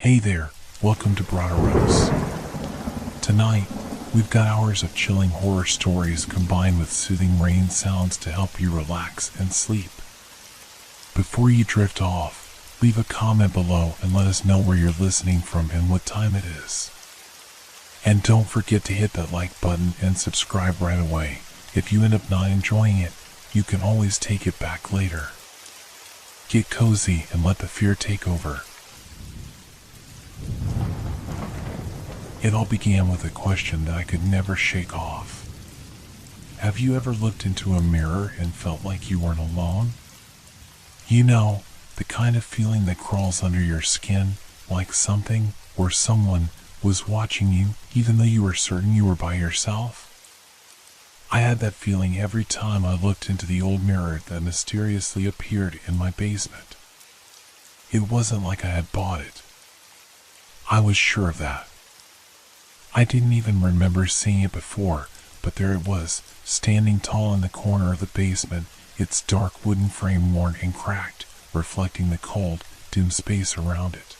Hey there, welcome to Broderos. Tonight, we've got hours of chilling horror stories combined with soothing rain sounds to help you relax and sleep. Before you drift off, leave a comment below and let us know where you're listening from and what time it is. And don't forget to hit that like button and subscribe right away. If you end up not enjoying it, you can always take it back later. Get cozy and let the fear take over. It all began with a question that I could never shake off. Have you ever looked into a mirror and felt like you weren't alone? You know, the kind of feeling that crawls under your skin, like something or someone was watching you even though you were certain you were by yourself? I had that feeling every time I looked into the old mirror that mysteriously appeared in my basement. It wasn't like I had bought it. I was sure of that. I didn't even remember seeing it before, but there it was, standing tall in the corner of the basement, its dark wooden frame worn and cracked, reflecting the cold, dim space around it.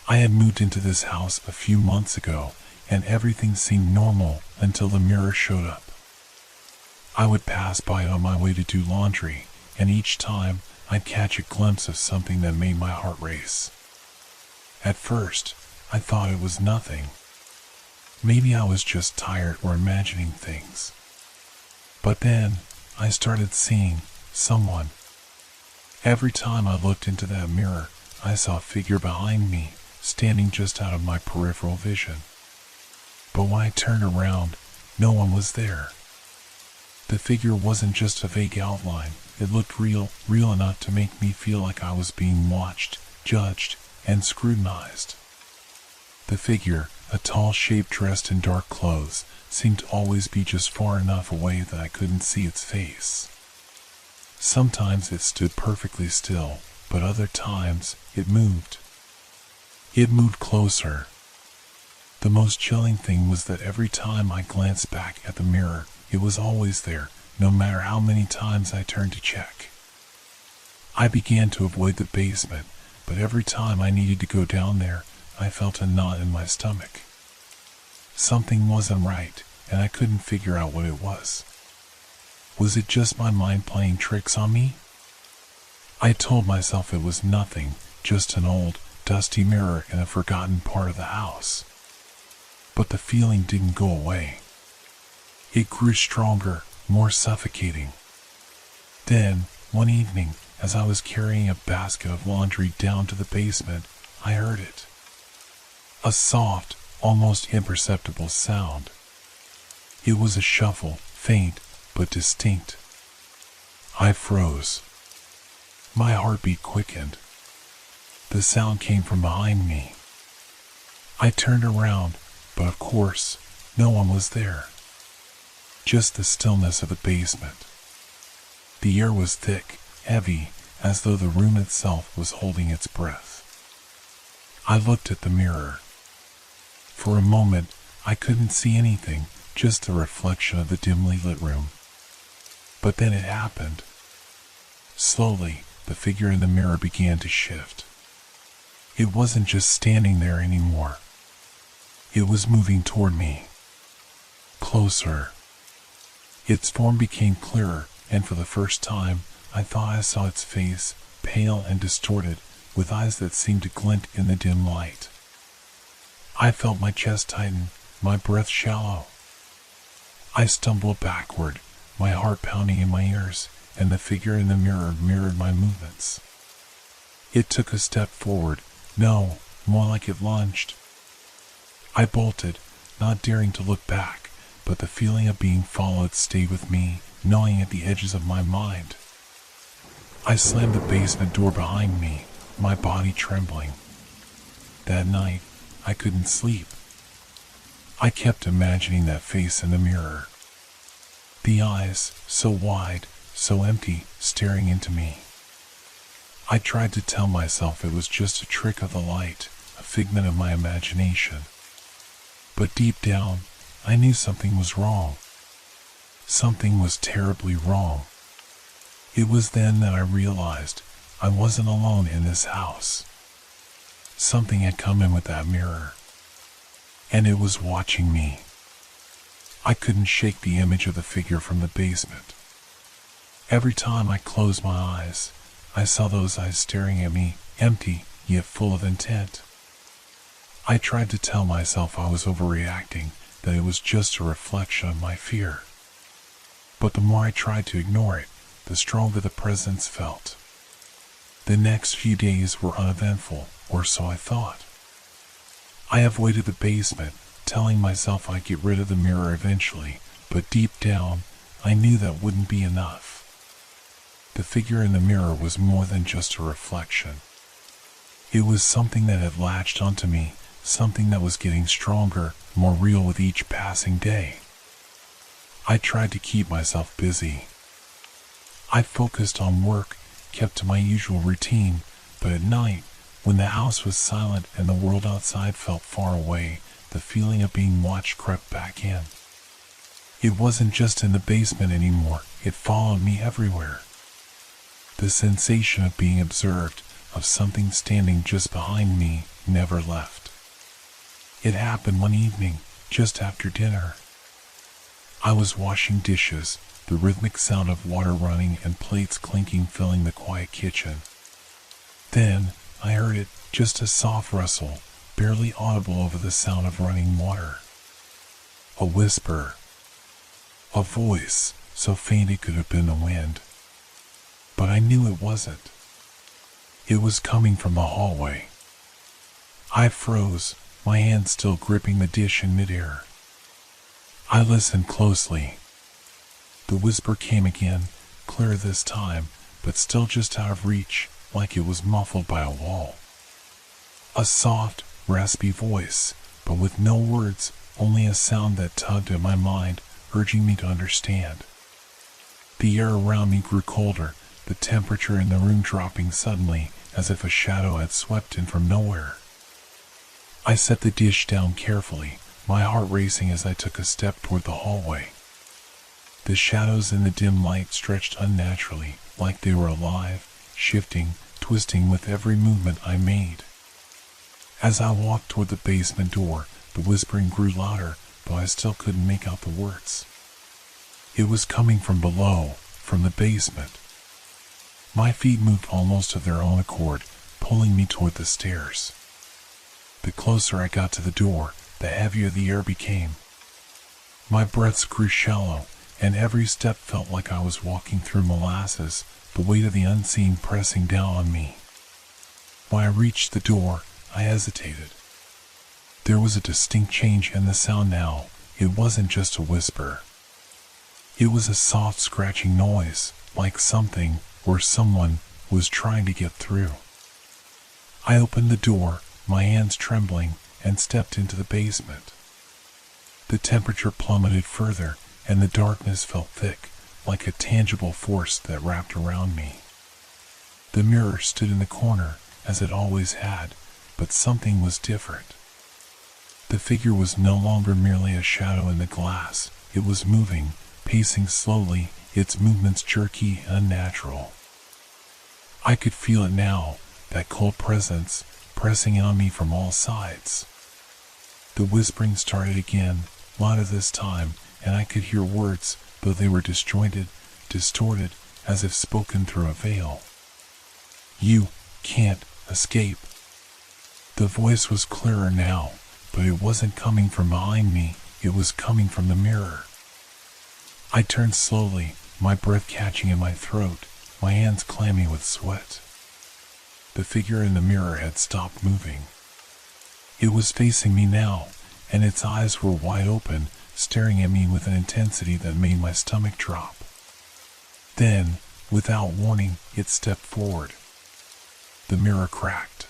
I had moved into this house a few months ago, and everything seemed normal until the mirror showed up. I would pass by on my way to do laundry, and each time I'd catch a glimpse of something that made my heart race. At first, I thought it was nothing. Maybe I was just tired or imagining things. But then, I started seeing someone. Every time I looked into that mirror, I saw a figure behind me, standing just out of my peripheral vision. But when I turned around, no one was there. The figure wasn't just a vague outline. It looked real enough to make me feel like I was being watched, judged, and scrutinized. The figure, a tall shape dressed in dark clothes, seemed to always be just far enough away that I couldn't see its face. Sometimes it stood perfectly still, but other times it moved. It moved closer. The most chilling thing was that every time I glanced back at the mirror, it was always there, no matter how many times I turned to check. I began to avoid the basement, but every time I needed to go down there, I felt a knot in my stomach. Something wasn't right, and I couldn't figure out what it was. Was it just my mind playing tricks on me? I told myself it was nothing, just an old, dusty mirror in a forgotten part of the house. But the feeling didn't go away. It grew stronger, more suffocating. Then, one evening, as I was carrying a basket of laundry down to the basement, I heard it. A soft, almost imperceptible sound. It was a shuffle, faint but distinct. I froze. My heartbeat quickened. The sound came from behind me. I turned around, but of course, no one was there. Just the stillness of the basement. The air was thick, heavy, as though the room itself was holding its breath. I looked at the mirror. For a moment, I couldn't see anything, just the reflection of the dimly lit room. But then it happened. Slowly, the figure in the mirror began to shift. It wasn't just standing there anymore. It was moving toward me. Closer. Its form became clearer, and for the first time, I thought I saw its face, pale and distorted, with eyes that seemed to glint in the dim light. I felt my chest tighten, my breath shallow. I stumbled backward, my heart pounding in my ears, and the figure in the mirror mirrored my movements. It took a step forward, no, more like it lunged. I bolted, not daring to look back, but the feeling of being followed stayed with me, gnawing at the edges of my mind. I slammed the basement door behind me, my body trembling. That night, I couldn't sleep. I kept imagining that face in the mirror. The eyes, so wide, so empty, staring into me. I tried to tell myself it was just a trick of the light, a figment of my imagination. But deep down, I knew something was wrong. Something was terribly wrong. It was then that I realized I wasn't alone in this house. something had come in with that mirror, and it was watching me. I couldn't shake the image of the figure from the basement. Every time I closed my eyes, I saw those eyes staring at me, empty, yet full of intent. I tried to tell myself I was overreacting, that it was just a reflection of my fear. But the more I tried to ignore it, the stronger the presence felt. The next few days were uneventful, or so I thought. I avoided the basement, telling myself I'd get rid of the mirror eventually, but deep down, I knew that wouldn't be enough. The figure in the mirror was more than just a reflection. It was something that had latched onto me, something that was getting stronger, more real with each passing day. I tried to keep myself busy. I focused on work, kept to my usual routine, but at night, when the house was silent and the world outside felt far away, the feeling of being watched crept back in. It wasn't just in the basement anymore, it followed me everywhere. The sensation of being observed, of something standing just behind me, never left. It happened one evening, just after dinner. I was washing dishes, the rhythmic sound of water running and plates clinking filling the quiet kitchen. Then, I heard it, just a soft rustle, barely audible over the sound of running water. A whisper. A voice, so faint it could have been the wind. But I knew it wasn't. It was coming from the hallway. I froze, my hand still gripping the dish in midair. I listened closely. The whisper came again, clearer this time, but still just out of reach, like it was muffled by a wall. A soft, raspy voice, but with no words, only a sound that tugged at my mind, urging me to understand. The air around me grew colder, the temperature in the room dropping suddenly, as if a shadow had swept in from nowhere. I set the dish down carefully, my heart racing as I took a step toward the hallway. The shadows in the dim light stretched unnaturally, like they were alive, shifting, twisting with every movement I made. As I walked toward the basement door, the whispering grew louder, though I still couldn't make out the words. It was coming from below, from the basement. My feet moved almost of their own accord, pulling me toward the stairs. The closer I got to the door, the heavier the air became. My breaths grew shallow, and every step felt like I was walking through molasses, the weight of the unseen pressing down on me. When I reached the door, I hesitated. There was a distinct change in the sound now. It wasn't just a whisper. It was a soft scratching noise, like something, or someone, was trying to get through. I opened the door, my hands trembling, and stepped into the basement. The temperature plummeted further, and the darkness felt thick, like a tangible force that wrapped around me. The mirror stood in the corner, as it always had, but something was different. The figure was no longer merely a shadow in the glass. It was moving, pacing slowly, its movements jerky and unnatural. I could feel it now, that cold presence, pressing on me from all sides. The whispering started again, louder this time, and I could hear words, though they were disjointed, distorted, as if spoken through a veil. "You can't escape." The voice was clearer now, but it wasn't coming from behind me, it was coming from the mirror. I turned slowly, my breath catching in my throat, my hands clammy with sweat. The figure in the mirror had stopped moving. It was facing me now, and its eyes were wide open, staring at me with an intensity that made my stomach drop. Then, without warning, it stepped forward. The mirror cracked.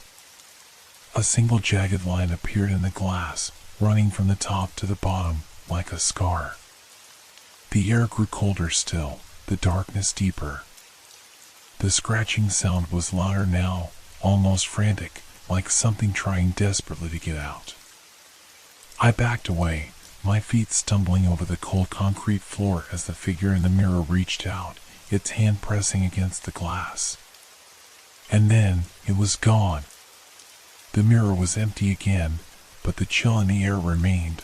A single jagged line appeared in the glass, running from the top to the bottom, like a scar. The air grew colder still, the darkness deeper. The scratching sound was louder now, almost frantic, like something trying desperately to get out. I backed away, my feet stumbling over the cold concrete floor as the figure in the mirror reached out, its hand pressing against the glass. And then, it was gone. The mirror was empty again, but the chill in the air remained.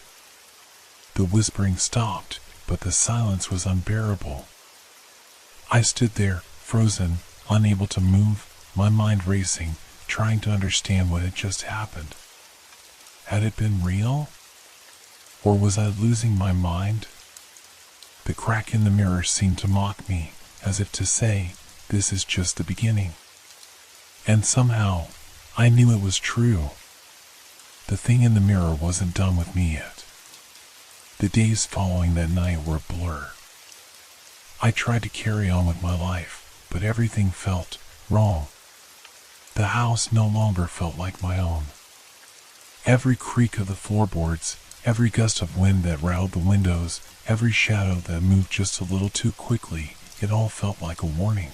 The whispering stopped, but the silence was unbearable. I stood there, frozen, unable to move, my mind racing, trying to understand what had just happened. Had it been real? Or was I losing my mind? The crack in the mirror seemed to mock me, as if to say, this is just the beginning. And somehow, I knew it was true. The thing in the mirror wasn't done with me yet. The days following that night were a blur. I tried to carry on with my life, but everything felt wrong. The house no longer felt like my own. Every creak of the floorboards, every gust of wind that rattled the windows, every shadow that moved just a little too quickly, it all felt like a warning.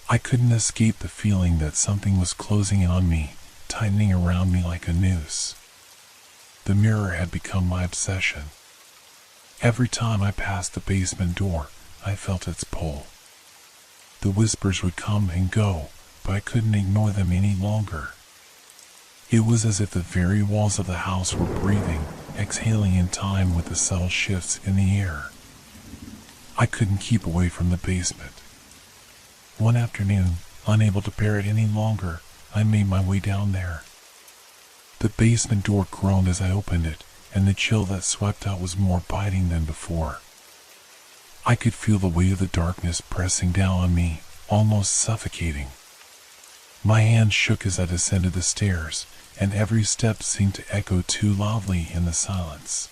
I couldn't escape the feeling that something was closing in on me, tightening around me like a noose. The mirror had become my obsession. Every time I passed the basement door, I felt its pull. The whispers would come and go, but I couldn't ignore them any longer. It was as if the very walls of the house were breathing, exhaling in time with the subtle shifts in the air. I couldn't keep away from the basement. One afternoon, unable to bear it any longer, I made my way down there. The basement door groaned as I opened it, and the chill that swept out was more biting than before. I could feel the weight of the darkness pressing down on me, almost suffocating. My hands shook as I descended the stairs, and every step seemed to echo too loudly in the silence.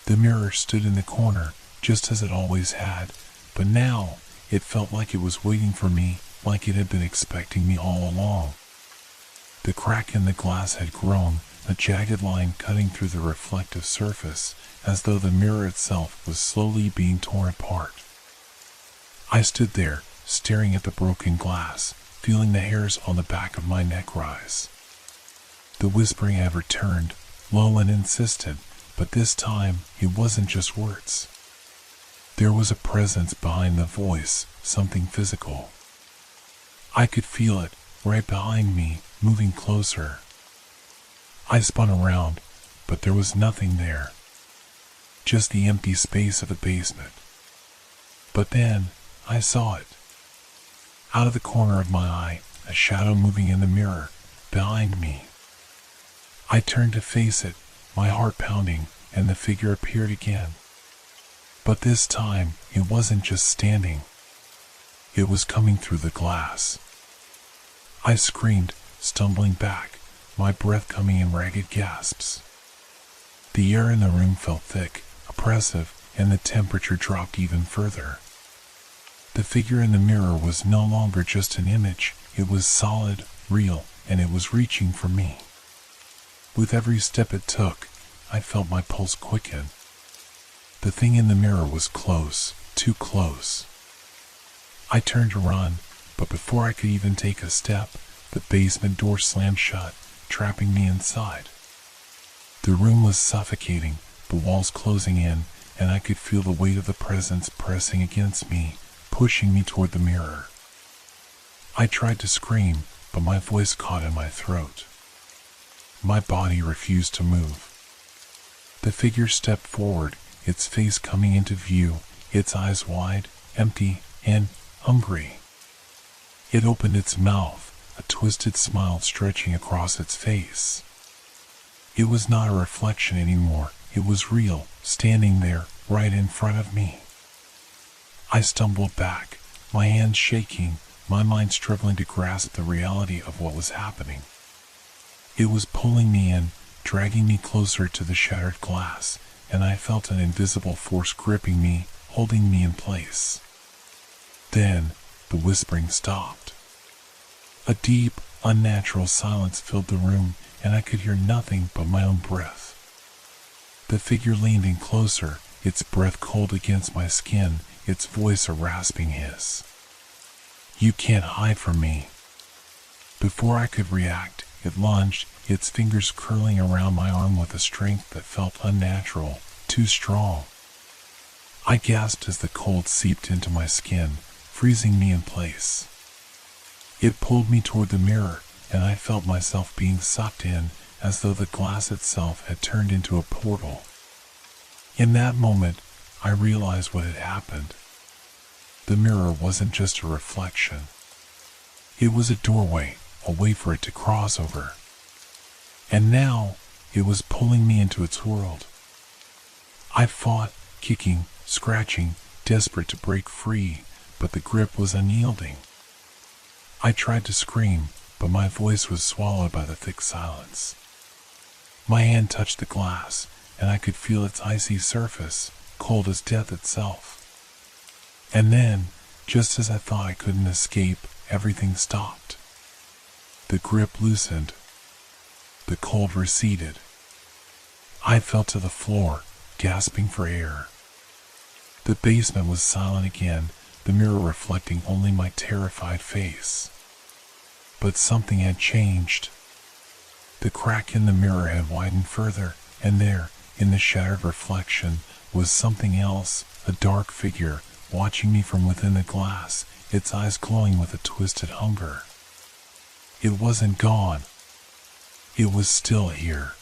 The mirror stood in the corner, just as it always had, but now it felt like it was waiting for me, like it had been expecting me all along. The crack in the glass had grown, a jagged line cutting through the reflective surface, as though the mirror itself was slowly being torn apart. I stood there, staring at the broken glass, feeling the hairs on the back of my neck rise. The whispering had returned, low and insistent, but this time it wasn't just words. There was a presence behind the voice, something physical. I could feel it, right behind me, moving closer. I spun around, but there was nothing there. Just the empty space of the basement. But then, I saw it. Out of the corner of my eye, a shadow moving in the mirror, behind me. I turned to face it, my heart pounding, and the figure appeared again. But this time, it wasn't just standing. It was coming through the glass. I screamed, stumbling back, my breath coming in ragged gasps. The air in the room felt thick, oppressive, and the temperature dropped even further. The figure in the mirror was no longer just an image, it was solid, real, and it was reaching for me. With every step it took, I felt my pulse quicken. The thing in the mirror was close, too close. I turned to run, but before I could even take a step, the basement door slammed shut, trapping me inside. The room was suffocating, the walls closing in, and I could feel the weight of the presence pressing against me, pushing me toward the mirror. I tried to scream, but my voice caught in my throat. My body refused to move. The figure stepped forward, its face coming into view, its eyes wide, empty, and hungry. It opened its mouth, a twisted smile stretching across its face. It was not a reflection anymore, it was real, standing there, right in front of me. I stumbled back, my hands shaking, my mind struggling to grasp the reality of what was happening. It was pulling me in, dragging me closer to the shattered glass, and I felt an invisible force gripping me, holding me in place. Then, the whispering stopped. A deep, unnatural silence filled the room, and I could hear nothing but my own breath. The figure leaned in closer, its breath cold against my skin, its voice a rasping hiss. "You can't hide from me." Before I could react, it lunged, its fingers curling around my arm with a strength that felt unnatural, too strong. I gasped as the cold seeped into my skin, freezing me in place. It pulled me toward the mirror, and I felt myself being sucked in as though the glass itself had turned into a portal. In that moment, I realized what had happened. The mirror wasn't just a reflection. It was a doorway, a way for it to cross over. And now, it was pulling me into its world. I fought, kicking, scratching, desperate to break free, but the grip was unyielding. I tried to scream, but my voice was swallowed by the thick silence. My hand touched the glass, and I could feel its icy surface, cold as death itself. And then, just as I thought I couldn't escape, everything stopped. The grip loosened. The cold receded. I fell to the floor, gasping for air. The basement was silent again, the mirror reflecting only my terrified face. But something had changed. The crack in the mirror had widened further, and there, in the shattered reflection, was something else, a dark figure, watching me from within the glass, its eyes glowing with a twisted hunger. It wasn't gone. It was still here.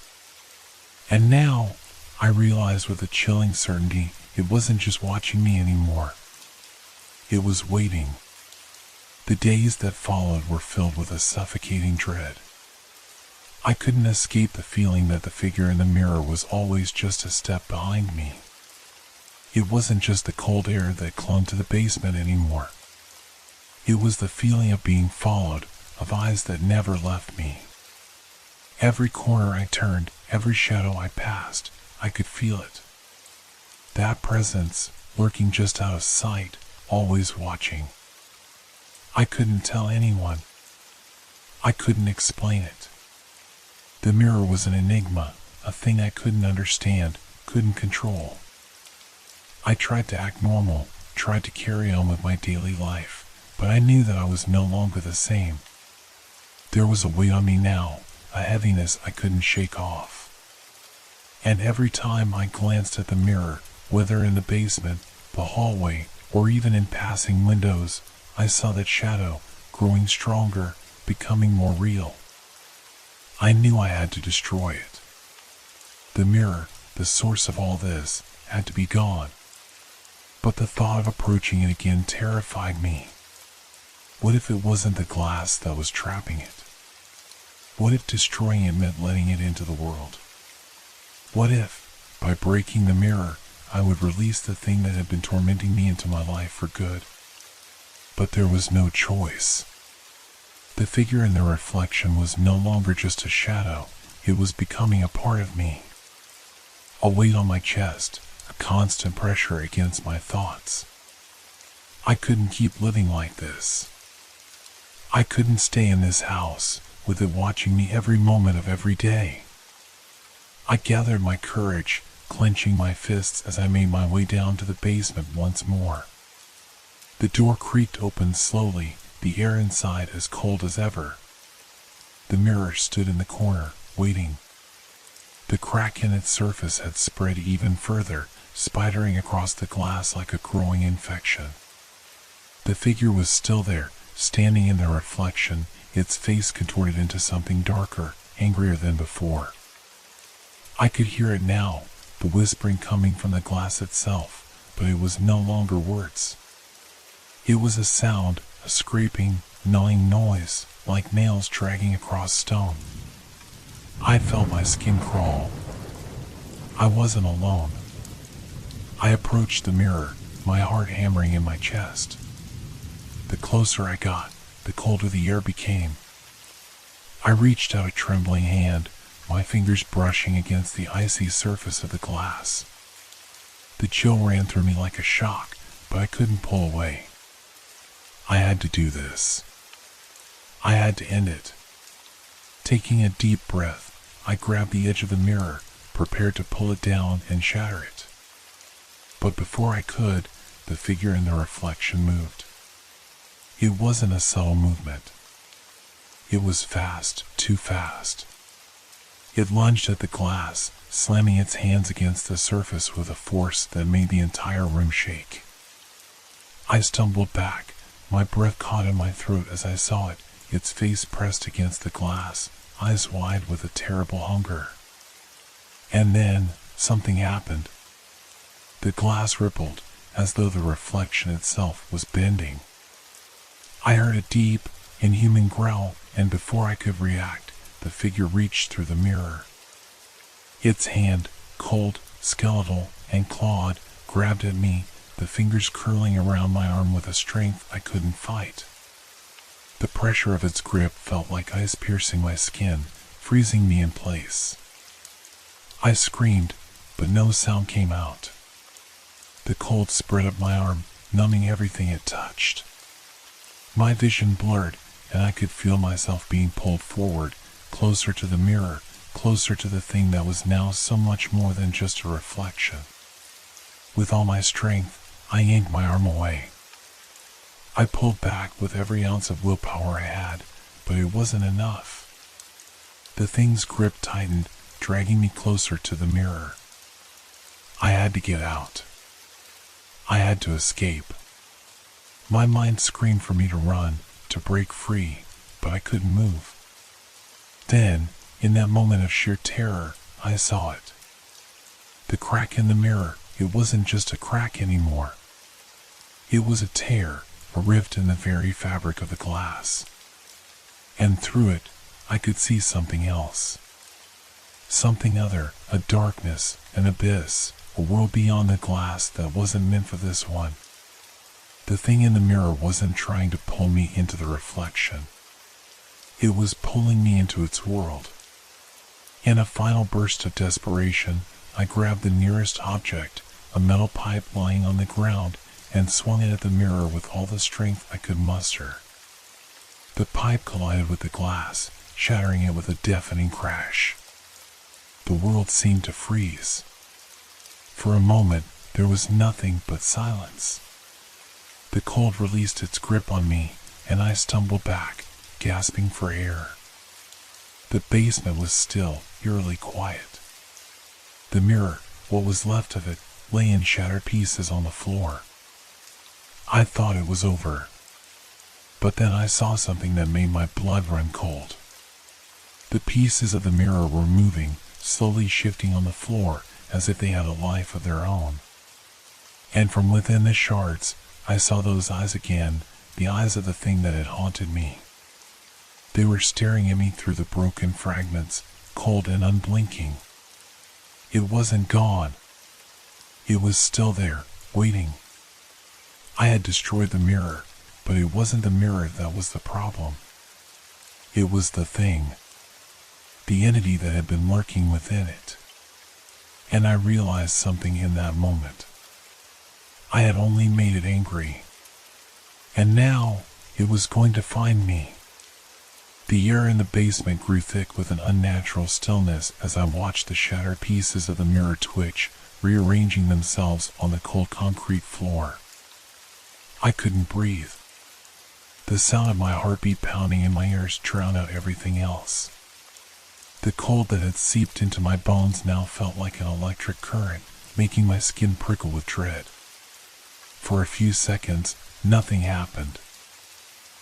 And now, I realized with a chilling certainty, it wasn't just watching me anymore. It was waiting. The days that followed were filled with a suffocating dread. I couldn't escape the feeling that the figure in the mirror was always just a step behind me. It wasn't just the cold air that clung to the basement anymore. It was the feeling of being followed, of eyes that never left me. Every corner I turned, every shadow I passed, I could feel it. That presence, lurking just out of sight, always watching. I couldn't tell anyone. I couldn't explain it. The mirror was an enigma, a thing I couldn't understand, couldn't control. I tried to act normal, tried to carry on with my daily life, but I knew that I was no longer the same. There was a weight on me now, a heaviness I couldn't shake off. And every time I glanced at the mirror, whether in the basement, the hallway, or even in passing windows, I saw that shadow, growing stronger, becoming more real. I knew I had to destroy it. The mirror, the source of all this, had to be gone. But the thought of approaching it again terrified me. What if it wasn't the glass that was trapping it? What if destroying it meant letting it into the world? What if, by breaking the mirror, I would release the thing that had been tormenting me into my life for good? But there was no choice. The figure in the reflection was no longer just a shadow, it was becoming a part of me. A weight on my chest, a constant pressure against my thoughts. I couldn't keep living like this. I couldn't stay in this house, with it watching me every moment of every day. I gathered my courage, clenching my fists as I made my way down to the basement once more. The door creaked open slowly, the air inside as cold as ever. The mirror stood in the corner, waiting. The crack in its surface had spread even further, spidering across the glass like a growing infection. The figure was still there, standing in the reflection, its face contorted into something darker, angrier than before. I could hear it now, the whispering coming from the glass itself, but it was no longer words. It was a sound, a scraping, gnawing noise, like nails dragging across stone. I felt my skin crawl. I wasn't alone. I approached the mirror, my heart hammering in my chest. The closer I got, the colder the air became. I reached out a trembling hand, my fingers brushing against the icy surface of the glass. The chill ran through me like a shock, but I couldn't pull away. I had to do this. I had to end it. Taking a deep breath, I grabbed the edge of the mirror, prepared to pull it down and shatter it. But before I could, the figure in the reflection moved. It wasn't a subtle movement. It was fast, too fast. It lunged at the glass, slamming its hands against the surface with a force that made the entire room shake. I stumbled back, my breath caught in my throat as I saw it, its face pressed against the glass, eyes wide with a terrible hunger. And then, something happened. The glass rippled, as though the reflection itself was bending. I heard a deep, inhuman growl, and before I could react, the figure reached through the mirror. Its hand, cold, skeletal, and clawed, grabbed at me, the fingers curling around my arm with a strength I couldn't fight. The pressure of its grip felt like ice piercing my skin, freezing me in place. I screamed, but no sound came out. The cold spread up my arm, numbing everything it touched. My vision blurred, and I could feel myself being pulled forward, closer to the mirror, closer to the thing that was now so much more than just a reflection. With all my strength, I yanked my arm away. I pulled back with every ounce of willpower I had, but it wasn't enough. The thing's grip tightened, dragging me closer to the mirror. I had to get out. I had to escape. My mind screamed for me to run, to break free, but I couldn't move. Then, in that moment of sheer terror, I saw it. The crack in the mirror, it wasn't just a crack anymore. It was a tear, a rift in the very fabric of the glass. And through it, I could see something else. Something other, a darkness, an abyss, a world beyond the glass that wasn't meant for this one. The thing in the mirror wasn't trying to pull me into the reflection. It was pulling me into its world. In a final burst of desperation, I grabbed the nearest object, a metal pipe lying on the ground, and swung it at the mirror with all the strength I could muster. The pipe collided with the glass, shattering it with a deafening crash. The world seemed to freeze. For a moment, there was nothing but silence. The cold released its grip on me, and I stumbled back, gasping for air. The basement was still, eerily quiet. The mirror, what was left of it, lay in shattered pieces on the floor. I thought it was over. But then I saw something that made my blood run cold. The pieces of the mirror were moving, slowly shifting on the floor as if they had a life of their own. And from within the shards, I saw those eyes again, the eyes of the thing that had haunted me. They were staring at me through the broken fragments, cold and unblinking. It wasn't gone. It was still there, waiting. I had destroyed the mirror, but it wasn't the mirror that was the problem. It was the thing. The entity that had been lurking within it. And I realized something in that moment. I had only made it angry. And now, it was going to find me. The air in the basement grew thick with an unnatural stillness as I watched the shattered pieces of the mirror twitch, rearranging themselves on the cold concrete floor. I couldn't breathe. The sound of my heartbeat pounding in my ears drowned out everything else. The cold that had seeped into my bones now felt like an electric current, making my skin prickle with dread. For a few seconds, nothing happened.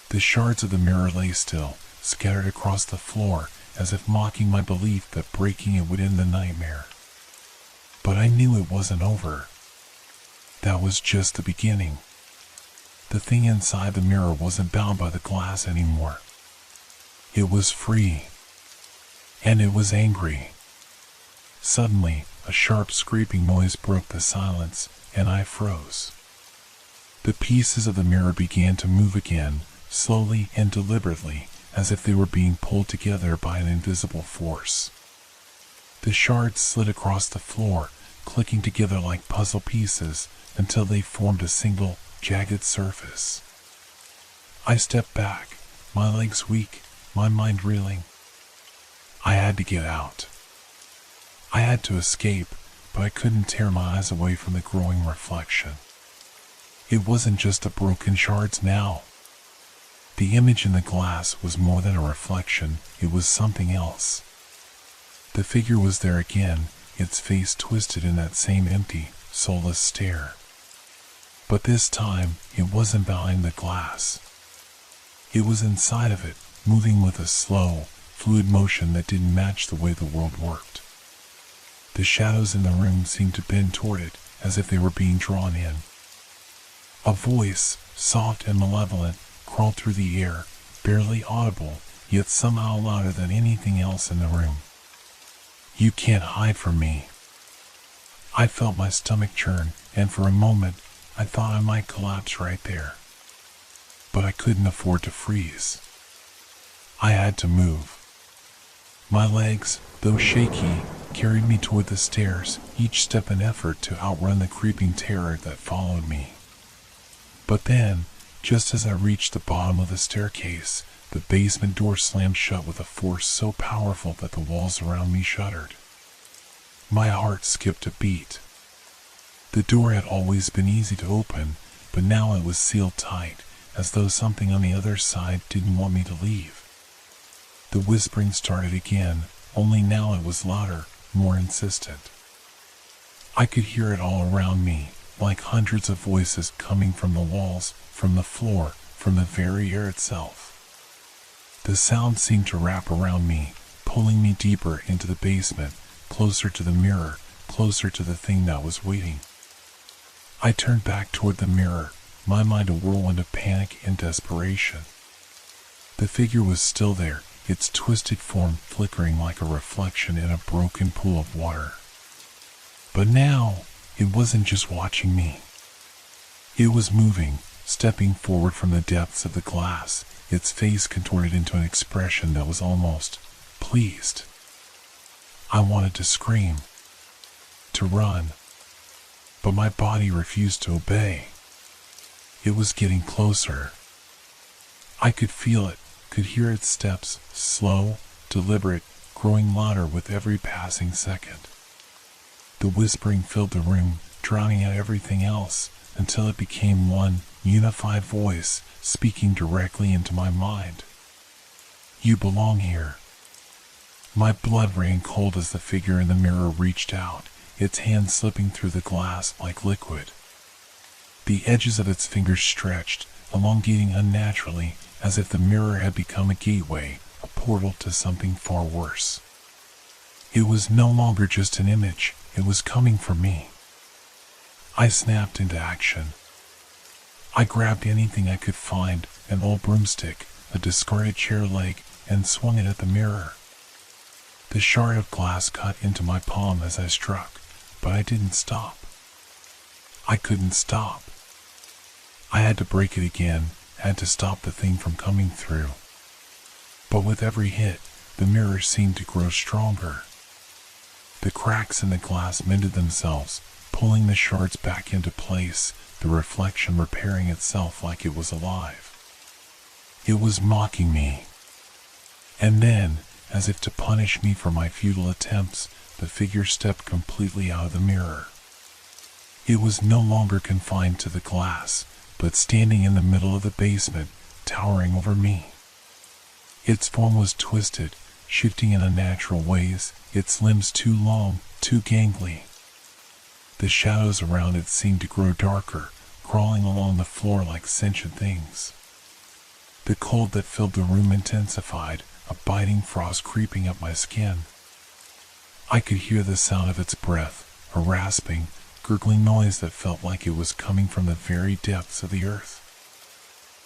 The shards of the mirror lay still, scattered across the floor, as if mocking my belief that breaking it would end the nightmare. But I knew it wasn't over. That was just the beginning. The thing inside the mirror wasn't bound by the glass anymore. It was free. And it was angry. Suddenly, a sharp scraping noise broke the silence, and I froze. The pieces of the mirror began to move again, slowly and deliberately, as if they were being pulled together by an invisible force. The shards slid across the floor, clicking together like puzzle pieces, until they formed a single, jagged surface. I stepped back, my legs weak, my mind reeling. I had to get out. I had to escape, but I couldn't tear my eyes away from the growing reflection. It wasn't just the broken shards now. The image in the glass was more than a reflection, it was something else. The figure was there again, its face twisted in that same empty, soulless stare. But this time, it wasn't behind the glass. It was inside of it, moving with a slow, fluid motion that didn't match the way the world worked. The shadows in the room seemed to bend toward it, as if they were being drawn in. A voice, soft and malevolent, crawled through the air, barely audible, yet somehow louder than anything else in the room. "You can't hide from me." I felt my stomach churn, and for a moment, I thought I might collapse right there. But I couldn't afford to freeze. I had to move. My legs, though shaky, carried me toward the stairs, each step an effort to outrun the creeping terror that followed me. But then, just as I reached the bottom of the staircase, the basement door slammed shut with a force so powerful that the walls around me shuddered. My heart skipped a beat. The door had always been easy to open, but now it was sealed tight, as though something on the other side didn't want me to leave. The whispering started again, only now it was louder, more insistent. I could hear it all around me, like hundreds of voices coming from the walls, from the floor, from the very air itself. The sound seemed to wrap around me, pulling me deeper into the basement, closer to the mirror, closer to the thing that was waiting. I turned back toward the mirror, my mind a whirlwind of panic and desperation. The figure was still there, its twisted form flickering like a reflection in a broken pool of water. But now, it wasn't just watching me. It was moving, stepping forward from the depths of the glass, its face contorted into an expression that was almost pleased. I wanted to scream, to run, but my body refused to obey. It was getting closer. I could feel it, could hear its steps, slow, deliberate, growing louder with every passing second. The whispering filled the room, drowning out everything else, until it became one unified voice, speaking directly into my mind. "You belong here." My blood ran cold as the figure in the mirror reached out, its hand slipping through the glass like liquid. The edges of its fingers stretched, elongating unnaturally, as if the mirror had become a gateway, a portal to something far worse. It was no longer just an image, it was coming for me. I snapped into action. I grabbed anything I could find, an old broomstick, a discarded chair leg, and swung it at the mirror. The shard of glass cut into my palm as I struck, but I didn't stop. I couldn't stop. I had to break it again, had to stop the thing from coming through. But with every hit, the mirror seemed to grow stronger. The cracks in the glass mended themselves, pulling the shards back into place, the reflection repairing itself like it was alive. It was mocking me. And then, as if to punish me for my futile attempts, the figure stepped completely out of the mirror. It was no longer confined to the glass, but standing in the middle of the basement, towering over me. Its form was twisted, shifting in unnatural ways, its limbs too long, too gangly. The shadows around it seemed to grow darker, crawling along the floor like sentient things. The cold that filled the room intensified, a biting frost creeping up my skin. I could hear the sound of its breath, a rasping, gurgling noise that felt like it was coming from the very depths of the earth.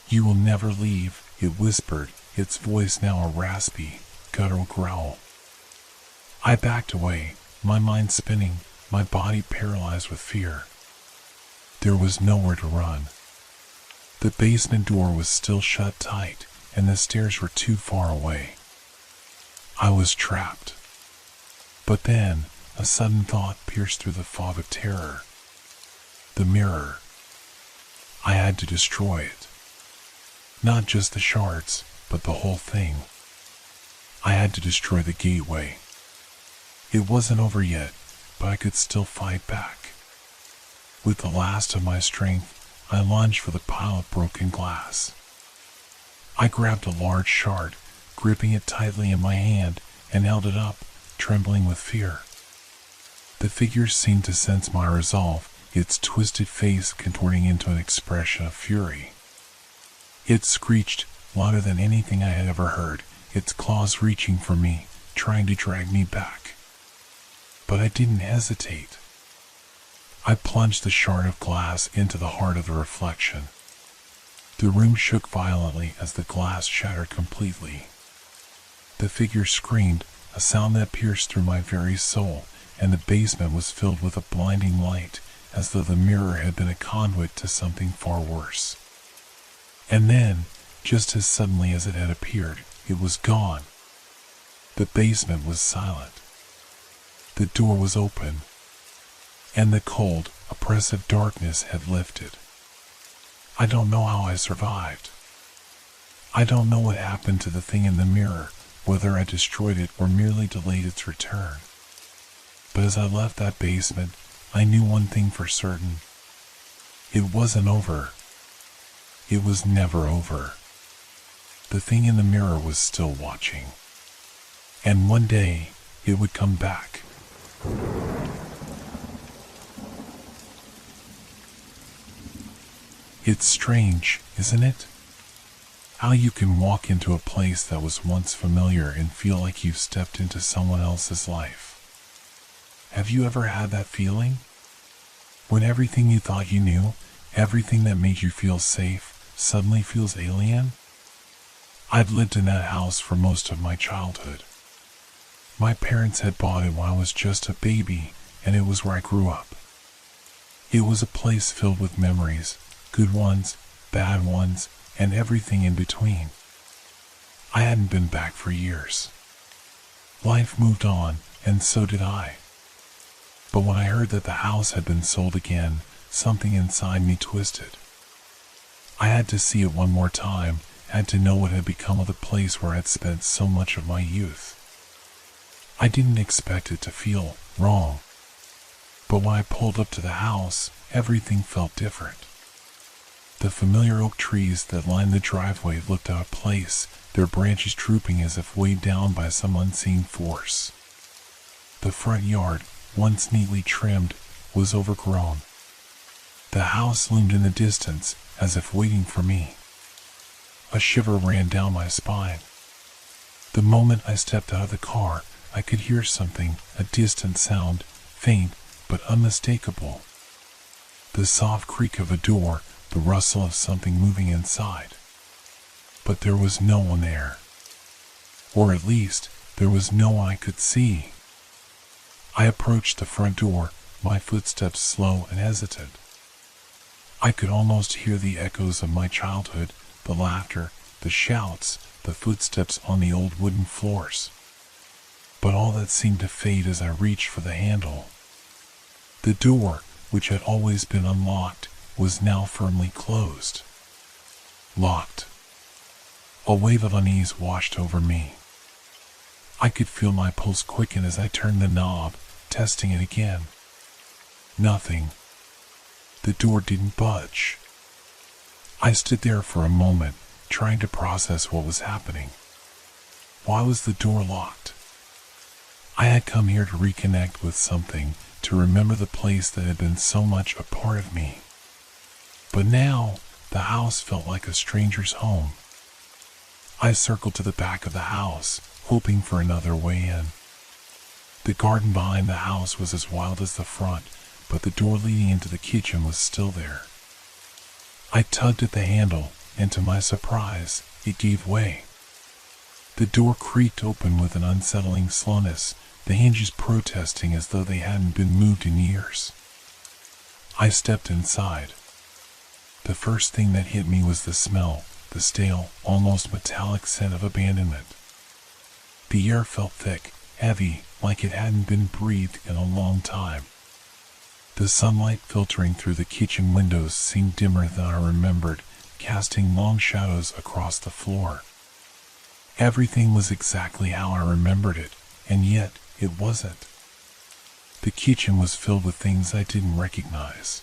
"You will never leave," it whispered, its voice now a raspy, guttural growl. I backed away, my mind spinning, my body paralyzed with fear. There was nowhere to run. The basement door was still shut tight, and the stairs were too far away. I was trapped. But then, a sudden thought pierced through the fog of terror. The mirror. I had to destroy it. Not just the shards, but the whole thing. I had to destroy the gateway. It wasn't over yet, but I could still fight back. With the last of my strength, I lunged for the pile of broken glass. I grabbed a large shard, gripping it tightly in my hand, and held it up, trembling with fear. The figure seemed to sense my resolve, its twisted face contorting into an expression of fury. It screeched, louder than anything I had ever heard, its claws reaching for me, trying to drag me back. But I didn't hesitate. I plunged the shard of glass into the heart of the reflection. The room shook violently as the glass shattered completely. The figure screamed, a sound that pierced through my very soul, and the basement was filled with a blinding light, as though the mirror had been a conduit to something far worse. And then, just as suddenly as it had appeared, it was gone. The basement was silent. The door was open, and the cold, oppressive darkness had lifted. I don't know how I survived. I don't know what happened to the thing in the mirror, whether I destroyed it or merely delayed its return. But as I left that basement, I knew one thing for certain. It wasn't over. It was never over. The thing in the mirror was still watching. And one day, it would come back. It's strange, isn't it? How you can walk into a place that was once familiar and feel like you've stepped into someone else's life. Have you ever had that feeling? When everything you thought you knew, everything that made you feel safe, suddenly feels alien? I'd lived in that house for most of my childhood. My parents had bought it when I was just a baby, and it was where I grew up. It was a place filled with memories, good ones, bad ones, and everything in between. I hadn't been back for years. Life moved on, and so did I. But when I heard that the house had been sold again, something inside me twisted. I had to see it one more time, had to know what had become of the place where I'd spent so much of my youth. I didn't expect it to feel wrong. But when I pulled up to the house, everything felt different. The familiar oak trees that lined the driveway looked out of place, their branches drooping as if weighed down by some unseen force. The front yard, once neatly trimmed, was overgrown. The house loomed in the distance, as if waiting for me. A shiver ran down my spine. The moment I stepped out of the car, I could hear something, a distant sound, faint but unmistakable. The soft creak of a door, the rustle of something moving inside. But there was no one there. Or at least, there was no one I could see. I approached the front door, my footsteps slow and hesitant. I could almost hear the echoes of my childhood, the laughter, the shouts, the footsteps on the old wooden floors. But all that seemed to fade as I reached for the handle. The door, which had always been unlocked, was now firmly closed. Locked. A wave of unease washed over me. I could feel my pulse quicken as I turned the knob, testing it again. Nothing. The door didn't budge. I stood there for a moment, trying to process what was happening. Why was the door locked? I had come here to reconnect with something, to remember the place that had been so much a part of me. But now, the house felt like a stranger's home. I circled to the back of the house, hoping for another way in. The garden behind the house was as wild as the front, but the door leading into the kitchen was still there. I tugged at the handle, and to my surprise, it gave way. The door creaked open with an unsettling slowness, the hinges protesting as though they hadn't been moved in years. I stepped inside. The first thing that hit me was the smell, the stale, almost metallic scent of abandonment. The air felt thick, heavy, like it hadn't been breathed in a long time. The sunlight filtering through the kitchen windows seemed dimmer than I remembered, casting long shadows across the floor. Everything was exactly how I remembered it, and yet it wasn't. The kitchen was filled with things I didn't recognize.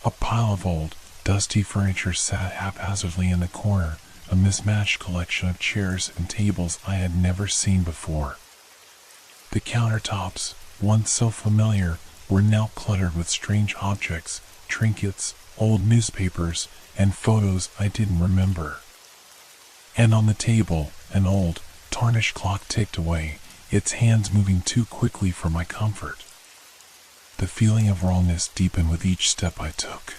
A pile of old, dusty furniture sat haphazardly in the corner, a mismatched collection of chairs and tables I had never seen before. The countertops, once so familiar, were now cluttered with strange objects, trinkets, old newspapers, and photos I didn't remember. And on the table, an old, tarnished clock ticked away, its hands moving too quickly for my comfort. The feeling of wrongness deepened with each step I took.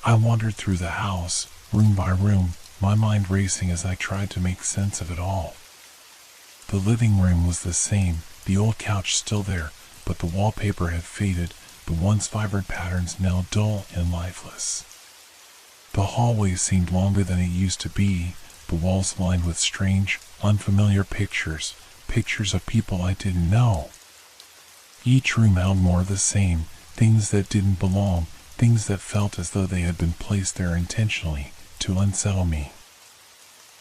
I wandered through the house, room by room, my mind racing as I tried to make sense of it all. The living room was the same, the old couch still there, but the wallpaper had faded, the once vibrant patterns now dull and lifeless. The hallway seemed longer than it used to be, the walls lined with strange, unfamiliar pictures, pictures of people I didn't know. Each room held more of the same, things that didn't belong, things that felt as though they had been placed there intentionally to unsettle me.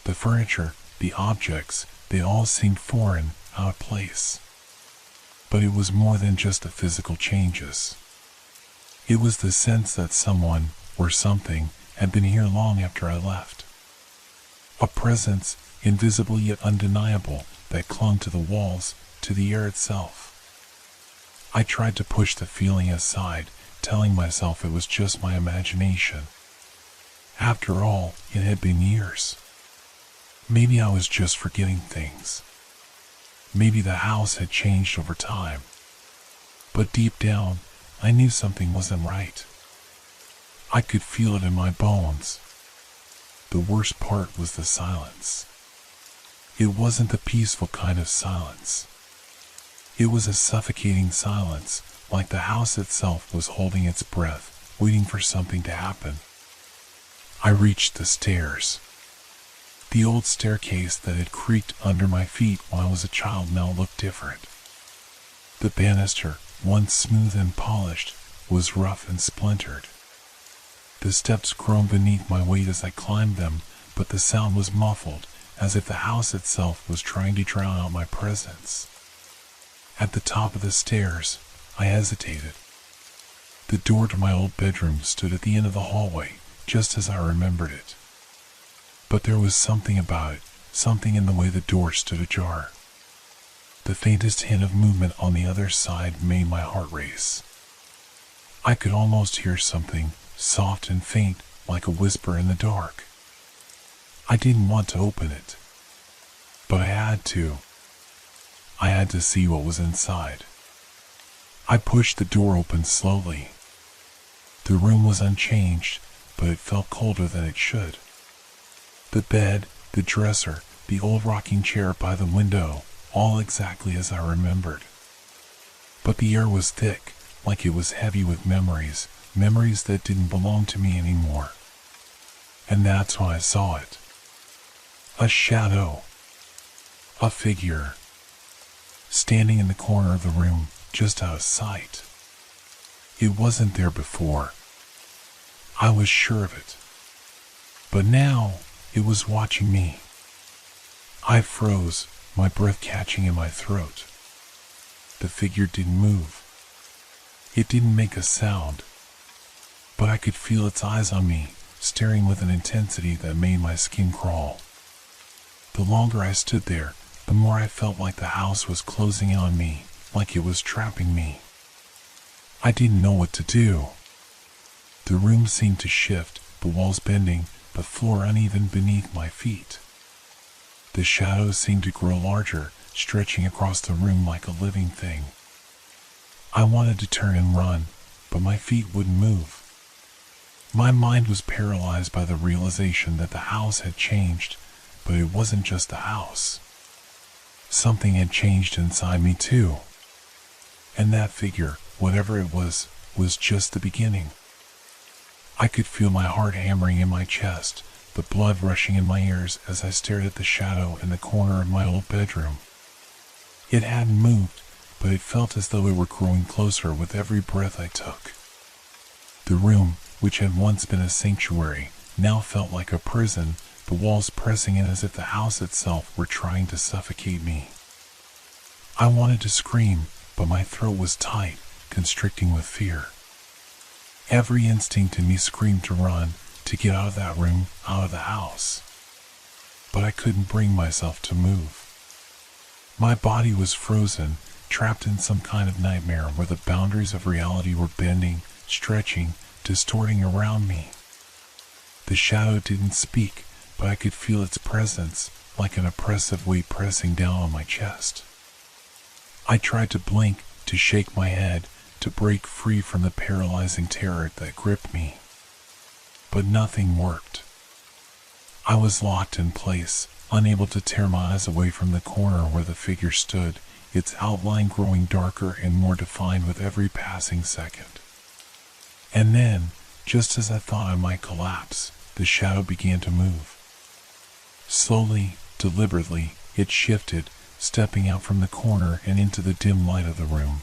The furniture, the objects, they all seemed foreign, out of place. But it was more than just the physical changes. It was the sense that someone, or something, had been here long after I left. A presence, invisible yet undeniable, that clung to the walls, to the air itself. I tried to push the feeling aside, telling myself it was just my imagination. After all, it had been years. Maybe I was just forgetting things. Maybe the house had changed over time. But deep down, I knew something wasn't right. I could feel it in my bones. The worst part was the silence. It wasn't the peaceful kind of silence. It was a suffocating silence, like the house itself was holding its breath, waiting for something to happen. I reached the stairs. The old staircase that had creaked under my feet when I was a child now looked different. The banister, once smooth and polished, was rough and splintered. The steps groaned beneath my weight as I climbed them, but the sound was muffled, as if the house itself was trying to drown out my presence. At the top of the stairs, I hesitated. The door to my old bedroom stood at the end of the hallway, just as I remembered it. But there was something about it, something in the way the door stood ajar. The faintest hint of movement on the other side made my heart race. I could almost hear something, soft and faint, like a whisper in the dark. I didn't want to open it, but I had to. I had to see what was inside. I pushed the door open slowly. The room was unchanged, but it felt colder than it should. The bed, the dresser, the old rocking chair by the window, all exactly as I remembered. But the air was thick, like it was heavy with memories, memories that didn't belong to me anymore. And that's when I saw it. A shadow. A figure. Standing in the corner of the room, just out of sight. It wasn't there before. I was sure of it. But now, it was watching me. I froze, my breath catching in my throat. The figure didn't move. It didn't make a sound. But I could feel its eyes on me, staring with an intensity that made my skin crawl. The longer I stood there, the more I felt like the house was closing in on me, like it was trapping me. I didn't know what to do. The room seemed to shift, the walls bending, the floor uneven beneath my feet. The shadows seemed to grow larger, stretching across the room like a living thing. I wanted to turn and run, but my feet wouldn't move. My mind was paralyzed by the realization that the house had changed, but it wasn't just the house. Something had changed inside me too. And that figure, whatever it was just the beginning. I could feel my heart hammering in my chest, the blood rushing in my ears as I stared at the shadow in the corner of my old bedroom. It hadn't moved, but it felt as though it were growing closer with every breath I took. The room, which had once been a sanctuary, now felt like a prison, the walls pressing in as if the house itself were trying to suffocate me. I wanted to scream, but my throat was tight, constricting with fear. Every instinct in me screamed to run, to get out of that room, out of the house. But I couldn't bring myself to move. My body was frozen, trapped in some kind of nightmare where the boundaries of reality were bending, stretching, distorting around me. The shadow didn't speak, but I could feel its presence, like an oppressive weight pressing down on my chest. I tried to blink, to shake my head, to break free from the paralyzing terror that gripped me. But nothing worked. I was locked in place, unable to tear my eyes away from the corner where the figure stood, its outline growing darker and more defined with every passing second. And then, just as I thought I might collapse, the shadow began to move. Slowly, deliberately, it shifted, stepping out from the corner and into the dim light of the room.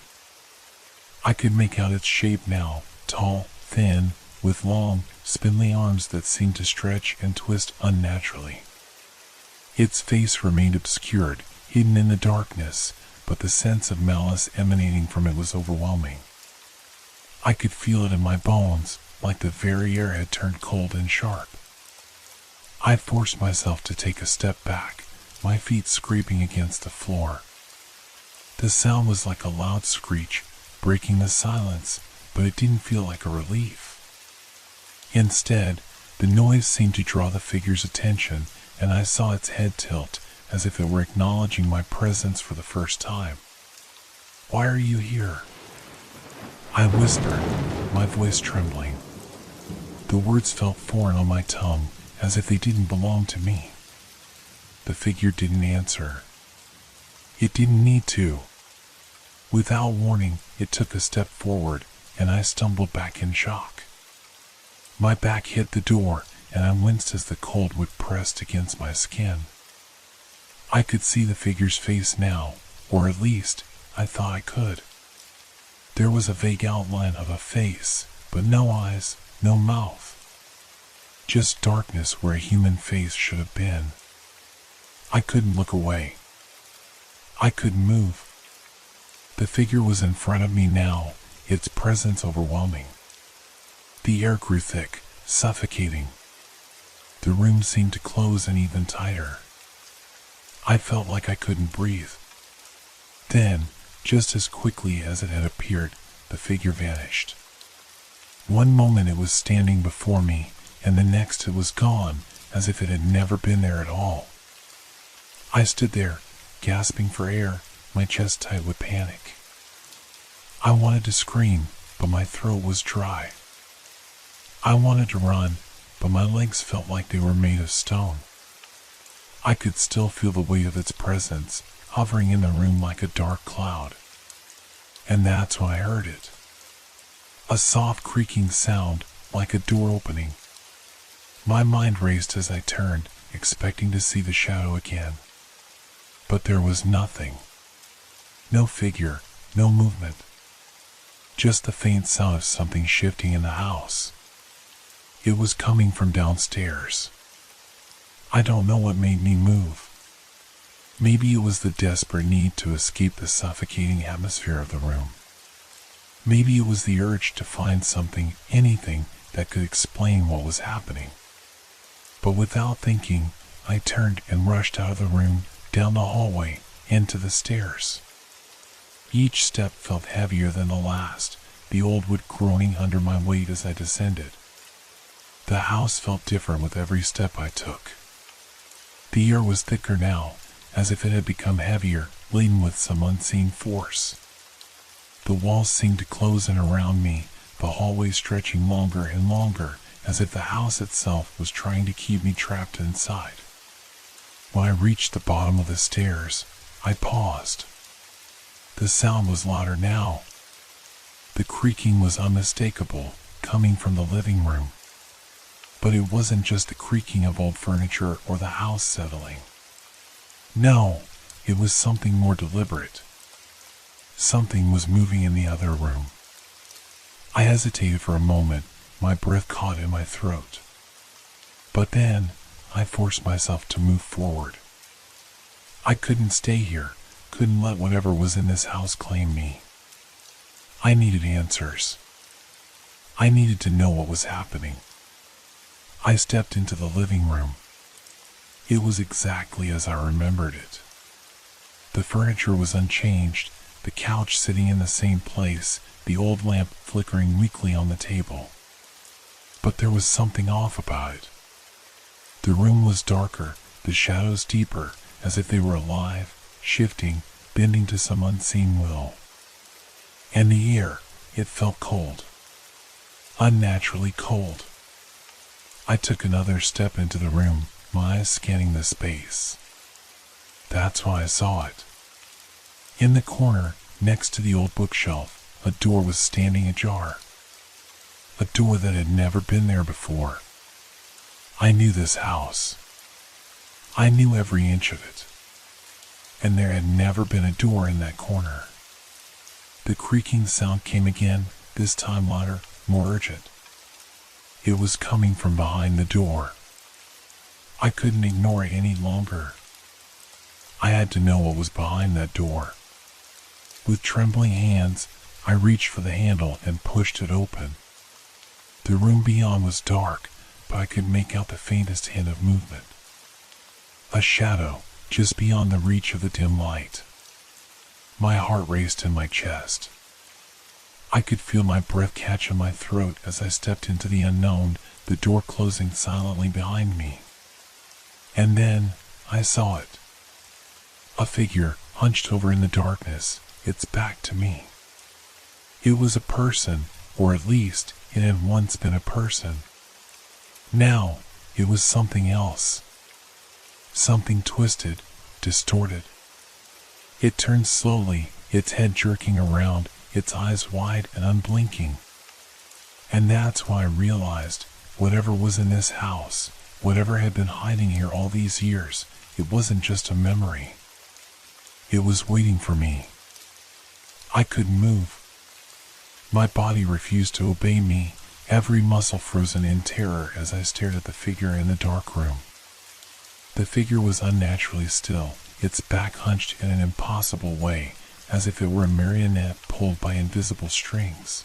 I could make out its shape now, tall, thin, with long, spindly arms that seemed to stretch and twist unnaturally. Its face remained obscured, hidden in the darkness, but the sense of malice emanating from it was overwhelming. I could feel it in my bones, like the very air had turned cold and sharp. I forced myself to take a step back, my feet scraping against the floor. The sound was like a loud screech, breaking the silence, but it didn't feel like a relief. Instead, the noise seemed to draw the figure's attention, and I saw its head tilt, as if it were acknowledging my presence for the first time. "Why are you here?" I whispered, my voice trembling. The words felt foreign on my tongue, as if they didn't belong to me. The figure didn't answer. It didn't need to. Without warning, it took a step forward, and I stumbled back in shock. My back hit the door, and I winced as the cold wood pressed against my skin. I could see the figure's face now, or at least, I thought I could. There was a vague outline of a face, but no eyes, no mouth. Just darkness where a human face should have been. I couldn't look away. I couldn't move. The figure was in front of me now, its presence overwhelming. The air grew thick, suffocating. The room seemed to close in even tighter. I felt like I couldn't breathe. Then, just as quickly as it had appeared, the figure vanished. One moment it was standing before me, and the next it was gone, as if it had never been there at all. I stood there, gasping for air, my chest tight with panic. I wanted to scream, but my throat was dry. I wanted to run, but my legs felt like they were made of stone. I could still feel the weight of its presence, hovering in the room like a dark cloud. And that's when I heard it. A soft creaking sound, like a door opening. My mind raced as I turned, expecting to see the shadow again. But there was nothing. No figure, no movement. Just the faint sound of something shifting in the house. It was coming from downstairs. I don't know what made me move. Maybe it was the desperate need to escape the suffocating atmosphere of the room. Maybe it was the urge to find something, anything, that could explain what was happening. But without thinking, I turned and rushed out of the room, down the hallway, into the stairs. Each step felt heavier than the last, the old wood groaning under my weight as I descended. The house felt different with every step I took. The air was thicker now, as if it had become heavier, laden with some unseen force. The walls seemed to close in around me, the hallway stretching longer and longer, as if the house itself was trying to keep me trapped inside. When I reached the bottom of the stairs, I paused. The sound was louder now. The creaking was unmistakable, coming from the living room. But it wasn't just the creaking of old furniture or the house settling. No, it was something more deliberate. Something was moving in the other room. I hesitated for a moment, my breath caught in my throat. But then, I forced myself to move forward. I couldn't stay here, couldn't let whatever was in this house claim me. I needed answers. I needed to know what was happening. I stepped into the living room. It was exactly as I remembered it. The furniture was unchanged, the couch sitting in the same place, the old lamp flickering weakly on the table. But there was something off about it. The room was darker, the shadows deeper, as if they were alive, shifting, bending to some unseen will. And the air, it felt cold. Unnaturally cold. I took another step into the room, my eyes scanning the space. That's why I saw it. In the corner, next to the old bookshelf, a door was standing ajar. A door that had never been there before. I knew this house. I knew every inch of it. And there had never been a door in that corner. The creaking sound came again, this time louder, more urgent. It was coming from behind the door. I couldn't ignore it any longer. I had to know what was behind that door. With trembling hands, I reached for the handle and pushed it open. The room beyond was dark, but I could make out the faintest hint of movement. A shadow, just beyond the reach of the dim light. My heart raced in my chest. I could feel my breath catch in my throat as I stepped into the unknown, the door closing silently behind me. And then, I saw it. A figure, hunched over in the darkness, its back to me. It was a person, or at least, it had once been a person. Now, it was something else. Something twisted, distorted. It turned slowly, its head jerking around, its eyes wide and unblinking. And that's why I realized, whatever was in this house, whatever had been hiding here all these years, it wasn't just a memory. It was waiting for me. I couldn't move. My body refused to obey me, every muscle frozen in terror as I stared at the figure in the dark room. The figure was unnaturally still, its back hunched in an impossible way, as if it were a marionette pulled by invisible strings.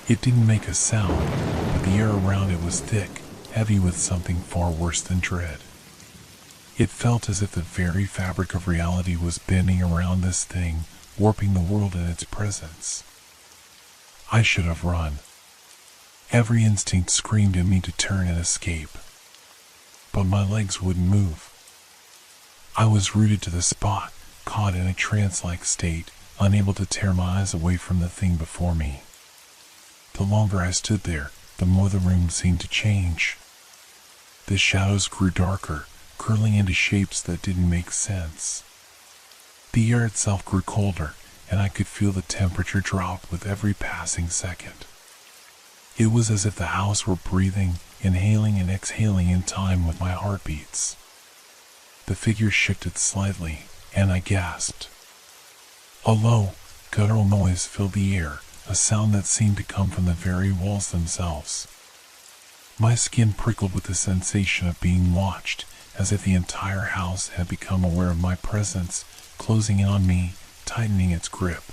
It didn't make a sound, but the air around it was thick, heavy with something far worse than dread. It felt as if the very fabric of reality was bending around this thing, warping the world in its presence. I should have run. Every instinct screamed in me to turn and escape. But my legs wouldn't move. I was rooted to the spot, caught in a trance-like state, unable to tear my eyes away from the thing before me. The longer I stood there, the more the room seemed to change. The shadows grew darker, curling into shapes that didn't make sense. The air itself grew colder, and I could feel the temperature drop with every passing second. It was as if the house were breathing, inhaling and exhaling in time with my heartbeats. The figure shifted slightly, and I gasped. A low, guttural noise filled the air, a sound that seemed to come from the very walls themselves. My skin prickled with the sensation of being watched, as if the entire house had become aware of my presence, closing in on me, tightening its grip.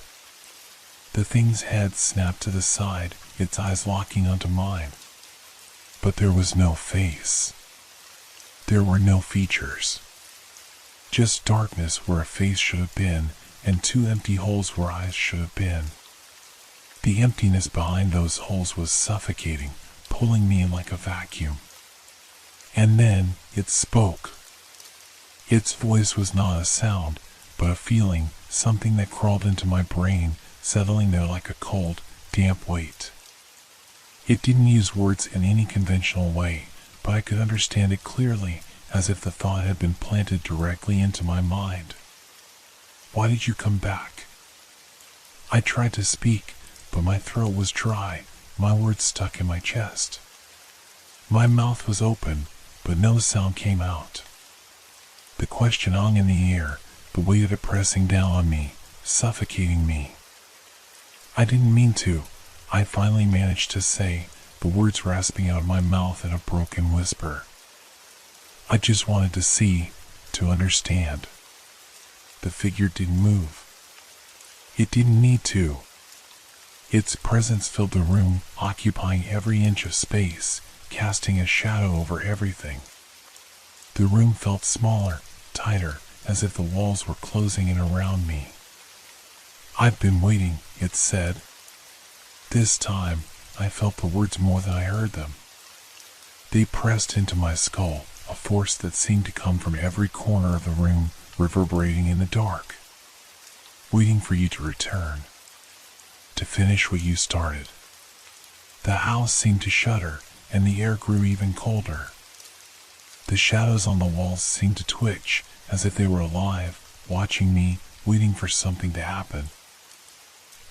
The thing's head snapped to the side, its eyes locking onto mine. But there was no face. There were no features. Just darkness where a face should have been, and two empty holes where eyes should have been. The emptiness behind those holes was suffocating, pulling me in like a vacuum. And then it spoke. Its voice was not a sound, but a feeling, something that crawled into my brain, settling there like a cold, damp weight. It didn't use words in any conventional way, but I could understand it clearly, as if the thought had been planted directly into my mind. Why did you come back? I tried to speak, but my throat was dry, my words stuck in my chest. My mouth was open, but no sound came out. The question hung in the air, the weight of it pressing down on me, suffocating me. I didn't mean to, I finally managed to say, the words rasping out of my mouth in a broken whisper. I just wanted to see, to understand. The figure didn't move. It didn't need to. Its presence filled the room, occupying every inch of space, casting a shadow over everything. The room felt smaller, tighter, as if the walls were closing in around me. I've been waiting, it said. This time, I felt the words more than I heard them. They pressed into my skull, a force that seemed to come from every corner of the room, reverberating in the dark, waiting for you to return, to finish what you started. The house seemed to shudder, and the air grew even colder. The shadows on the walls seemed to twitch, as if they were alive, watching me, waiting for something to happen.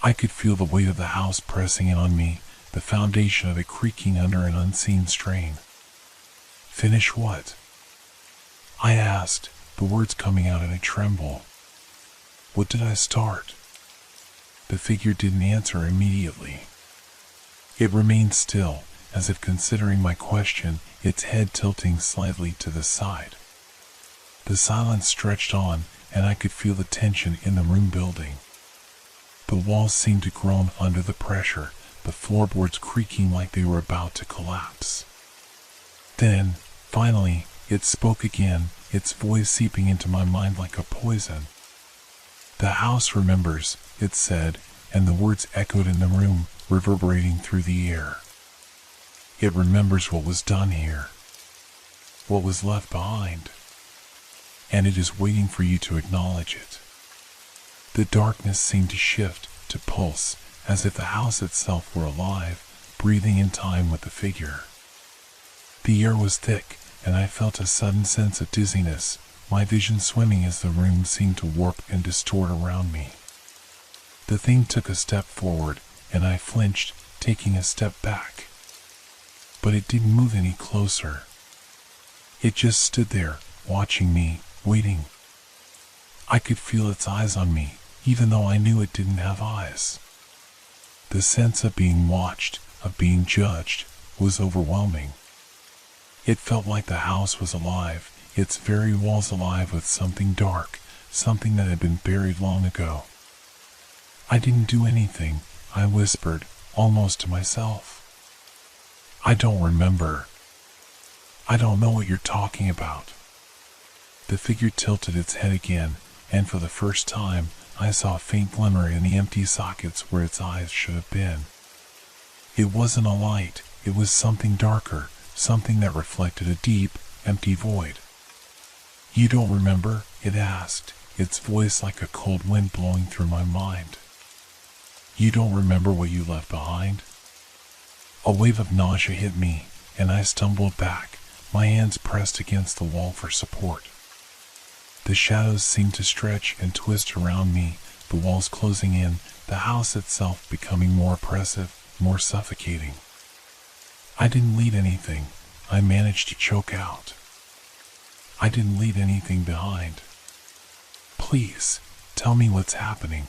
I could feel the weight of the house pressing in on me, the foundation of it creaking under an unseen strain. Finish what? I asked, the words coming out in a tremble. What did I start? The figure didn't answer immediately. It remained still, as if considering my question, its head tilting slightly to the side. The silence stretched on, and I could feel the tension in the room building. The walls seemed to groan under the pressure, the floorboards creaking like they were about to collapse. Then, finally, it spoke again, its voice seeping into my mind like a poison. The house remembers, it said, and the words echoed in the room, reverberating through the air. It remembers what was done here, what was left behind, and it is waiting for you to acknowledge it. The darkness seemed to shift, to pulse, as if the house itself were alive, breathing in time with the figure. The air was thick, and I felt a sudden sense of dizziness, my vision swimming as the room seemed to warp and distort around me. The thing took a step forward, and I flinched, taking a step back. But it didn't move any closer. It just stood there, watching me, waiting. I could feel its eyes on me, even though I knew it didn't have eyes. The sense of being watched, of being judged, was overwhelming. It felt like the house was alive, its very walls alive with something dark, something that had been buried long ago. I didn't do anything, I whispered, almost to myself. I don't remember. I don't know what you're talking about. The figure tilted its head again, and for the first time, I saw a faint glimmer in the empty sockets where its eyes should have been. It wasn't a light, it was something darker, something that reflected a deep, empty void. You don't remember? It asked, its voice like a cold wind blowing through my mind. You don't remember what you left behind? A wave of nausea hit me, and I stumbled back, my hands pressed against the wall for support. The shadows seemed to stretch and twist around me, the walls closing in, the house itself becoming more oppressive, more suffocating. I didn't leave anything, I managed to choke out. I didn't leave anything behind. Please, tell me what's happening.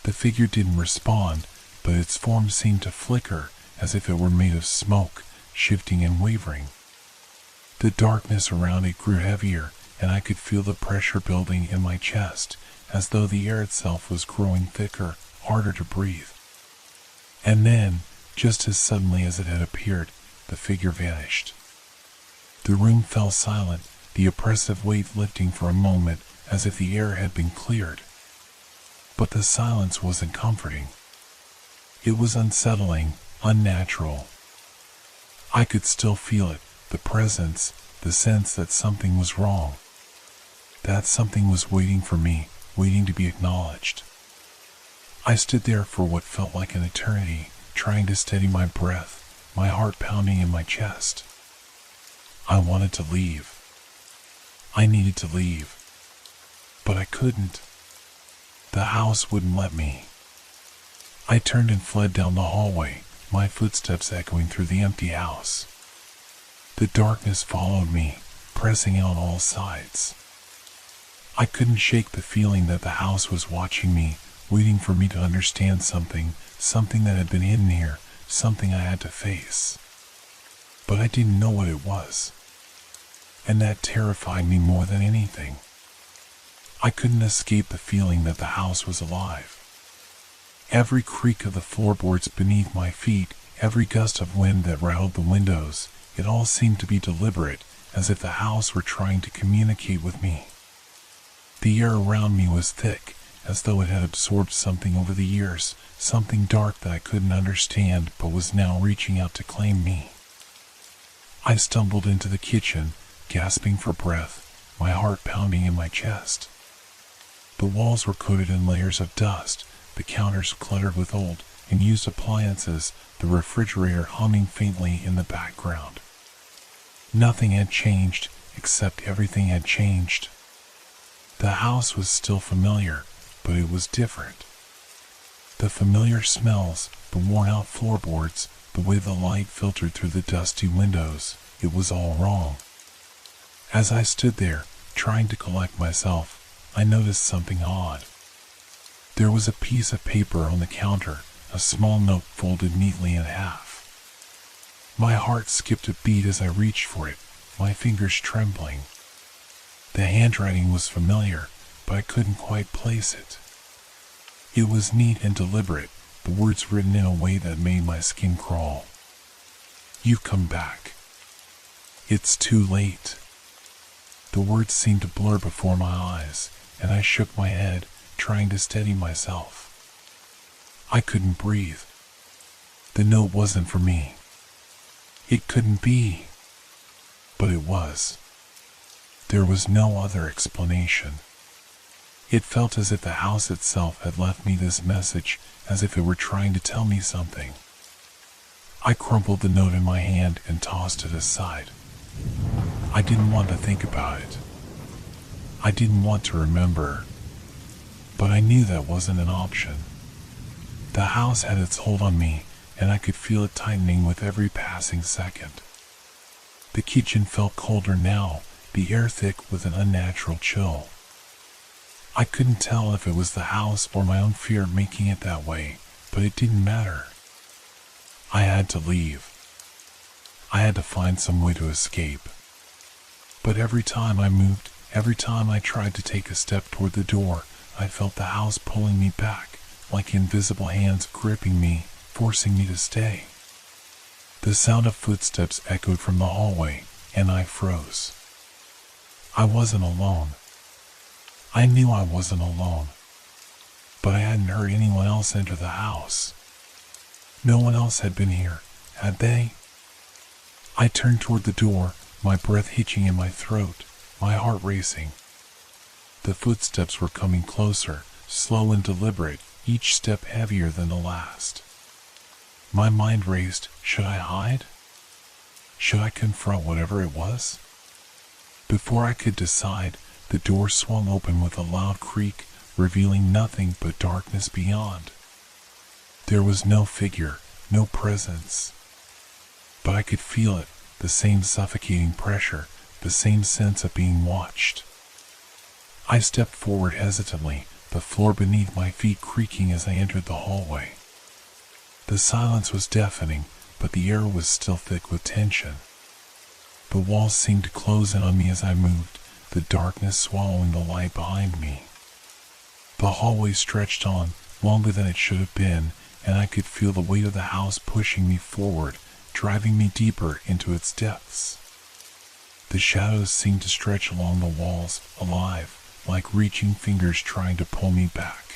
The figure didn't respond, but its form seemed to flicker, as if it were made of smoke, shifting and wavering. The darkness around it grew heavier, and I could feel the pressure building in my chest, as though the air itself was growing thicker, harder to breathe. And then, just as suddenly as it had appeared, the figure vanished. The room fell silent, the oppressive weight lifting for a moment, as if the air had been cleared. But the silence wasn't comforting. It was unsettling, unnatural. I could still feel it, the presence, the sense that something was wrong. That something was waiting for me, waiting to be acknowledged. I stood there for what felt like an eternity, trying to steady my breath, my heart pounding in my chest. I wanted to leave. I needed to leave. But I couldn't. The house wouldn't let me. I turned and fled down the hallway, my footsteps echoing through the empty house. The darkness followed me, pressing in on all sides. I couldn't shake the feeling that the house was watching me, waiting for me to understand something that had been hidden here, something I had to face. But I didn't know what it was. And that terrified me more than anything. I couldn't escape the feeling that the house was alive. Every creak of the floorboards beneath my feet, every gust of wind that rattled the windows, it all seemed to be deliberate, as if the house were trying to communicate with me. The air around me was thick, as though it had absorbed something over the years, something dark that I couldn't understand but was now reaching out to claim me. I stumbled into the kitchen, gasping for breath, my heart pounding in my chest. The walls were coated in layers of dust, the counters cluttered with old and used appliances, the refrigerator humming faintly in the background. Nothing had changed, except everything had changed. The house was still familiar, but it was different. The familiar smells, the worn-out floorboards, the way the light filtered through the dusty windows, it was all wrong. As I stood there, trying to collect myself, I noticed something odd. There was a piece of paper on the counter, a small note folded neatly in half. My heart skipped a beat as I reached for it, my fingers trembling. The handwriting was familiar, but I couldn't quite place it. It was neat and deliberate, the words written in a way that made my skin crawl. "You've come back. It's too late." The words seemed to blur before my eyes, and I shook my head, trying to steady myself. I couldn't breathe. The note wasn't for me. It couldn't be. But it was. There was no other explanation. It felt as if the house itself had left me this message, as if it were trying to tell me something. I crumpled the note in my hand and tossed it aside. I didn't want to think about it. I didn't want to remember. But I knew that wasn't an option. The house had its hold on me, and I could feel it tightening with every passing second. The kitchen felt colder now, the air thick with an unnatural chill. I couldn't tell if it was the house or my own fear making it that way, but it didn't matter. I had to leave. I had to find some way to escape. But every time I moved, every time I tried to take a step toward the door, I felt the house pulling me back, like invisible hands gripping me, forcing me to stay. The sound of footsteps echoed from the hallway, and I froze. I wasn't alone. I knew I wasn't alone. But I hadn't heard anyone else enter the house. No one else had been here, had they? I turned toward the door, my breath hitching in my throat, my heart racing. The footsteps were coming closer, slow and deliberate, each step heavier than the last. My mind raced. Should I hide? Should I confront whatever it was? Before I could decide, the door swung open with a loud creak, revealing nothing but darkness beyond. There was no figure, no presence. But I could feel it, the same suffocating pressure, the same sense of being watched. I stepped forward hesitantly, the floor beneath my feet creaking as I entered the hallway. The silence was deafening, but the air was still thick with tension. The walls seemed to close in on me as I moved, the darkness swallowing the light behind me. The hallway stretched on, longer than it should have been, and I could feel the weight of the house pushing me forward, driving me deeper into its depths. The shadows seemed to stretch along the walls, alive, like reaching fingers trying to pull me back.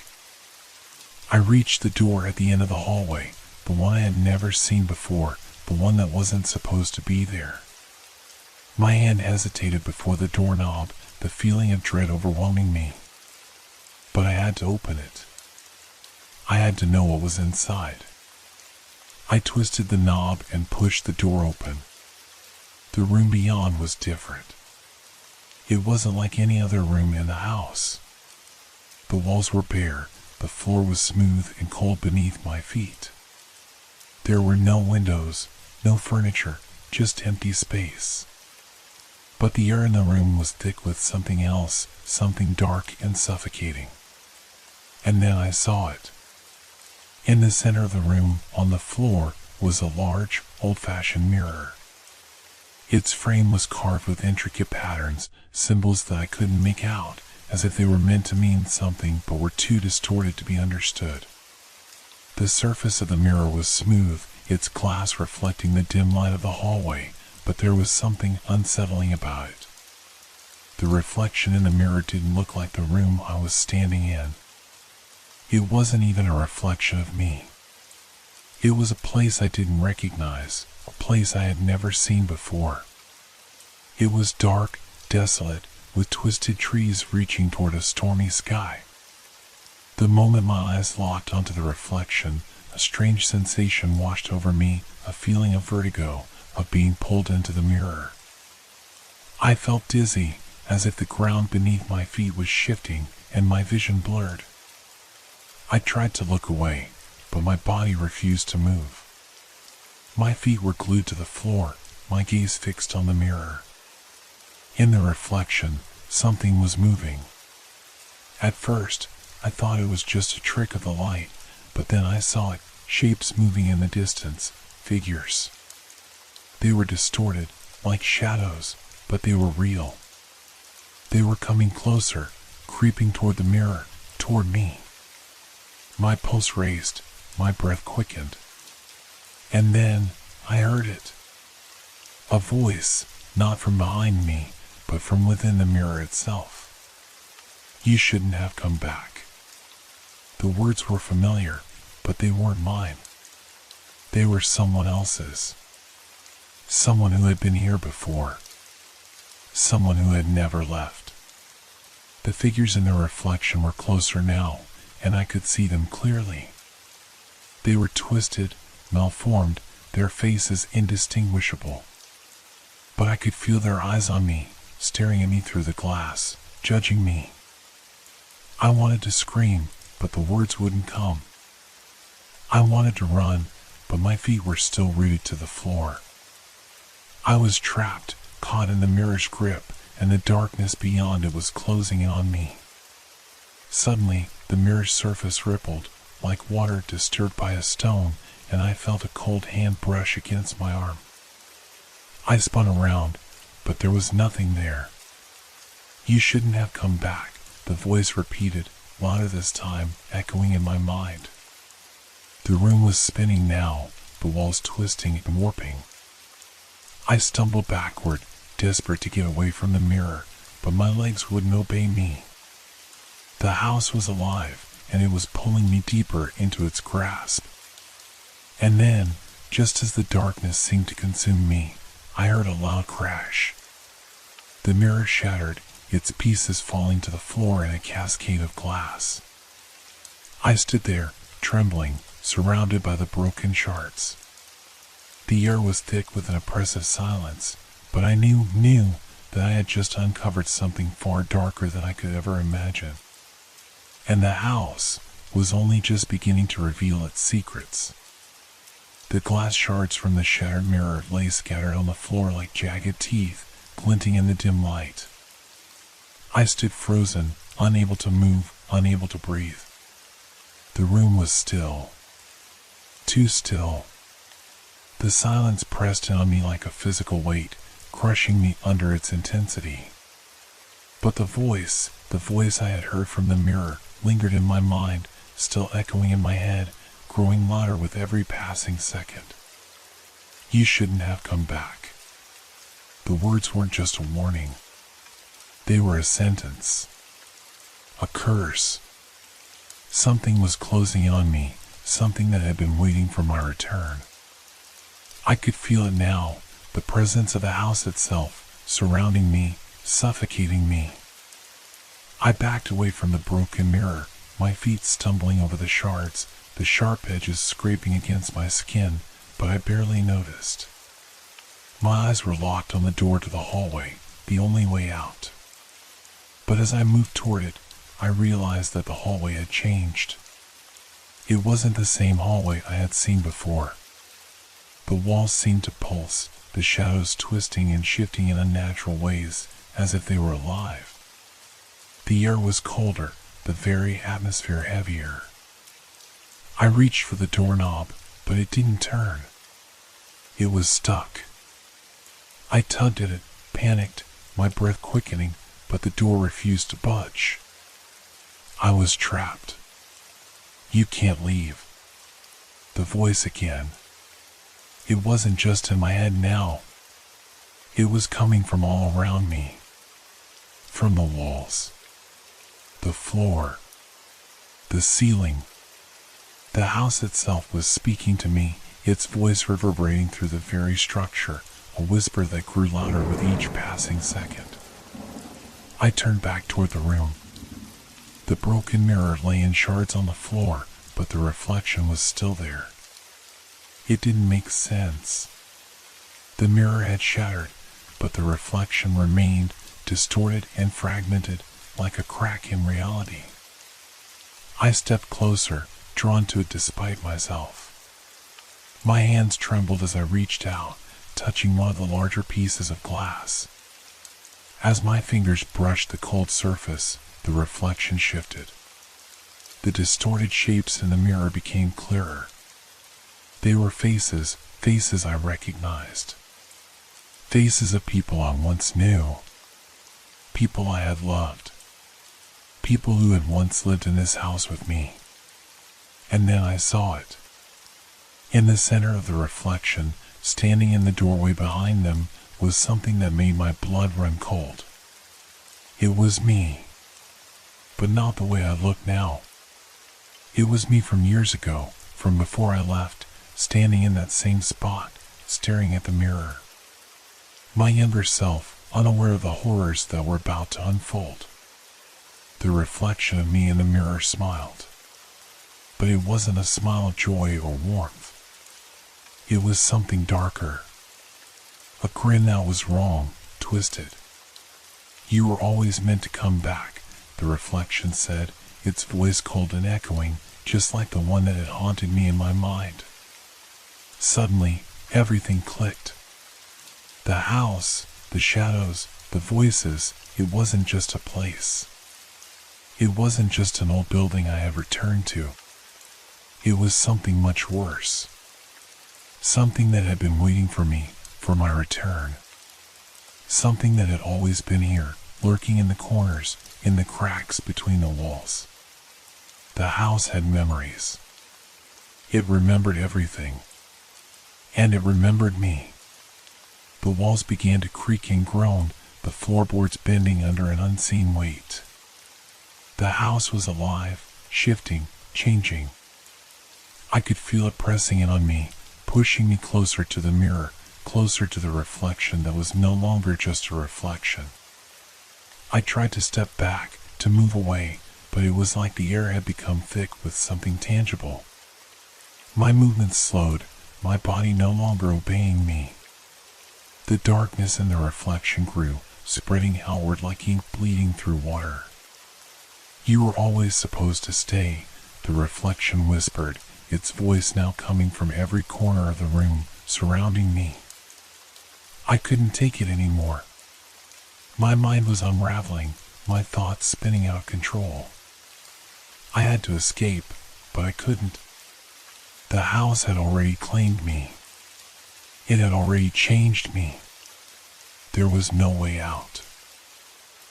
I reached the door at the end of the hallway, the one I had never seen before, the one that wasn't supposed to be there. My hand hesitated before the doorknob, the feeling of dread overwhelming me. But I had to open it. I had to know what was inside. I twisted the knob and pushed the door open. The room beyond was different. It wasn't like any other room in the house. The walls were bare, the floor was smooth and cold beneath my feet. There were no windows, no furniture, just empty space. But the air in the room was thick with something else, something dark and suffocating. And then I saw it. In the center of the room, on the floor, was a large, old-fashioned mirror. Its frame was carved with intricate patterns, symbols that I couldn't make out, as if they were meant to mean something but were too distorted to be understood. The surface of the mirror was smooth, its glass reflecting the dim light of the hallway, but there was something unsettling about it. The reflection in the mirror didn't look like the room I was standing in. It wasn't even a reflection of me. It was a place I didn't recognize, a place I had never seen before. It was dark, desolate, with twisted trees reaching toward a stormy sky. The moment my eyes locked onto the reflection, a strange sensation washed over me, a feeling of vertigo, of being pulled into the mirror. I felt dizzy, as if the ground beneath my feet was shifting and my vision blurred. I tried to look away, but my body refused to move. My feet were glued to the floor, my gaze fixed on the mirror. In the reflection, something was moving. At first, I thought it was just a trick of the light, but then I saw it, shapes moving in the distance, figures. They were distorted, like shadows, but they were real. They were coming closer, creeping toward the mirror, toward me. My pulse raised, my breath quickened. And then, I heard it. A voice, not from behind me, but from within the mirror itself. You shouldn't have come back. The words were familiar, but they weren't mine. They were someone else's. Someone who had been here before. Someone who had never left. The figures in the reflection were closer now, and I could see them clearly. They were twisted, malformed, their faces indistinguishable. But I could feel their eyes on me, staring at me through the glass, judging me. I wanted to scream, but the words wouldn't come. I wanted to run, but my feet were still rooted to the floor. I was trapped, caught in the mirror's grip, and the darkness beyond it was closing in on me. Suddenly, the mirror's surface rippled, like water disturbed by a stone, and I felt a cold hand brush against my arm. I spun around, but there was nothing there. You shouldn't have come back, the voice repeated, louder this time, echoing in my mind. The room was spinning now, the walls twisting and warping. I stumbled backward, desperate to get away from the mirror, but my legs wouldn't obey me. The house was alive, and it was pulling me deeper into its grasp. And then, just as the darkness seemed to consume me, I heard a loud crash. The mirror shattered, its pieces falling to the floor in a cascade of glass. I stood there, trembling, surrounded by the broken shards. The air was thick with an oppressive silence, but I knew that I had just uncovered something far darker than I could ever imagine. And the house was only just beginning to reveal its secrets. The glass shards from the shattered mirror lay scattered on the floor like jagged teeth, glinting in the dim light. I stood frozen, unable to move, unable to breathe. The room was still. Too still. The silence pressed in on me like a physical weight, crushing me under its intensity. But the voice I had heard from the mirror, lingered in my mind, still echoing in my head, growing louder with every passing second. You shouldn't have come back. The words weren't just a warning. They were a sentence. A curse. Something was closing in on me, something that had been waiting for my return. I could feel it now, the presence of the house itself, surrounding me, suffocating me. I backed away from the broken mirror, my feet stumbling over the shards, the sharp edges scraping against my skin, but I barely noticed. My eyes were locked on the door to the hallway, the only way out. But as I moved toward it, I realized that the hallway had changed. It wasn't the same hallway I had seen before. The walls seemed to pulse, the shadows twisting and shifting in unnatural ways, as if they were alive. The air was colder, the very atmosphere heavier. I reached for the doorknob, but it didn't turn. It was stuck. I tugged at it, panicked, my breath quickening, but the door refused to budge. I was trapped. You can't leave. The voice again. It wasn't just in my head now. It was coming from all around me. From the walls. The floor. The ceiling. The house itself was speaking to me, its voice reverberating through the very structure, a whisper that grew louder with each passing second. I turned back toward the room. The broken mirror lay in shards on the floor, but the reflection was still there. It didn't make sense. The mirror had shattered, but the reflection remained distorted and fragmented like a crack in reality. I stepped closer, drawn to it despite myself. My hands trembled as I reached out, touching one of the larger pieces of glass. As my fingers brushed the cold surface, the reflection shifted. The distorted shapes in the mirror became clearer. They were faces I recognized. Faces of people I once knew. People I had loved. People who had once lived in this house with me. And then I saw it. In the center of the reflection, standing in the doorway behind them, was something that made my blood run cold. It was me. But not the way I look now. It was me from years ago, from before I left, standing in that same spot, staring at the mirror. My younger self, unaware of the horrors that were about to unfold. The reflection of me in the mirror smiled. But it wasn't a smile of joy or warmth. It was something darker. A grin that was wrong, twisted. "You were always meant to come back," the reflection said, its voice cold and echoing, just like the one that had haunted me in my mind. Suddenly, everything clicked. The house, the shadows, the voices, it wasn't just a place. It wasn't just an old building I had returned to. It was something much worse. Something that had been waiting for me, for my return. Something that had always been here, lurking in the corners, in the cracks between the walls. The house had memories. It remembered everything. And it remembered me. The walls began to creak and groan, the floorboards bending under an unseen weight. The house was alive, shifting, changing. I could feel it pressing in on me, pushing me closer to the mirror, closer to the reflection that was no longer just a reflection. I tried to step back, to move away, but it was like the air had become thick with something tangible. My movements slowed, my body no longer obeying me. The darkness in the reflection grew, spreading outward like ink bleeding through water. "You were always supposed to stay," the reflection whispered, its voice now coming from every corner of the room, surrounding me. I couldn't take it anymore. My mind was unraveling, my thoughts spinning out of control. I had to escape, but I couldn't. The house had already claimed me. It had already changed me. There was no way out.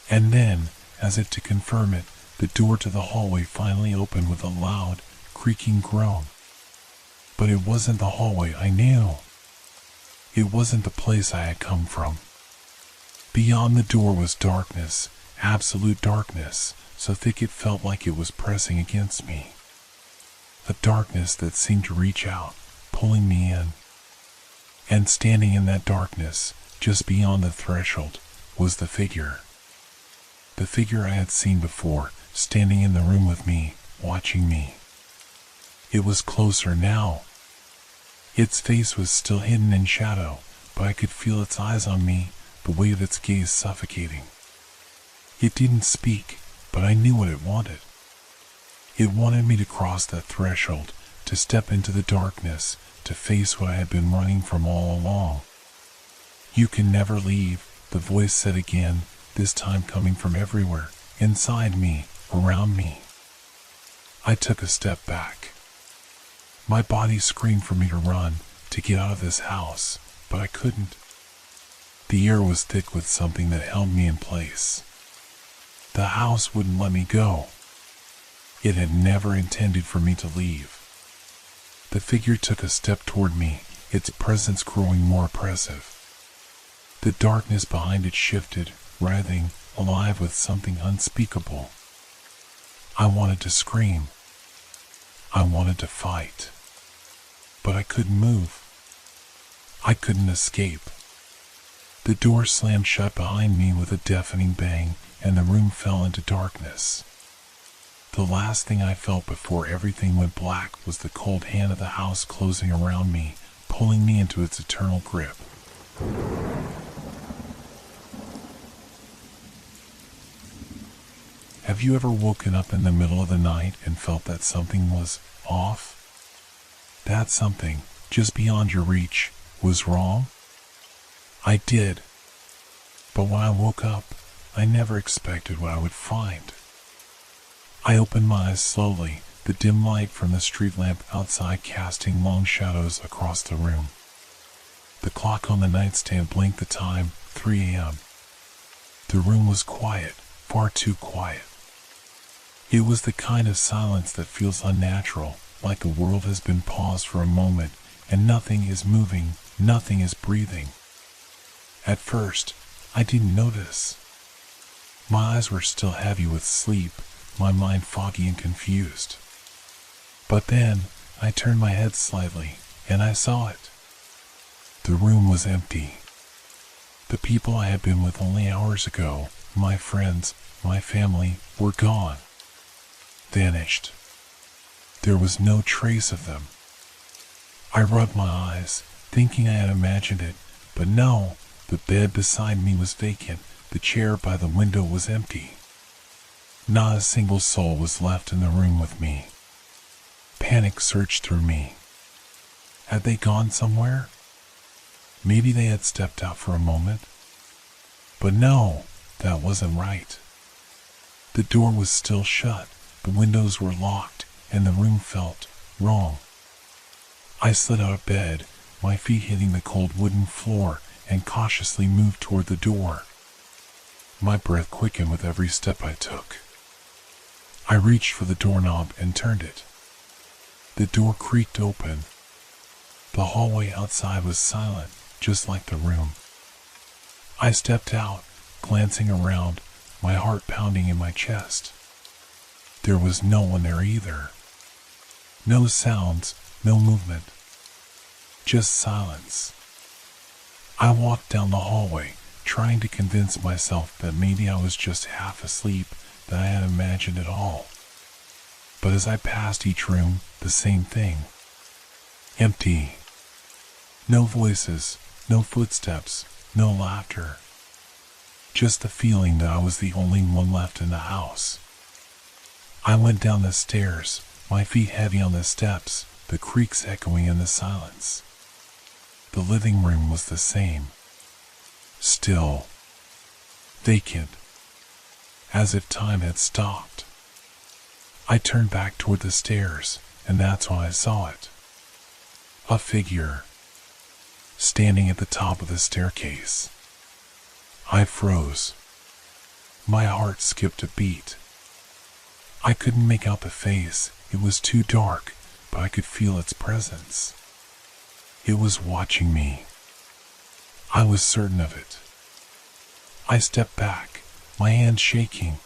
And then, as if to confirm it, the door to the hallway finally opened with a loud, creaking groan. But it wasn't the hallway I knew. It wasn't the place I had come from. Beyond the door was darkness, absolute darkness, so thick it felt like it was pressing against me. A darkness that seemed to reach out, pulling me in. And standing in that darkness, just beyond the threshold, was the figure. The figure I had seen before, standing in the room with me, watching me. It was closer now. Its face was still hidden in shadow, but I could feel its eyes on me, the weight of its gaze suffocating. It didn't speak, but I knew what it wanted. It wanted me to cross that threshold, to step into the darkness, to face what I had been running from all along. "You can never leave," the voice said again, this time coming from everywhere, inside me, around me. I took a step back. My body screamed for me to run, to get out of this house, but I couldn't. The air was thick with something that held me in place. The house wouldn't let me go. It had never intended for me to leave. The figure took a step toward me, its presence growing more oppressive. The darkness behind it shifted, writhing, alive with something unspeakable. I wanted to scream. I wanted to fight. But I couldn't move. I couldn't escape. The door slammed shut behind me with a deafening bang, and the room fell into darkness. The last thing I felt before everything went black was the cold hand of the house closing around me, pulling me into its eternal grip. Have you ever woken up in the middle of the night and felt that something was off? That something, just beyond your reach, was wrong? I did. But when I woke up, I never expected what I would find. I opened my eyes slowly, the dim light from the street lamp outside casting long shadows across the room. The clock on the nightstand blinked the time, 3 a.m. The room was quiet, far too quiet. It was the kind of silence that feels unnatural, like the world has been paused for a moment and nothing is moving, nothing is breathing. At first, I didn't notice. My eyes were still heavy with sleep, my mind foggy and confused. But then, I turned my head slightly, and I saw it. The room was empty. The people I had been with only hours ago, my friends, my family, were gone. Vanished. There was no trace of them. I rubbed my eyes, thinking I had imagined it, but no, the bed beside me was vacant, the chair by the window was empty. Not a single soul was left in the room with me. Panic surged through me. Had they gone somewhere? Maybe they had stepped out for a moment. But no, that wasn't right. The door was still shut, the windows were locked, and the room felt wrong. I slid out of bed, my feet hitting the cold wooden floor, and cautiously moved toward the door. My breath quickened with every step I took. I reached for the doorknob and turned it. The door creaked open. The hallway outside was silent, just like the room. I stepped out, glancing around, my heart pounding in my chest. There was no one there either. No sounds, no movement. Just silence. I walked down the hallway, trying to convince myself that maybe I was just half asleep, that I had imagined it all. But as I passed each room, the same thing. Empty. No voices, no footsteps, no laughter. Just the feeling that I was the only one left in the house. I went down the stairs, my feet heavy on the steps, the creaks echoing in the silence. The living room was the same. Still. Vacant. As if time had stopped. I turned back toward the stairs, and that's when I saw it. A figure. Standing at the top of the staircase. I froze. My heart skipped a beat. I couldn't make out the face, it was too dark, but I could feel its presence. It was watching me. I was certain of it. I stepped back, my hands shaking.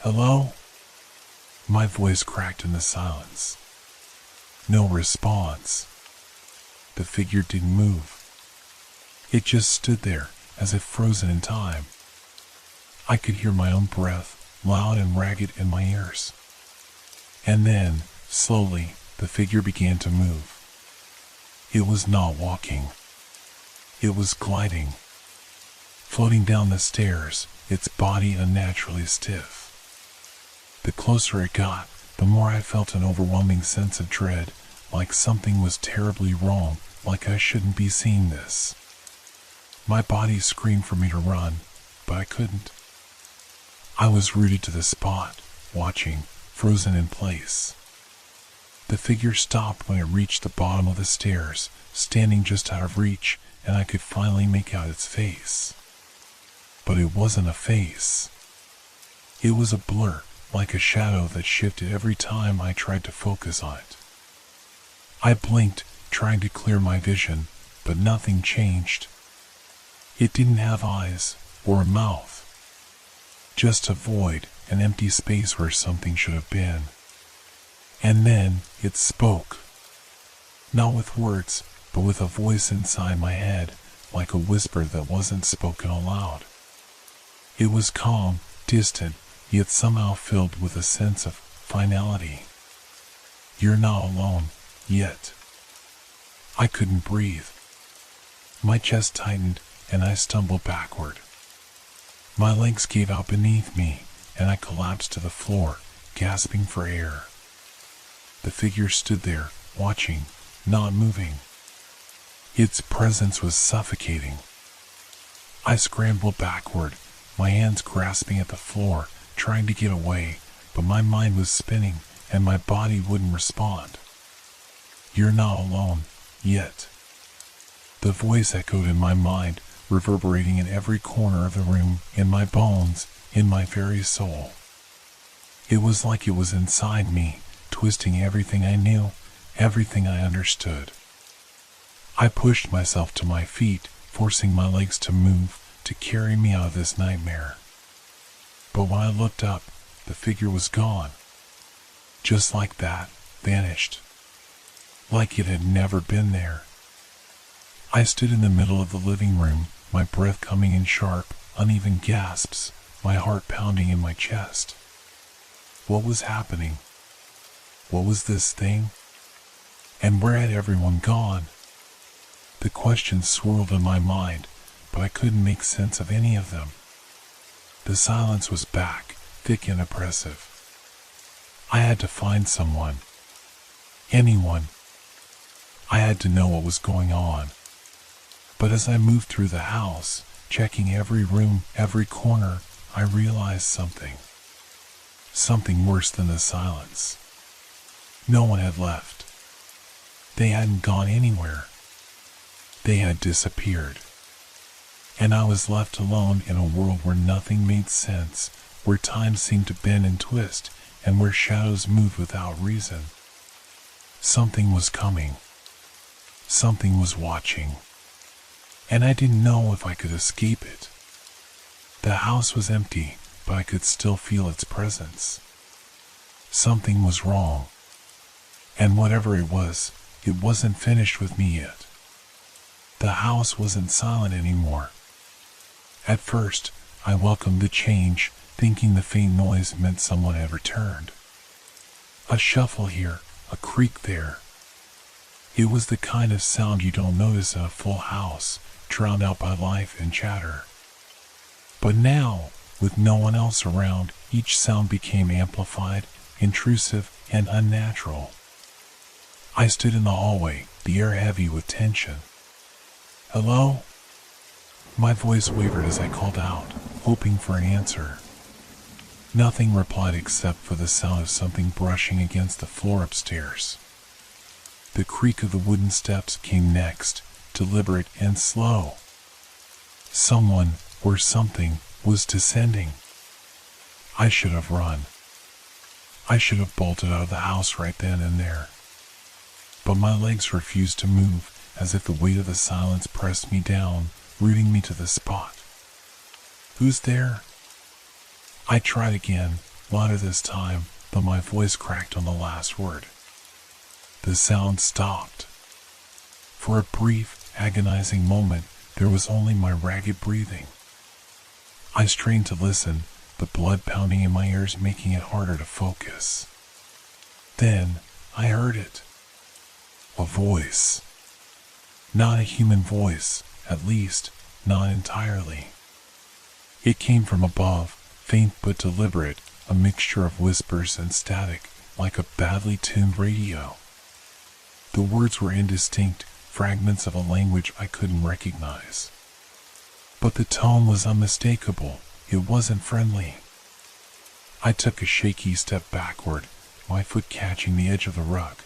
Hello? My voice cracked in the silence. No response. The figure didn't move. It just stood there, as if frozen in time. I could hear my own breath, loud and ragged in my ears. And then, slowly, the figure began to move. It was not walking. It was gliding. Floating down the stairs, its body unnaturally stiff. The closer it got, the more I felt an overwhelming sense of dread, like something was terribly wrong, like I shouldn't be seeing this. My body screamed for me to run, but I couldn't. I was rooted to the spot, watching, frozen in place. The figure stopped when it reached the bottom of the stairs, standing just out of reach, and I could finally make out its face. But it wasn't a face. It was a blur, like a shadow that shifted every time I tried to focus on it. I blinked, trying to clear my vision, but nothing changed. It didn't have eyes, or a mouth. Just a void, an empty space where something should have been. And then it spoke. Not with words, but with a voice inside my head, like a whisper that wasn't spoken aloud. It was calm, distant, yet somehow filled with a sense of finality. You're not alone, yet. I couldn't breathe. My chest tightened, and I stumbled backward. My legs gave out beneath me, and I collapsed to the floor, gasping for air. The figure stood there, watching, not moving. Its presence was suffocating. I scrambled backward, my hands grasping at the floor, trying to get away, but my mind was spinning and my body wouldn't respond. You're not alone, yet. The voice echoed in my mind, reverberating in every corner of the room, in my bones, in my very soul. It was like it was inside me, twisting everything I knew, everything I understood. I pushed myself to my feet, forcing my legs to move, to carry me out of this nightmare. But when I looked up, the figure was gone. Just like that, vanished. Like it had never been there. I stood in the middle of the living room, my breath coming in sharp, uneven gasps, my heart pounding in my chest. What was happening? What was this thing? And where had everyone gone? The questions swirled in my mind, but I couldn't make sense of any of them. The silence was back, thick and oppressive. I had to find someone. Anyone. I had to know what was going on. But as I moved through the house, checking every room, every corner, I realized something. Something worse than the silence. No one had left. They hadn't gone anywhere. They had disappeared. And I was left alone in a world where nothing made sense, where time seemed to bend and twist, and where shadows moved without reason. Something was coming. Something was watching. And I didn't know if I could escape it. The house was empty, but I could still feel its presence. Something was wrong. And whatever it wasn't finished with me yet. The house wasn't silent anymore. At first, I welcomed the change, thinking the faint noise meant someone had returned. A shuffle here, a creak there. It was the kind of sound you don't notice in a full house, drowned out by life and chatter. But now, with no one else around, each sound became amplified, intrusive, and unnatural. I stood in the hallway, the air heavy with tension. Hello? My voice wavered as I called out, hoping for an answer. Nothing replied except for the sound of something brushing against the floor upstairs. The creak of the wooden steps came next, deliberate and slow. Someone, or something, was descending. I should have run. I should have bolted out of the house right then and there. But my legs refused to move, as if the weight of the silence pressed me down, rooting me to the spot. Who's there? I tried again, louder this time, but my voice cracked on the last word. The sound stopped. For a brief, agonizing moment, there was only my ragged breathing. I strained to listen, the blood pounding in my ears making it harder to focus. Then, I heard it. A voice. Not a human voice, at least, not entirely. It came from above, faint but deliberate, a mixture of whispers and static, like a badly tuned radio. The words were indistinct, fragments of a language I couldn't recognize. But the tone was unmistakable, it wasn't friendly. I took a shaky step backward, my foot catching the edge of the rug.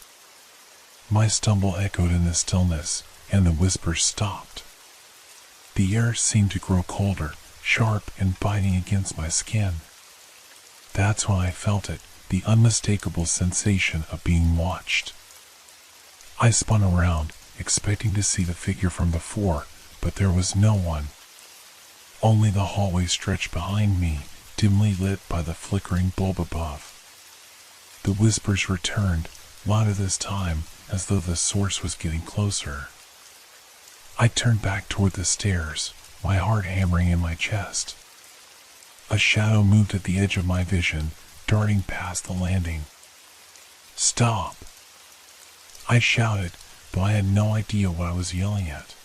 My stumble echoed in the stillness, and the whispers stopped. The air seemed to grow colder, sharp and biting against my skin. That's when I felt it, the unmistakable sensation of being watched. I spun around, expecting to see the figure from before, but there was no one. Only the hallway stretched behind me, dimly lit by the flickering bulb above. The whispers returned, louder this time, as though the source was getting closer. I turned back toward the stairs, my heart hammering in my chest. A shadow moved at the edge of my vision, darting past the landing. "Stop!" I shouted, but I had no idea what I was yelling at.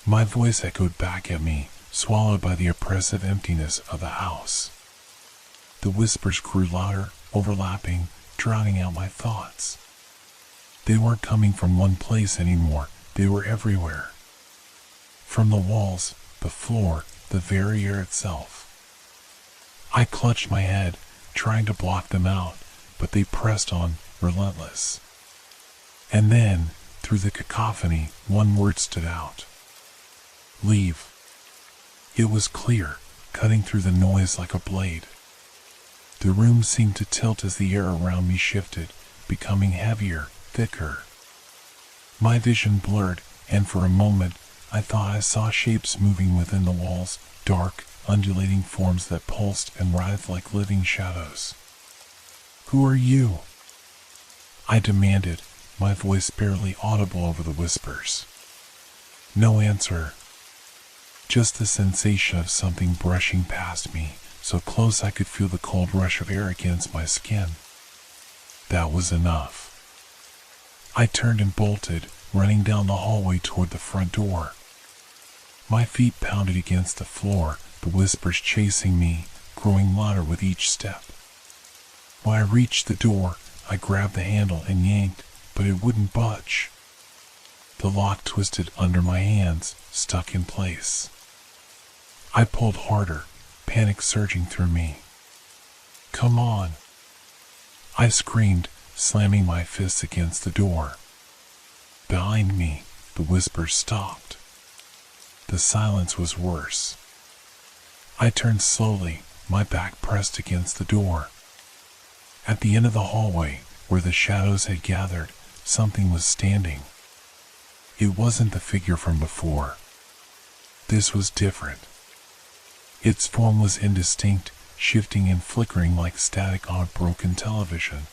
My voice echoed back at me, swallowed by the oppressive emptiness of the house. The whispers grew louder, overlapping, drowning out my thoughts. They weren't coming from one place anymore, they were everywhere. From the walls, the floor, the very air itself. I clutched my head, trying to block them out, but they pressed on, relentless. And then, through the cacophony, one word stood out. "Leave." It was clear, cutting through the noise like a blade. The room seemed to tilt as the air around me shifted, becoming heavier, thicker. My vision blurred, and for a moment, I thought I saw shapes moving within the walls, dark, undulating forms that pulsed and writhed like living shadows. "Who are you?" I demanded, my voice barely audible over the whispers. No answer. Just the sensation of something brushing past me, so close I could feel the cold rush of air against my skin. That was enough. I turned and bolted, running down the hallway toward the front door. My feet pounded against the floor, the whispers chasing me, growing louder with each step. When I reached the door, I grabbed the handle and yanked, but it wouldn't budge. The lock twisted under my hands, stuck in place. I pulled harder, panic surging through me. "Come on!" I screamed, slamming my fists against the door. Behind me, the whispers stopped. The silence was worse. I turned slowly, my back pressed against the door. At the end of the hallway, where the shadows had gathered, something was standing. It wasn't the figure from before. This was different. Its form was indistinct, shifting and flickering like static on a broken television.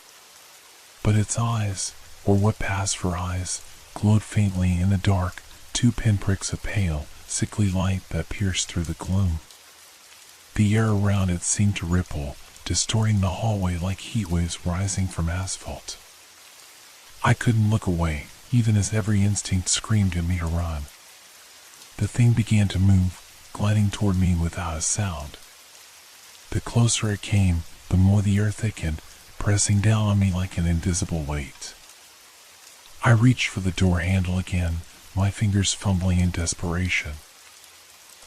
But its eyes, or what passed for eyes, glowed faintly in the dark, 2 pinpricks of pale, sickly light that pierced through the gloom. The air around it seemed to ripple, distorting the hallway like heat waves rising from asphalt. I couldn't look away, even as every instinct screamed at me to run. The thing began to move, gliding toward me without a sound. The closer it came, the more the air thickened, pressing down on me like an invisible weight. I reached for the door handle again, my fingers fumbling in desperation.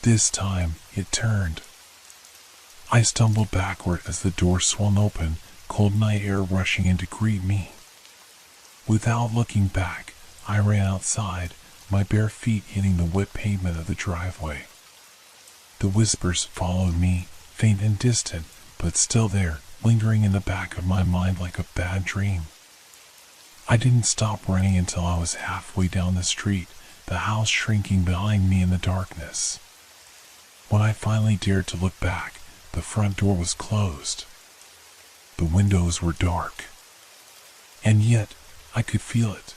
This time, it turned. I stumbled backward as the door swung open, cold night air rushing in to greet me. Without looking back, I ran outside, my bare feet hitting the wet pavement of the driveway. The whispers followed me, faint and distant, but still there, lingering in the back of my mind like a bad dream. I didn't stop running until I was halfway down the street, the house shrinking behind me in the darkness. When I finally dared to look back, the front door was closed. The windows were dark. And yet, I could feel it.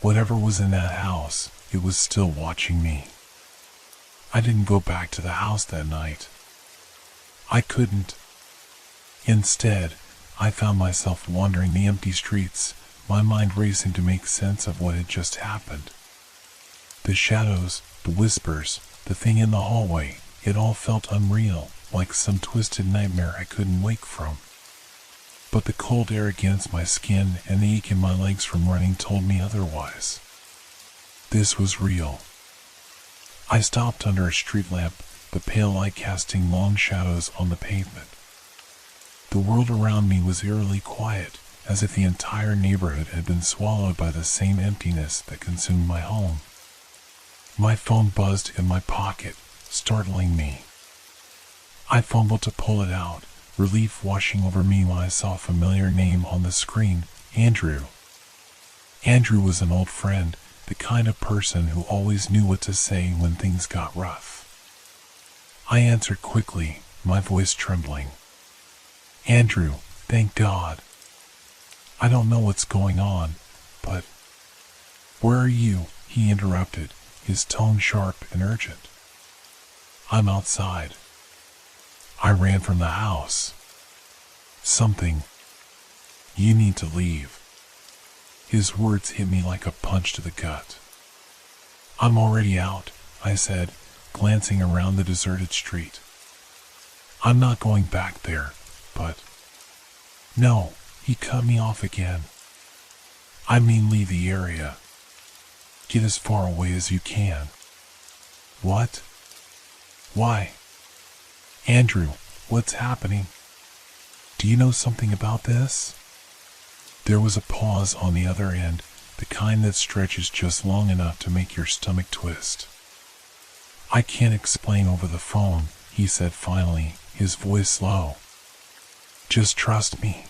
Whatever was in that house, it was still watching me. I didn't go back to the house that night. I couldn't. Instead, I found myself wandering the empty streets, my mind racing to make sense of what had just happened. The shadows, the whispers, the thing in the hallway, it all felt unreal, like some twisted nightmare I couldn't wake from. But the cold air against my skin and the ache in my legs from running told me otherwise. This was real. I stopped under a street lamp, the pale light casting long shadows on the pavement. The world around me was eerily quiet, as if the entire neighborhood had been swallowed by the same emptiness that consumed my home. My phone buzzed in my pocket, startling me. I fumbled to pull it out, relief washing over me when I saw a familiar name on the screen, Andrew. Andrew was an old friend, the kind of person who always knew what to say when things got rough. I answered quickly, my voice trembling. "Andrew, thank God. I don't know what's going on, but where are you? he interrupted, his tone sharp and urgent. I'm outside. I ran from the house. Something. You need to leave. His words hit me like a punch to the gut. I'm already out, I said, glancing around the deserted street. I'm not going back there, but... No, he cut me off again. I mean leave the area. Get as far away as you can. What? Why? Andrew, what's happening? Do you know something about this? There was a pause on the other end, the kind that stretches just long enough to make your stomach twist. I can't explain over the phone, he said finally, his voice low. Just trust me.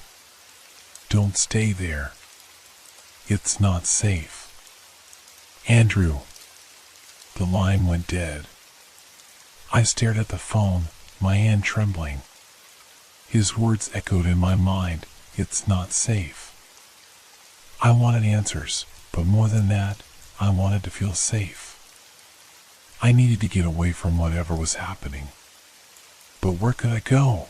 Don't stay there. It's not safe. Andrew. The line went dead. I stared at the phone, my hand trembling. His words echoed in my mind, it's not safe. I wanted answers, but more than that, I wanted to feel safe. I needed to get away from whatever was happening. But where could I go?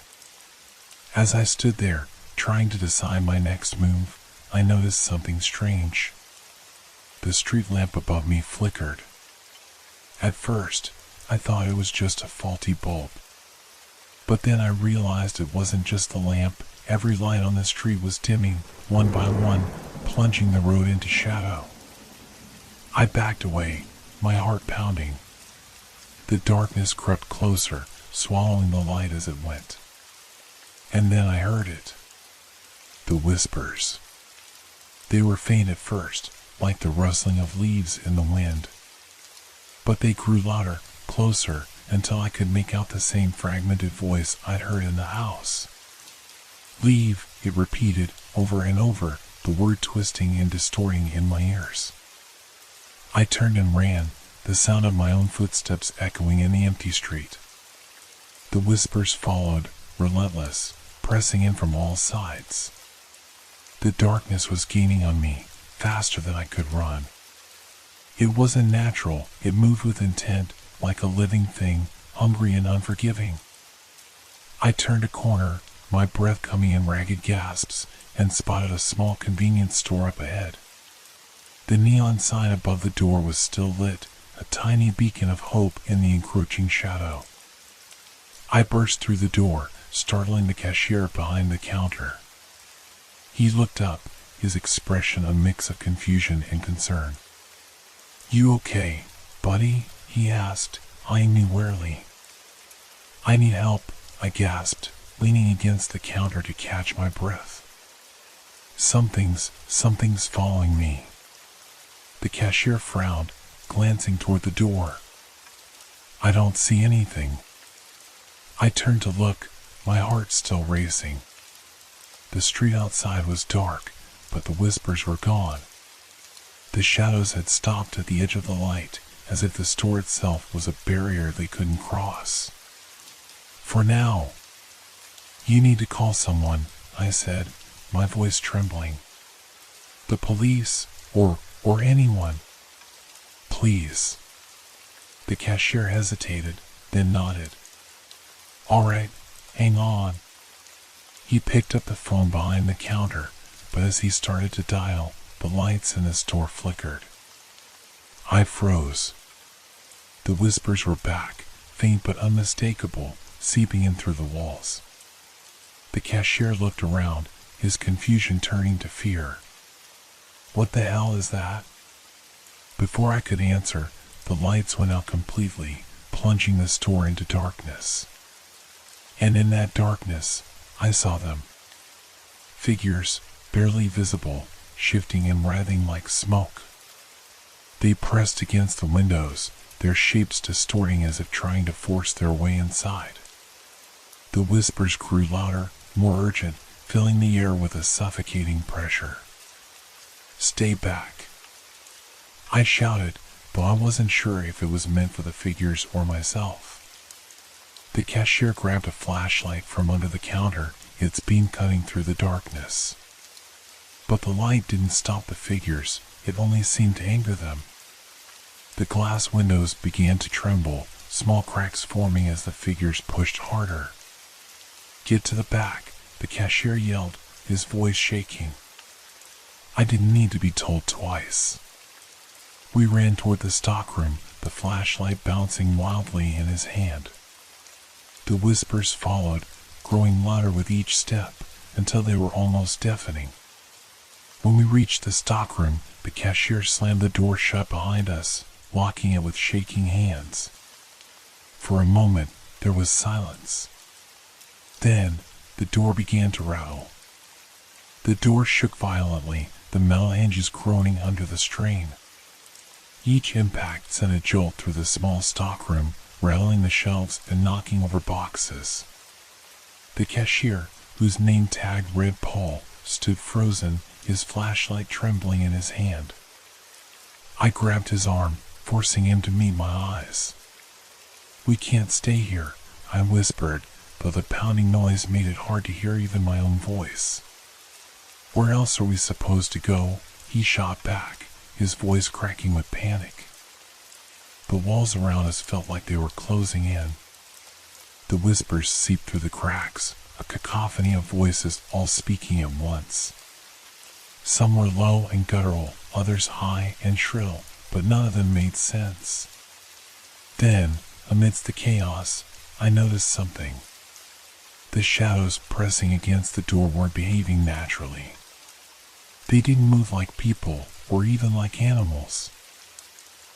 As I stood there, trying to decide my next move, I noticed something strange. The street lamp above me flickered. At first, I thought it was just a faulty bulb. But then I realized it wasn't just the lamp. Every light on the street was dimming, one by one, plunging the road into shadow. I backed away, my heart pounding. The darkness crept closer, swallowing the light as it went. And then I heard it. The whispers. They were faint at first, like the rustling of leaves in the wind. But they grew louder, closer, until I could make out the same fragmented voice I'd heard in the house. Leave, it repeated, over and over, the word twisting and distorting in my ears. I turned and ran, the sound of my own footsteps echoing in the empty street. The whispers followed, relentless, pressing in from all sides. The darkness was gaining on me, faster than I could run. It wasn't natural, it moved with intent, like a living thing, hungry and unforgiving. I turned a corner, my breath coming in ragged gasps, and spotted a small convenience store up ahead. The neon sign above the door was still lit, a tiny beacon of hope in the encroaching shadow. I burst through the door, startling the cashier behind the counter. He looked up, his expression a mix of confusion and concern. You okay, buddy? He asked, eyeing me warily. I need help, I gasped, leaning against the counter to catch my breath. Something's following me. The cashier frowned, glancing toward the door. I don't see anything. I turned to look, my heart still racing. The street outside was dark, but the whispers were gone. The shadows had stopped at the edge of the light, as if the store itself was a barrier they couldn't cross. For now. You need to call someone, I said, my voice trembling. The police, or anyone. Please. The cashier hesitated, then nodded. All right, hang on. He picked up the phone behind the counter, but as he started to dial, the lights in the store flickered. I froze. The whispers were back, faint but unmistakable, seeping in through the walls. The cashier looked around, his confusion turning to fear. What the hell is that? Before I could answer, the lights went out completely, plunging the store into darkness. And in that darkness, I saw them. Figures, barely visible, shifting and writhing like smoke. They pressed against the windows, their shapes distorting as if trying to force their way inside. The whispers grew louder, more urgent, filling the air with a suffocating pressure. Stay back. I shouted, though I wasn't sure if it was meant for the figures or myself. The cashier grabbed a flashlight from under the counter, its beam cutting through the darkness. But the light didn't stop the figures, it only seemed to anger them. The glass windows began to tremble, small cracks forming as the figures pushed harder. "Get to the back," the cashier yelled, his voice shaking. I didn't need to be told twice. We ran toward the stockroom, the flashlight bouncing wildly in his hand. The whispers followed, growing louder with each step, until they were almost deafening. When we reached the stockroom, the cashier slammed the door shut behind us, locking it with shaking hands. For a moment, there was silence. Then, the door began to rattle. The door shook violently, the metal hinges groaning under the strain. Each impact sent a jolt through the small stockroom, rattling the shelves and knocking over boxes. The cashier, whose name tag read Paul, stood frozen, his flashlight trembling in his hand. I grabbed his arm, forcing him to meet my eyes. "We can't stay here," I whispered, though the pounding noise made it hard to hear even my own voice. "Where else are we supposed to go?" he shot back, his voice cracking with panic. The walls around us felt like they were closing in. The whispers seeped through the cracks, a cacophony of voices all speaking at once. Some were low and guttural, others high and shrill, but none of them made sense. Then, amidst the chaos, I noticed something. The shadows pressing against the door weren't behaving naturally. They didn't move like people, or even like animals.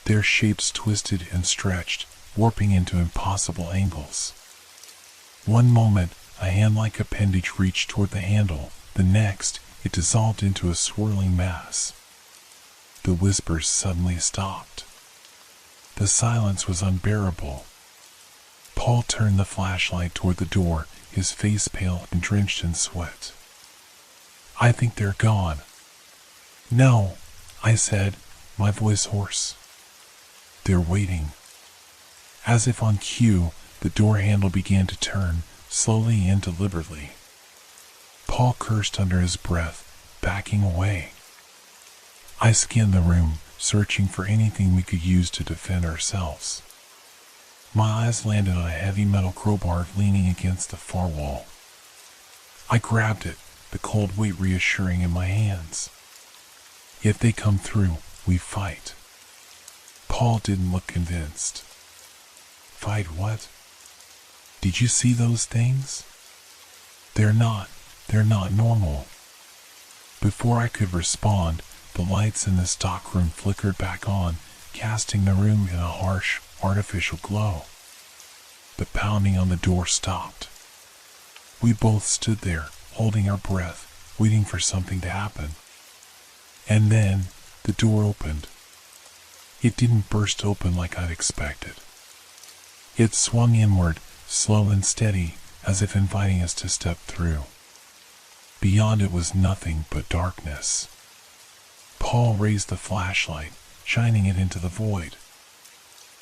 Their shapes twisted and stretched, warping into impossible angles. One moment, a hand-like appendage reached toward the handle. The next, it dissolved into a swirling mass. The whispers suddenly stopped. The silence was unbearable. Paul turned the flashlight toward the door, his face pale and drenched in sweat. "I think they're gone." "No," I said, my voice hoarse. "They're waiting." As if on cue, the door handle began to turn, slowly and deliberately. Paul cursed under his breath, backing away. I scanned the room, searching for anything we could use to defend ourselves. My eyes landed on a heavy metal crowbar leaning against the far wall. I grabbed it, the cold weight reassuring in my hands. "If they come through, we fight." Paul didn't look convinced. "Fight what?" "Did you see those things? They're not normal." Before I could respond, the lights in the stockroom flickered back on, casting the room in a harsh, artificial glow. The pounding on the door stopped. We both stood there, holding our breath, waiting for something to happen. And then, the door opened. It didn't burst open like I'd expected. It swung inward, slow and steady, as if inviting us to step through. Beyond it was nothing but darkness. Paul raised the flashlight, shining it into the void.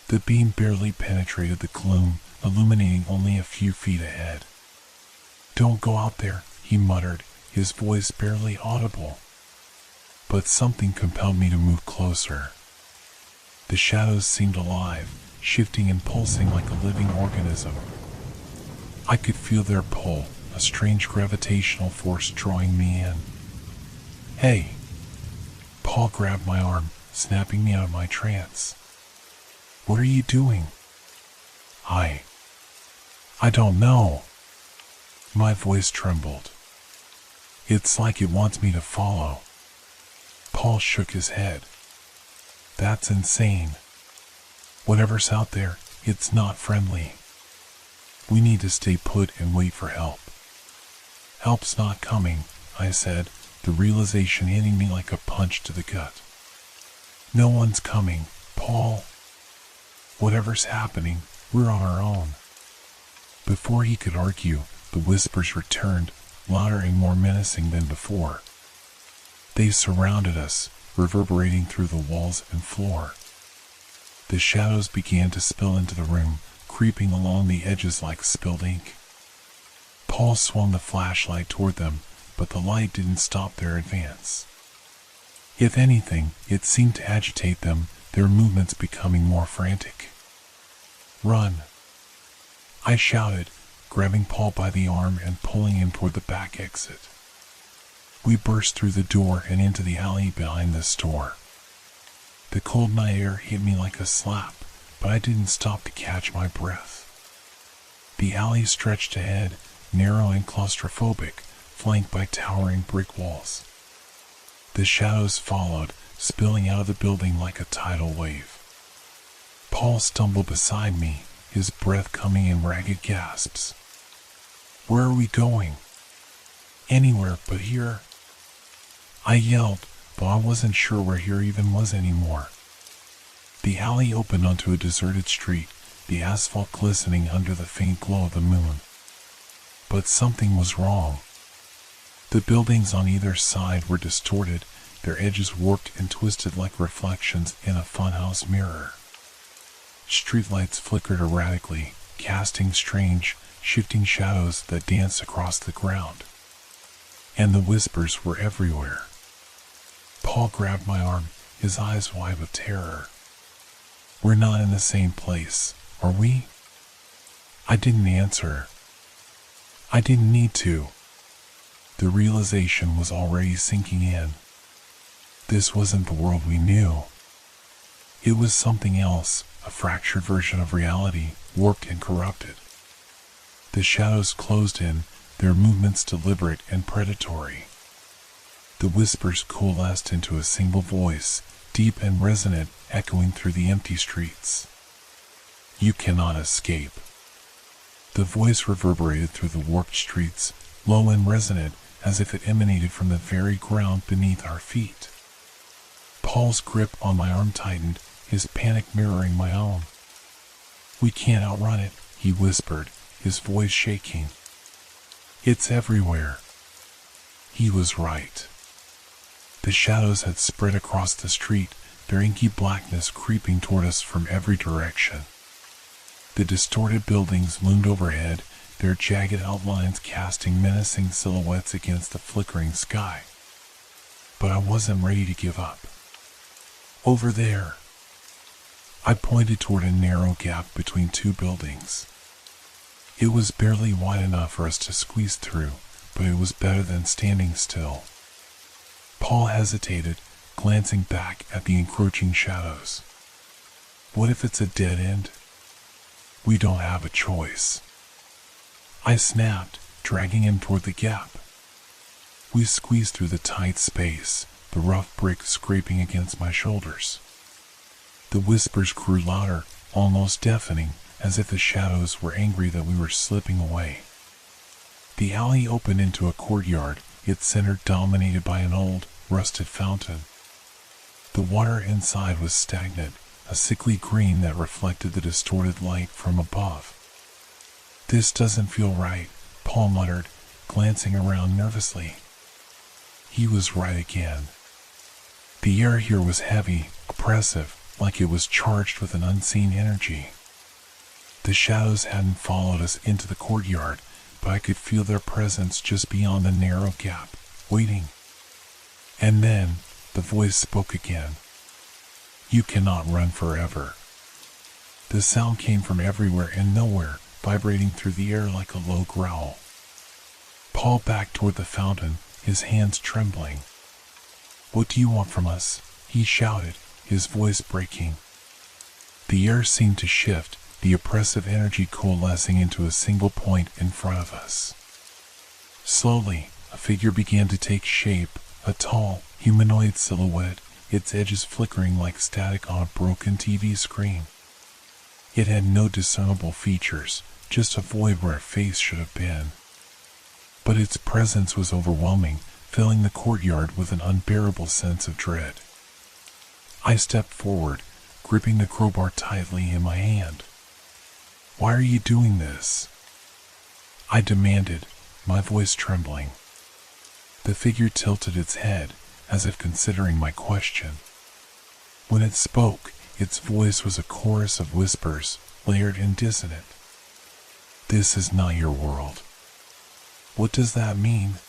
The beam barely penetrated the gloom, illuminating only a few feet ahead. "Don't go out there," he muttered, his voice barely audible. But something compelled me to move closer. The shadows seemed alive, shifting and pulsing like a living organism. I could feel their pull, a strange gravitational force drawing me in. "Hey!" Paul grabbed my arm, snapping me out of my trance. "What are you doing?" I don't know." My voice trembled. "It's like it wants me to follow." Paul shook his head. "That's insane. Whatever's out there, it's not friendly. We need to stay put and wait for help." "Help's not coming," I said, the realization hitting me like a punch to the gut. "No one's coming, Paul. Whatever's happening, we're on our own." Before he could argue, the whispers returned, louder and more menacing than before. They surrounded us, reverberating through the walls and floor. The shadows began to spill into the room, creeping along the edges like spilled ink. Paul swung the flashlight toward them, but the light didn't stop their advance. If anything, it seemed to agitate them, their movements becoming more frantic. "Run!" I shouted, grabbing Paul by the arm and pulling him toward the back exit. We burst through the door and into the alley behind the store. The cold night air hit me like a slap, but I didn't stop to catch my breath. The alley stretched ahead, narrow and claustrophobic, flanked by towering brick walls. The shadows followed, spilling out of the building like a tidal wave. Paul stumbled beside me, his breath coming in ragged gasps. "Where are we going?" "Anywhere but here," I yelled, though I wasn't sure where here even was anymore. The alley opened onto a deserted street, the asphalt glistening under the faint glow of the moon. But something was wrong. The buildings on either side were distorted, their edges warped and twisted like reflections in a funhouse mirror. Streetlights flickered erratically, casting strange, shifting shadows that danced across the ground. And the whispers were everywhere. Paul grabbed my arm, his eyes wide with terror. "We're not in the same place, are we?" I didn't answer. I didn't need to. The realization was already sinking in. This wasn't the world we knew. It was something else, a fractured version of reality, warped and corrupted. The shadows closed in, their movements deliberate and predatory. The whispers coalesced into a single voice, deep and resonant, echoing through the empty streets. "You cannot escape." The voice reverberated through the warped streets, low and resonant, as if it emanated from the very ground beneath our feet. Paul's grip on my arm tightened, his panic mirroring my own. "We can't outrun it," he whispered, his voice shaking. "It's everywhere." He was right. The shadows had spread across the street, their inky blackness creeping toward us from every direction. The distorted buildings loomed overhead, their jagged outlines casting menacing silhouettes against the flickering sky. But I wasn't ready to give up. "Over there." I pointed toward a narrow gap between two buildings. It was barely wide enough for us to squeeze through, but it was better than standing still. Paul hesitated, glancing back at the encroaching shadows. "What if it's a dead end?" "We don't have a choice," I snapped, dragging him toward the gap. We squeezed through the tight space, the rough brick scraping against my shoulders. The whispers grew louder, almost deafening, as if the shadows were angry that we were slipping away. The alley opened into a courtyard, its center dominated by an old, rusted fountain. The water inside was stagnant, a sickly green that reflected the distorted light from above. "This doesn't feel right," Paul muttered, glancing around nervously. He was right again. The air here was heavy, oppressive, like it was charged with an unseen energy. The shadows hadn't followed us into the courtyard, but I could feel their presence just beyond the narrow gap, waiting. And then, the voice spoke again. "You cannot run forever." The sound came from everywhere and nowhere, vibrating through the air like a low growl. Paul backed toward the fountain, his hands trembling. "What do you want from us?" he shouted, his voice breaking. The air seemed to shift, the oppressive energy coalescing into a single point in front of us. Slowly, a figure began to take shape, a tall, humanoid silhouette, its edges flickering like static on a broken TV screen. It had no discernible features, just a void where a face should have been. But its presence was overwhelming, filling the courtyard with an unbearable sense of dread. I stepped forward, gripping the crowbar tightly in my hand. "Why are you doing this?" I demanded, my voice trembling. The figure tilted its head, as if considering my question. When it spoke, its voice was a chorus of whispers, layered and dissonant. "This is not your world." "What does that mean?"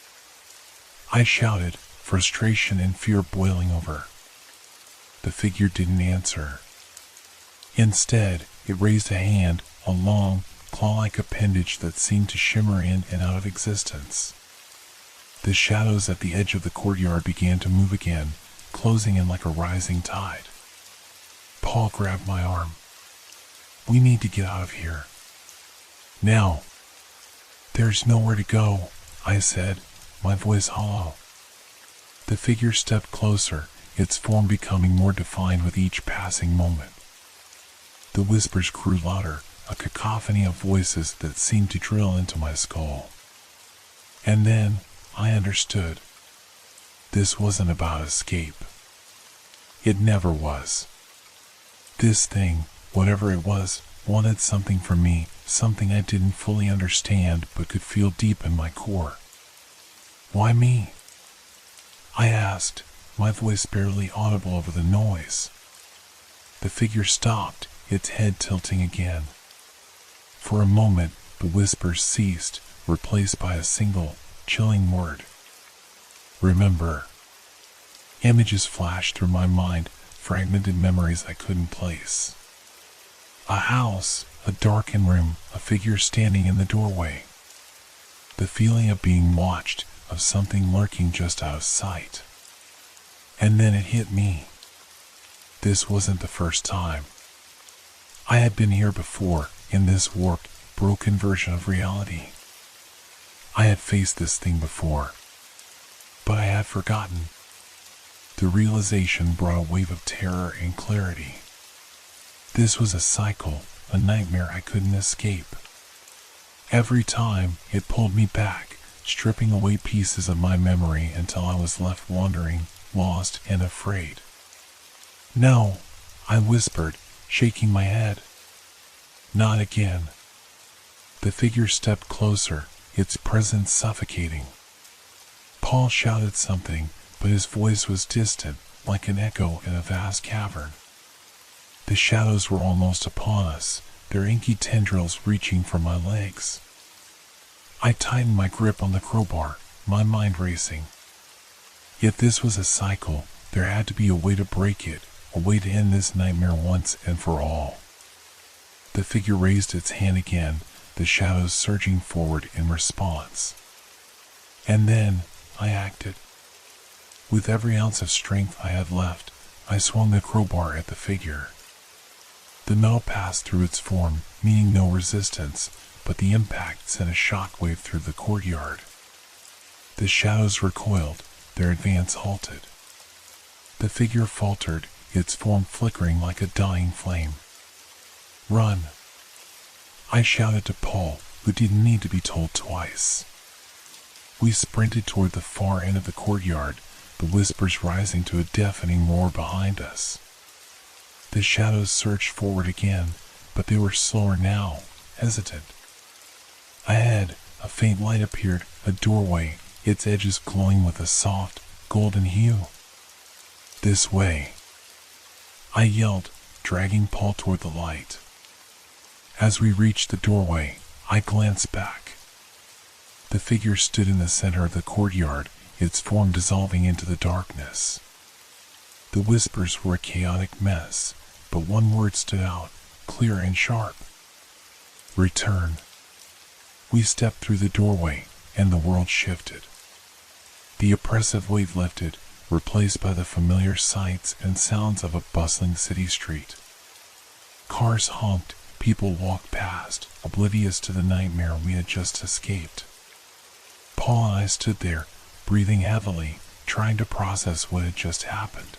I shouted, frustration and fear boiling over. The figure didn't answer. Instead, it raised a hand, a long, claw-like appendage that seemed to shimmer in and out of existence. The shadows at the edge of the courtyard began to move again, closing in like a rising tide. Paul grabbed my arm. "We need to get out of here. Now." "There's nowhere to go," I said, my voice hollow. The figure stepped closer, its form becoming more defined with each passing moment. The whispers grew louder, a cacophony of voices that seemed to drill into my skull. And then I understood. This wasn't about escape. It never was. This thing, whatever it was, wanted something from me, something I didn't fully understand but could feel deep in my core. "Why me?" I asked, my voice barely audible over the noise. The figure stopped, its head tilting again. For a moment, the whispers ceased, replaced by a single, chilling word. "Remember." Images flashed through my mind, fragmented memories I couldn't place. A house, a darkened room, a figure standing in the doorway. The feeling of being watched, of something lurking just out of sight. And then it hit me. This wasn't the first time. I had been here before, in this warped, broken version of reality. I had faced this thing before. But I had forgotten. The realization brought a wave of terror and clarity. This was a cycle, a nightmare I couldn't escape. Every time, it pulled me back, stripping away pieces of my memory until I was left wandering, lost and afraid. "No," I whispered, shaking my head. "Not again." The figure stepped closer, its presence suffocating. Paul shouted something, but his voice was distant, like an echo in a vast cavern. The shadows were almost upon us, their inky tendrils reaching for my legs. I tightened my grip on the crowbar, my mind racing. If this was a cycle, there had to be a way to break it, a way to end this nightmare once and for all. The figure raised its hand again, the shadows surging forward in response. And then I acted. With every ounce of strength I had left, I swung the crowbar at the figure. The metal passed through its form, meaning no resistance, but the impact sent a shockwave through the courtyard. The shadows recoiled, their advance halted. The figure faltered, its form flickering like a dying flame. "Run!" I shouted to Paul, who didn't need to be told twice. We sprinted toward the far end of the courtyard, the whispers rising to a deafening roar behind us. The shadows surged forward again, but they were slower now, hesitant. Ahead, a faint light appeared, a doorway, its edges glowing with a soft, golden hue. "This way!" I yelled, dragging Paul toward the light. As we reached the doorway, I glanced back. The figure stood in the center of the courtyard, its form dissolving into the darkness. The whispers were a chaotic mess, but one word stood out, clear and sharp. "Return." We stepped through the doorway, and the world shifted. The oppressive weight lifted, replaced by the familiar sights and sounds of a bustling city street. Cars honked, people walked past, oblivious to the nightmare we had just escaped. Paul and I stood there, breathing heavily, trying to process what had just happened.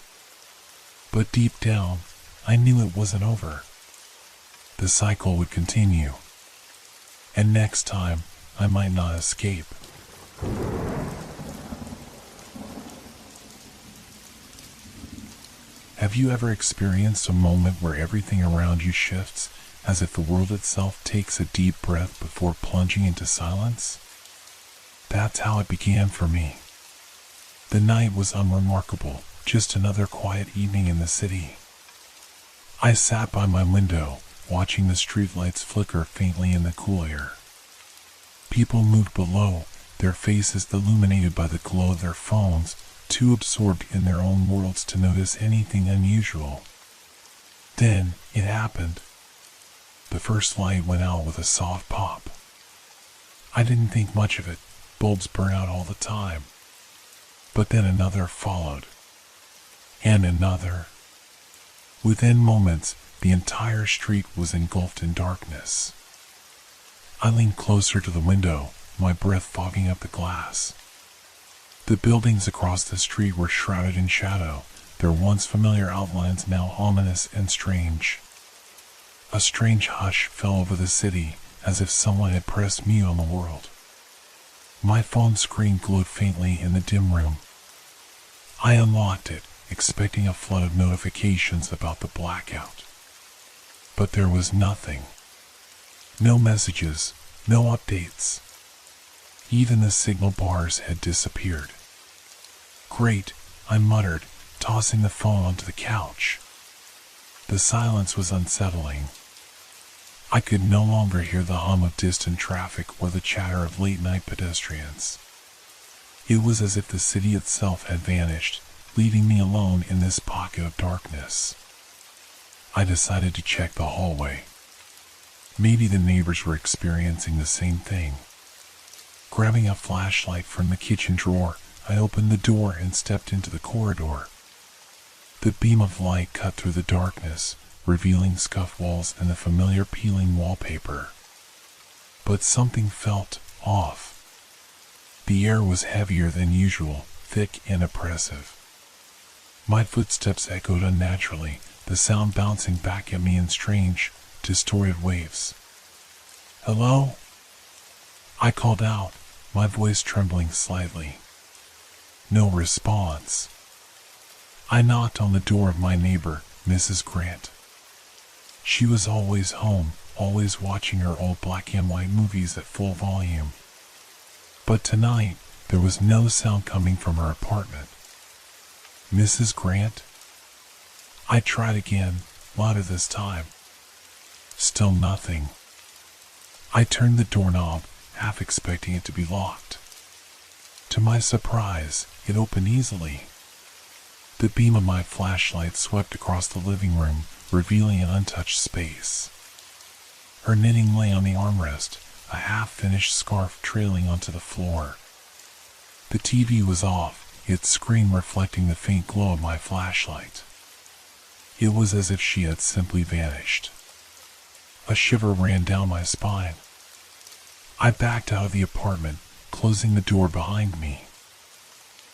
But deep down, I knew it wasn't over. The cycle would continue. And next time, I might not escape. Have you ever experienced a moment where everything around you shifts, as if the world itself takes a deep breath before plunging into silence? That's how it began for me. The night was unremarkable, just another quiet evening in the city. I sat by my window, watching the streetlights flicker faintly in the cool air. People moved below, their faces illuminated by the glow of their phones, too absorbed in their own worlds to notice anything unusual. Then it happened. The first light went out with a soft pop. I didn't think much of it. Bulbs burn out all the time. But then another followed. And another. Within moments, the entire street was engulfed in darkness. I leaned closer to the window, my breath fogging up the glass. The buildings across the street were shrouded in shadow, their once familiar outlines now ominous and strange. A strange hush fell over the city, as if someone had pressed mute on the world. My phone screen glowed faintly in the dim room. I unlocked it, expecting a flood of notifications about the blackout. But there was nothing. No messages, no updates. Even the signal bars had disappeared. Great, I muttered, tossing the phone onto the couch. The silence was unsettling. I could no longer hear the hum of distant traffic or the chatter of late-night pedestrians. It was as if the city itself had vanished, leaving me alone in this pocket of darkness. I decided to check the hallway. Maybe the neighbors were experiencing the same thing. Grabbing a flashlight from the kitchen drawer, I opened the door and stepped into the corridor. The beam of light cut through the darkness, revealing scuffed walls and the familiar peeling wallpaper. But something felt off. The air was heavier than usual, thick and oppressive. My footsteps echoed unnaturally, the sound bouncing back at me in strange, distorted waves. "Hello?" I called out, my voice trembling slightly. No response. I knocked on the door of my neighbor, Mrs. Grant. She was always home, always watching her old black and white movies at full volume. But tonight, there was no sound coming from her apartment. "Mrs. Grant?" I tried again, louder this time. Still nothing. I turned the doorknob, half expecting it to be locked. To my surprise, it opened easily. The beam of my flashlight swept across the living room, revealing an untouched space. Her knitting lay on the armrest, a half-finished scarf trailing onto the floor. The TV was off, its screen reflecting the faint glow of my flashlight. It was as if she had simply vanished. A shiver ran down my spine. I backed out of the apartment, closing the door behind me.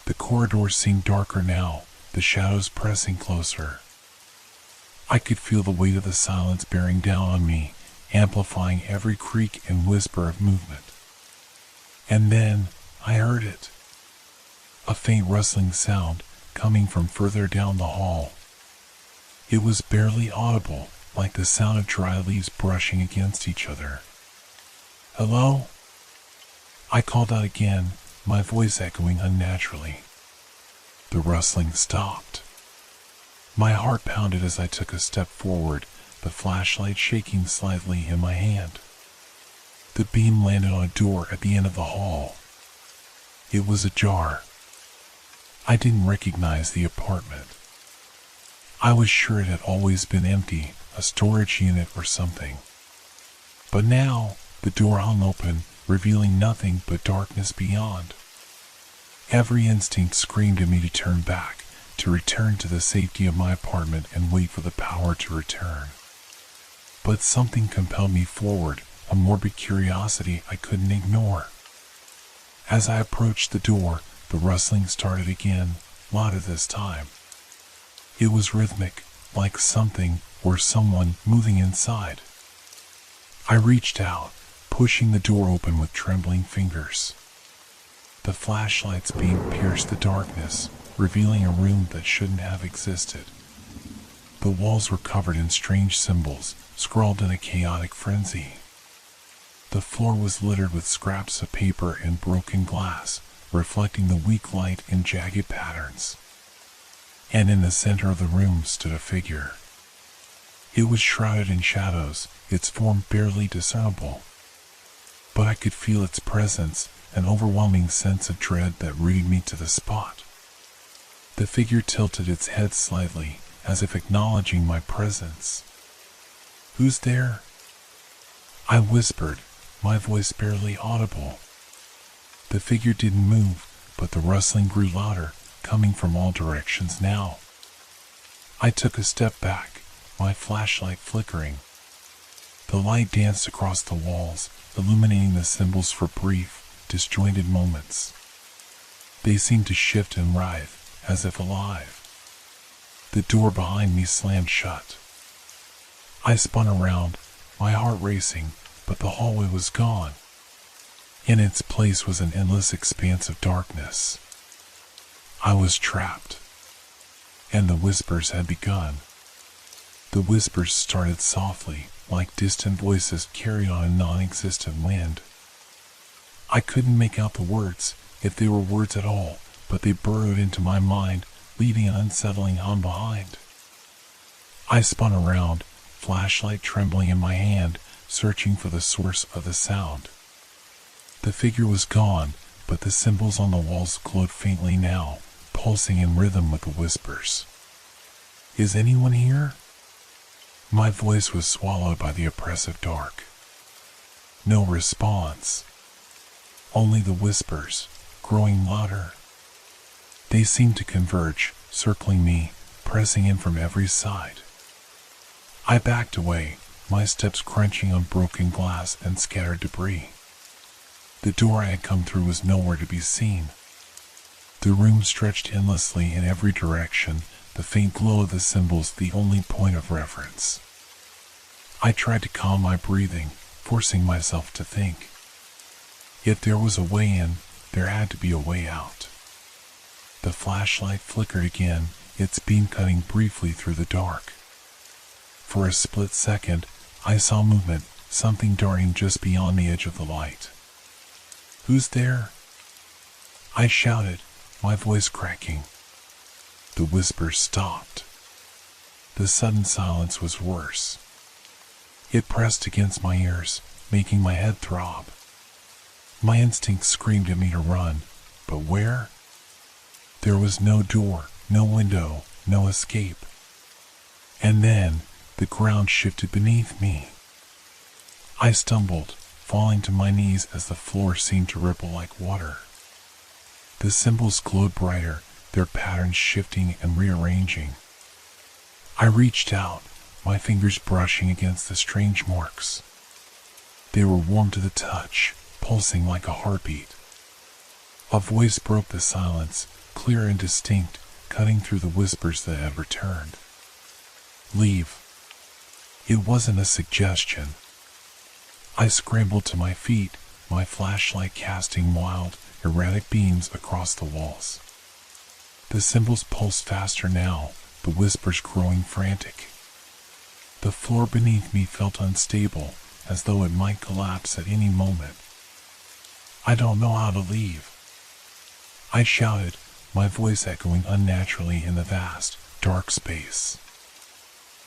The corridor seemed darker now, the shadows pressing closer. I could feel the weight of the silence bearing down on me, amplifying every creak and whisper of movement. And then I heard it. A faint rustling sound coming from further down the hall. It was barely audible, like the sound of dry leaves brushing against each other. "Hello?" I called out again, my voice echoing unnaturally. The rustling stopped. My heart pounded as I took a step forward, the flashlight shaking slightly in my hand. The beam landed on a door at the end of the hall. It was ajar. I didn't recognize the apartment. I was sure it had always been empty, a storage unit or something. But now, the door hung open, revealing nothing but darkness beyond. Every instinct screamed at me to turn back, to return to the safety of my apartment and wait for the power to return. But something compelled me forward, a morbid curiosity I couldn't ignore. As I approached the door, the rustling started again, louder this time. It was rhythmic, like something or someone moving inside. I reached out, pushing the door open with trembling fingers. The flashlight's beam pierced the darkness, revealing a room that shouldn't have existed. The walls were covered in strange symbols, scrawled in a chaotic frenzy. The floor was littered with scraps of paper and broken glass, reflecting the weak light in jagged patterns. And in the center of the room stood a figure. It was shrouded in shadows, its form barely discernible. But I could feel its presence, an overwhelming sense of dread that rooted me to the spot. The figure tilted its head slightly, as if acknowledging my presence. "Who's there?" I whispered, my voice barely audible. The figure didn't move, but the rustling grew louder, coming from all directions now. I took a step back, my flashlight flickering. The light danced across the walls, illuminating the symbols for brief, disjointed moments. They seemed to shift and writhe, as if alive. The door behind me slammed shut. I spun around, my heart racing, but the hallway was gone. In its place was an endless expanse of darkness. I was trapped. And the whispers had begun. The whispers started softly, like distant voices carried on a non-existent wind. I couldn't make out the words, if they were words at all, but they burrowed into my mind, leaving an unsettling hum behind. I spun around, flashlight trembling in my hand, searching for the source of the sound. The figure was gone, but the symbols on the walls glowed faintly now, pulsing in rhythm with the whispers. "Is anyone here?" My voice was swallowed by the oppressive dark. No response. Only the whispers, growing louder. They seemed to converge, circling me, pressing in from every side. I backed away, my steps crunching on broken glass and scattered debris. The door I had come through was nowhere to be seen. The room stretched endlessly in every direction, the faint glow of the symbols the only point of reference. I tried to calm my breathing, forcing myself to think. If there was a way in, there had to be a way out. The flashlight flickered again, its beam cutting briefly through the dark. For a split second, I saw movement, something darting just beyond the edge of the light. "Who's there?" I shouted, my voice cracking. The whispers stopped. The sudden silence was worse. It pressed against my ears, making my head throb. My instincts screamed at me to run, but where? There was no door, no window, no escape. And then, the ground shifted beneath me. I stumbled, falling to my knees as the floor seemed to ripple like water. The symbols glowed brighter, their patterns shifting and rearranging. I reached out, my fingers brushing against the strange marks. They were warm to the touch, pulsing like a heartbeat. A voice broke the silence, clear and distinct, cutting through the whispers that had returned. "Leave." It wasn't a suggestion. I scrambled to my feet, my flashlight casting wild, erratic beams across the walls. The symbols pulsed faster now, the whispers growing frantic. The floor beneath me felt unstable, as though it might collapse at any moment. "I don't know how to leave," I shouted, my voice echoing unnaturally in the vast, dark space.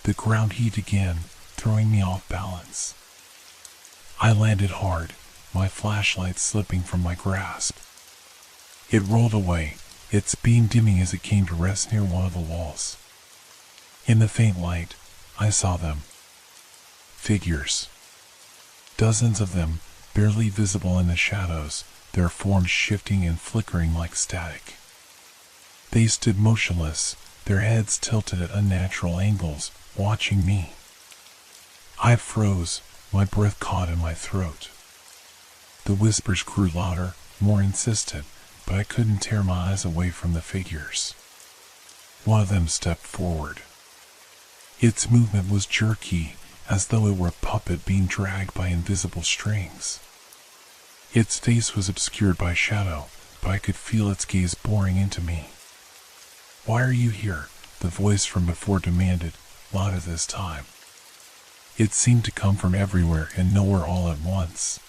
The ground heaved again, throwing me off balance. I landed hard, my flashlight slipping from my grasp. It rolled away, its beam dimming as it came to rest near one of the walls. In the faint light, I saw them. Figures. Dozens of them, barely visible in the shadows, their forms shifting and flickering like static. They stood motionless, their heads tilted at unnatural angles, watching me. I froze, my breath caught in my throat. The whispers grew louder, more insistent, but I couldn't tear my eyes away from the figures. One of them stepped forward. Its movement was jerky, as though it were a puppet being dragged by invisible strings. Its face was obscured by shadow, but I could feel its gaze boring into me. "Why are you here?" the voice from before demanded, louder this time. It seemed to come from everywhere and nowhere all at once.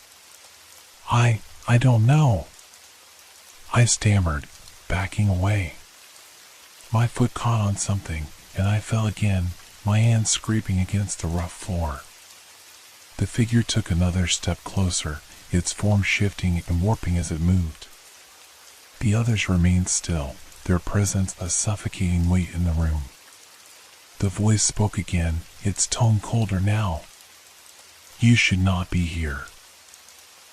I don't know," I stammered, backing away. My foot caught on something, and I fell again, my hands scraping against the rough floor. The figure took another step closer, its form shifting and warping as it moved. The others remained still, their presence a suffocating weight in the room. The voice spoke again, its tone colder now. "You should not be here."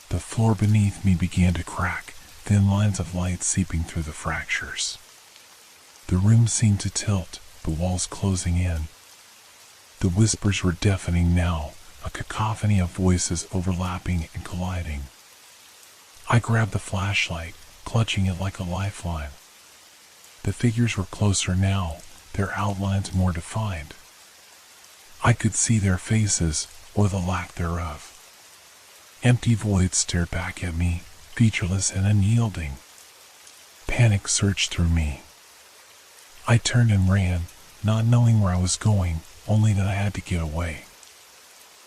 The floor beneath me began to crack, thin lines of light seeping through the fractures. The room seemed to tilt, the walls closing in. The whispers were deafening now, a cacophony of voices overlapping and colliding. I grabbed the flashlight, clutching it like a lifeline. The figures were closer now, their outlines more defined. I could see their faces, or the lack thereof. Empty voids stared back at me, featureless and unyielding. Panic surged through me. I turned and ran, not knowing where I was going, only that I had to get away.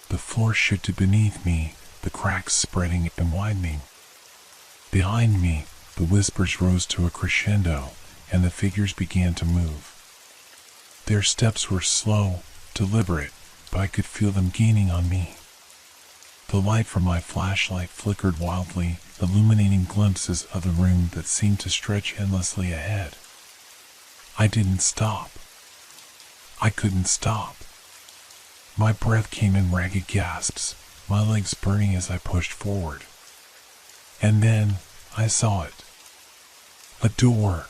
The floor shifted beneath me, the cracks spreading and widening. Behind me, the whispers rose to a crescendo, and the figures began to move. Their steps were slow, deliberate, but I could feel them gaining on me. The light from my flashlight flickered wildly, illuminating glimpses of the room that seemed to stretch endlessly ahead. I didn't stop. I couldn't stop. My breath came in ragged gasps, my legs burning as I pushed forward. And then, I saw it. A door.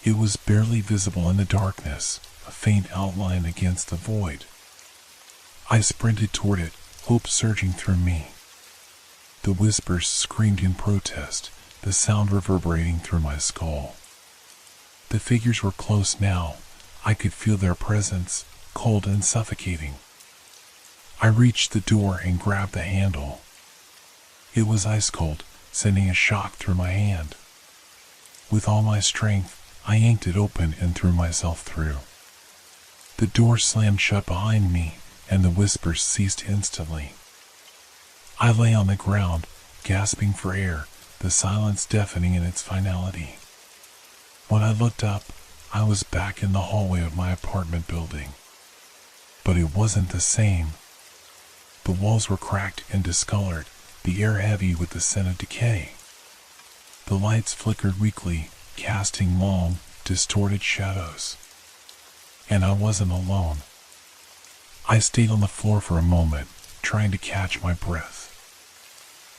It was barely visible in the darkness, a faint outline against the void. I sprinted toward it, hope surging through me. The whispers screamed in protest, the sound reverberating through my skull. The figures were close now. I could feel their presence, cold and suffocating. I reached the door and grabbed the handle. It was ice cold, sending a shock through my hand. With all my strength, I yanked it open and threw myself through. The door slammed shut behind me, and the whispers ceased instantly. I lay on the ground, gasping for air, the silence deafening in its finality. When I looked up, I was back in the hallway of my apartment building. But it wasn't the same. The walls were cracked and discolored, the air heavy with the scent of decay. The lights flickered weakly, casting long, distorted shadows. And I wasn't alone. I stayed on the floor for a moment, trying to catch my breath.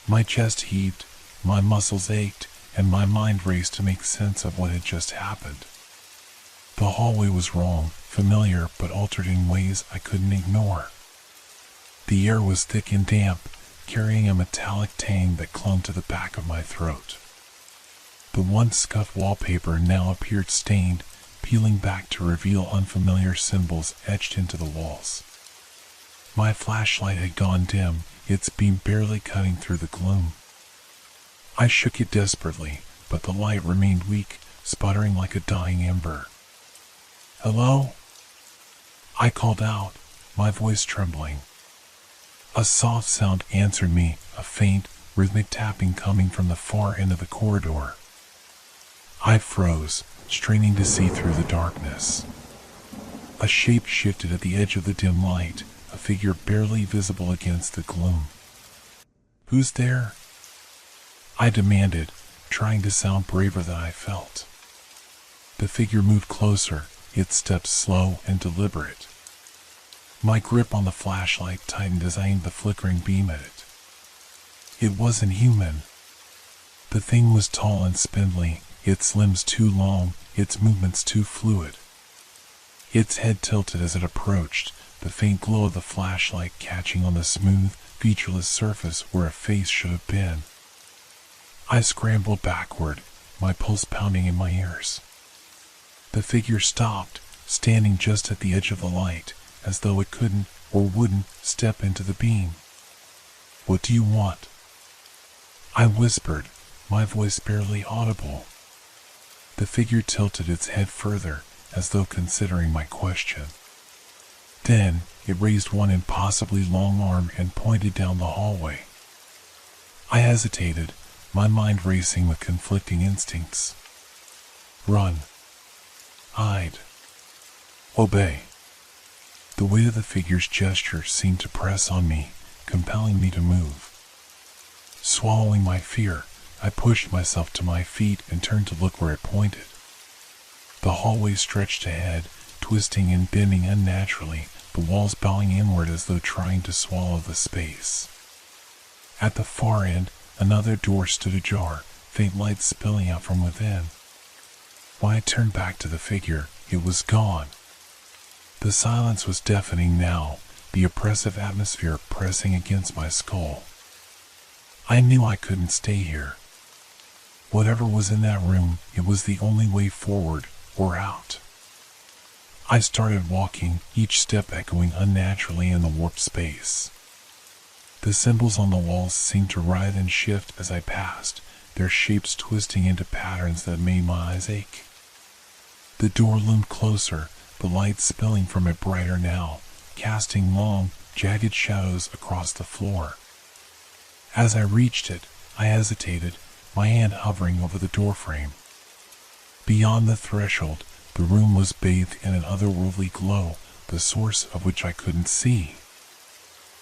My chest heaved, my muscles ached, and my mind raced to make sense of what had just happened. The hallway was wrong, familiar, but altered in ways I couldn't ignore. The air was thick and damp, carrying a metallic tang that clung to the back of my throat. The once scuffed wallpaper now appeared stained, peeling back to reveal unfamiliar symbols etched into the walls. My flashlight had gone dim, its beam barely cutting through the gloom. I shook it desperately, but the light remained weak, sputtering like a dying ember. "Hello?" I called out, my voice trembling. A soft sound answered me, a faint, rhythmic tapping coming from the far end of the corridor. I froze, straining to see through the darkness. A shape shifted at the edge of the dim light, a figure barely visible against the gloom. "Who's there?" I demanded, trying to sound braver than I felt. The figure moved closer, its steps slow and deliberate. My grip on the flashlight tightened as I aimed the flickering beam at it. It wasn't human. The thing was tall and spindly, its limbs too long, its movements too fluid. Its head tilted as it approached, the faint glow of the flashlight catching on the smooth, featureless surface where a face should have been. I scrambled backward, my pulse pounding in my ears. The figure stopped, standing just at the edge of the light, as though it couldn't or wouldn't step into the beam. "What do you want?" I whispered, my voice barely audible. The figure tilted its head further, as though considering my question. Then, it raised one impossibly long arm and pointed down the hallway. I hesitated, my mind racing with conflicting instincts. Run. Hide. Obey. The weight of the figure's gesture seemed to press on me, compelling me to move. Swallowing my fear, I pushed myself to my feet and turned to look where it pointed. The hallway stretched ahead, twisting and bending unnaturally, the walls bowing inward as though trying to swallow the space. At the far end, another door stood ajar, faint light spilling out from within. When I turned back to the figure, it was gone. The silence was deafening now, the oppressive atmosphere pressing against my skull. I knew I couldn't stay here. Whatever was in that room, it was the only way forward or out. I started walking, each step echoing unnaturally in the warped space. The symbols on the walls seemed to writhe and shift as I passed, their shapes twisting into patterns that made my eyes ache. The door loomed closer, the light spilling from it brighter now, casting long, jagged shadows across the floor. As I reached it, I hesitated, my hand hovering over the doorframe. Beyond the threshold, the room was bathed in an otherworldly glow, the source of which I couldn't see.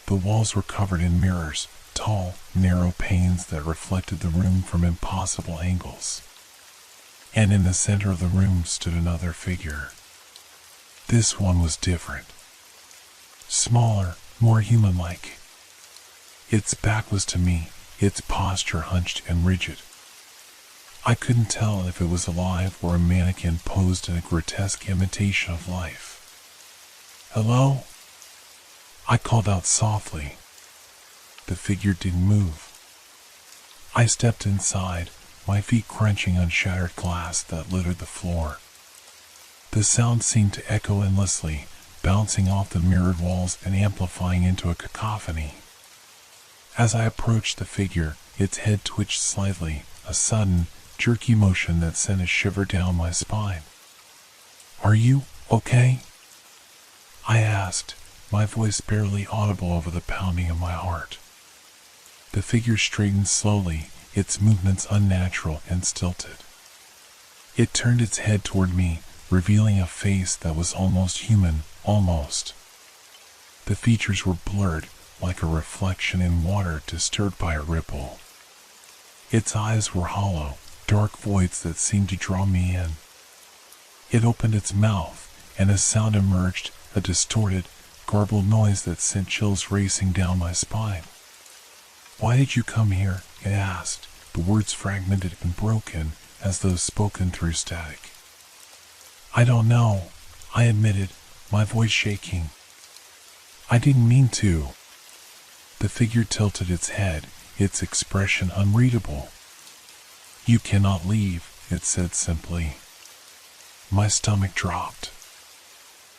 The walls were covered in mirrors, tall, narrow panes that reflected the room from impossible angles. And in the center of the room stood another figure. This one was different. Smaller, more human-like. Its back was to me, its posture hunched and rigid. I couldn't tell if it was alive or a mannequin posed in a grotesque imitation of life. "Hello?" I called out softly. The figure didn't move. I stepped inside, my feet crunching on shattered glass that littered the floor. The sound seemed to echo endlessly, bouncing off the mirrored walls and amplifying into a cacophony. As I approached the figure, its head twitched slightly, a sudden, jerky motion that sent a shiver down my spine. "Are you okay?" I asked, my voice barely audible over the pounding of my heart. The figure straightened slowly, its movements unnatural and stilted. It turned its head toward me, revealing a face that was almost human, almost. The features were blurred, like a reflection in water disturbed by a ripple. Its eyes were hollow, dark voids that seemed to draw me in. It opened its mouth, and a sound emerged, a distorted, garbled noise that sent chills racing down my spine. "Why did you come here?" it asked, the words fragmented and broken, as though spoken through static. "I don't know," I admitted, my voice shaking. "I didn't mean to." The figure tilted its head, its expression unreadable. "You cannot leave," it said simply. My stomach dropped.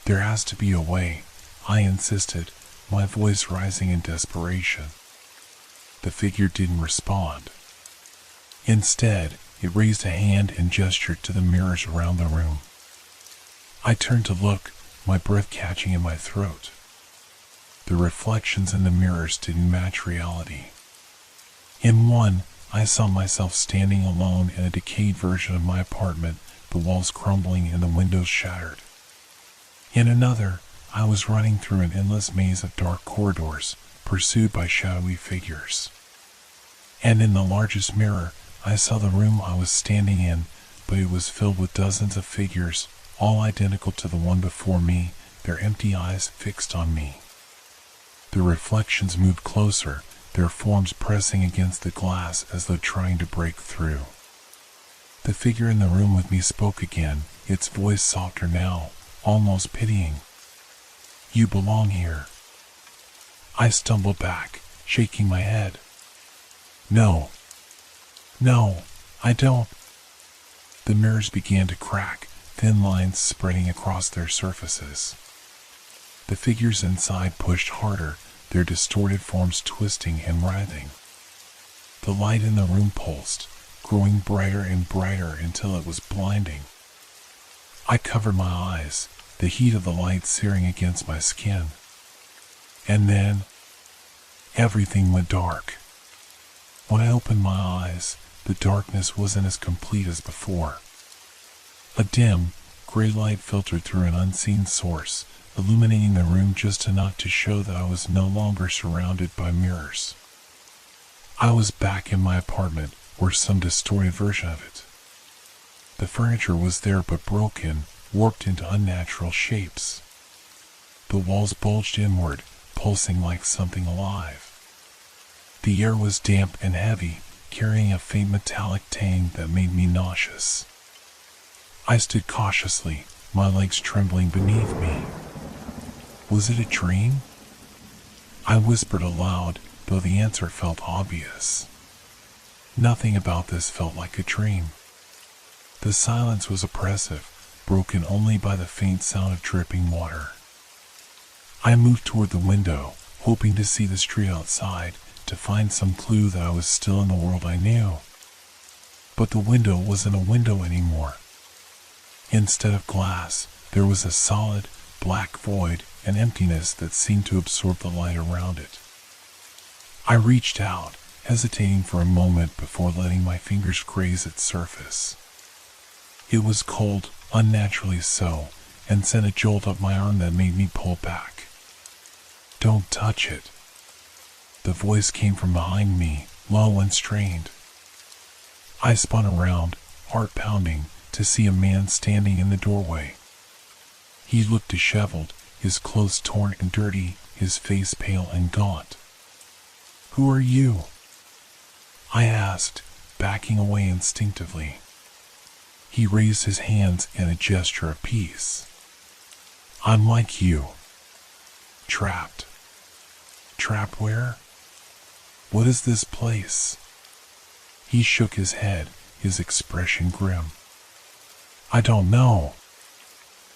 "There has to be a way," I insisted, my voice rising in desperation. The figure didn't respond. Instead, it raised a hand and gestured to the mirrors around the room. I turned to look, my breath catching in my throat. The reflections in the mirrors didn't match reality. In one, I saw myself standing alone in a decayed version of my apartment, the walls crumbling and the windows shattered. In another, I was running through an endless maze of dark corridors, pursued by shadowy figures. And in the largest mirror, I saw the room I was standing in, but it was filled with dozens of figures, all identical to the one before me, their empty eyes fixed on me. The reflections moved closer, their forms pressing against the glass as though trying to break through. The figure in the room with me spoke again, its voice softer now, almost pitying. "You belong here." I stumbled back, shaking my head. No, I don't." The mirrors began to crack, thin lines spreading across their surfaces. The figures inside pushed harder, their distorted forms twisting and writhing. The light in the room pulsed, growing brighter and brighter until it was blinding. I covered my eyes, the heat of the light searing against my skin. And then, everything went dark. When I opened my eyes, the darkness wasn't as complete as before. A dim, gray light filtered through an unseen source, illuminating the room just enough to show that I was no longer surrounded by mirrors. I was back in my apartment, or some distorted version of it. The furniture was there but broken, warped into unnatural shapes. The walls bulged inward, pulsing like something alive. The air was damp and heavy, carrying a faint metallic tang that made me nauseous. I stood cautiously, my legs trembling beneath me. Was it a dream? I whispered aloud, though the answer felt obvious. Nothing about this felt like a dream. The silence was oppressive, broken only by the faint sound of dripping water. I moved toward the window, hoping to see the street outside, to find some clue that I was still in the world I knew. But the window wasn't a window anymore. Instead of glass, there was a solid, black void, an emptiness that seemed to absorb the light around it. I reached out, hesitating for a moment before letting my fingers graze its surface. It was cold, unnaturally so, and sent a jolt up my arm that made me pull back. "Don't touch it." The voice came from behind me, low and strained. I spun around, heart pounding, to see a man standing in the doorway. He looked disheveled, his clothes torn and dirty, his face pale and gaunt. "Who are you?" I asked, backing away instinctively. He raised his hands in a gesture of peace. "I'm like you. Trapped." "Trapped where? What is this place?" He shook his head, his expression grim. "I don't know.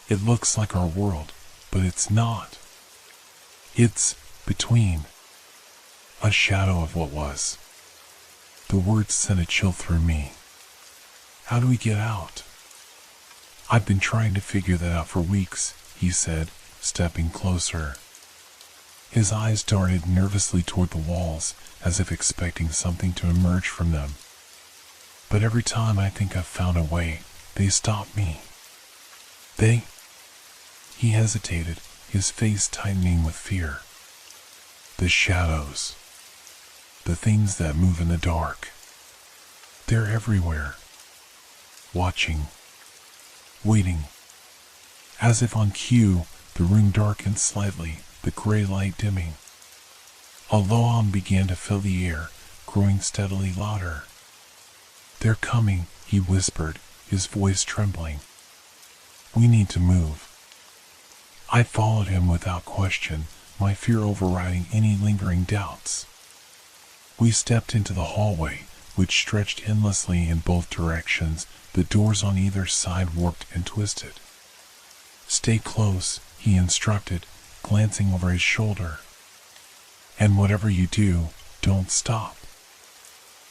It looks like our world, but it's not. It's between. A shadow of what was." The words sent a chill through me. "How do we get out?" "I've been trying to figure that out for weeks," he said, stepping closer. His eyes darted nervously toward the walls, as if expecting something to emerge from them. "But every time I think I've found a way, they stop me." "They?" He hesitated, his face tightening with fear. "The shadows. The things that move in the dark. They're everywhere. Watching. Waiting." As if on cue, the room darkened slightly, the gray light dimming. A low hum began to fill the air, growing steadily louder. "They're coming," he whispered, his voice trembling. "We need to move." I followed him without question, my fear overriding any lingering doubts. We stepped into the hallway, which stretched endlessly in both directions, the doors on either side warped and twisted. "Stay close," he instructed, glancing over his shoulder. "And whatever you do, don't stop."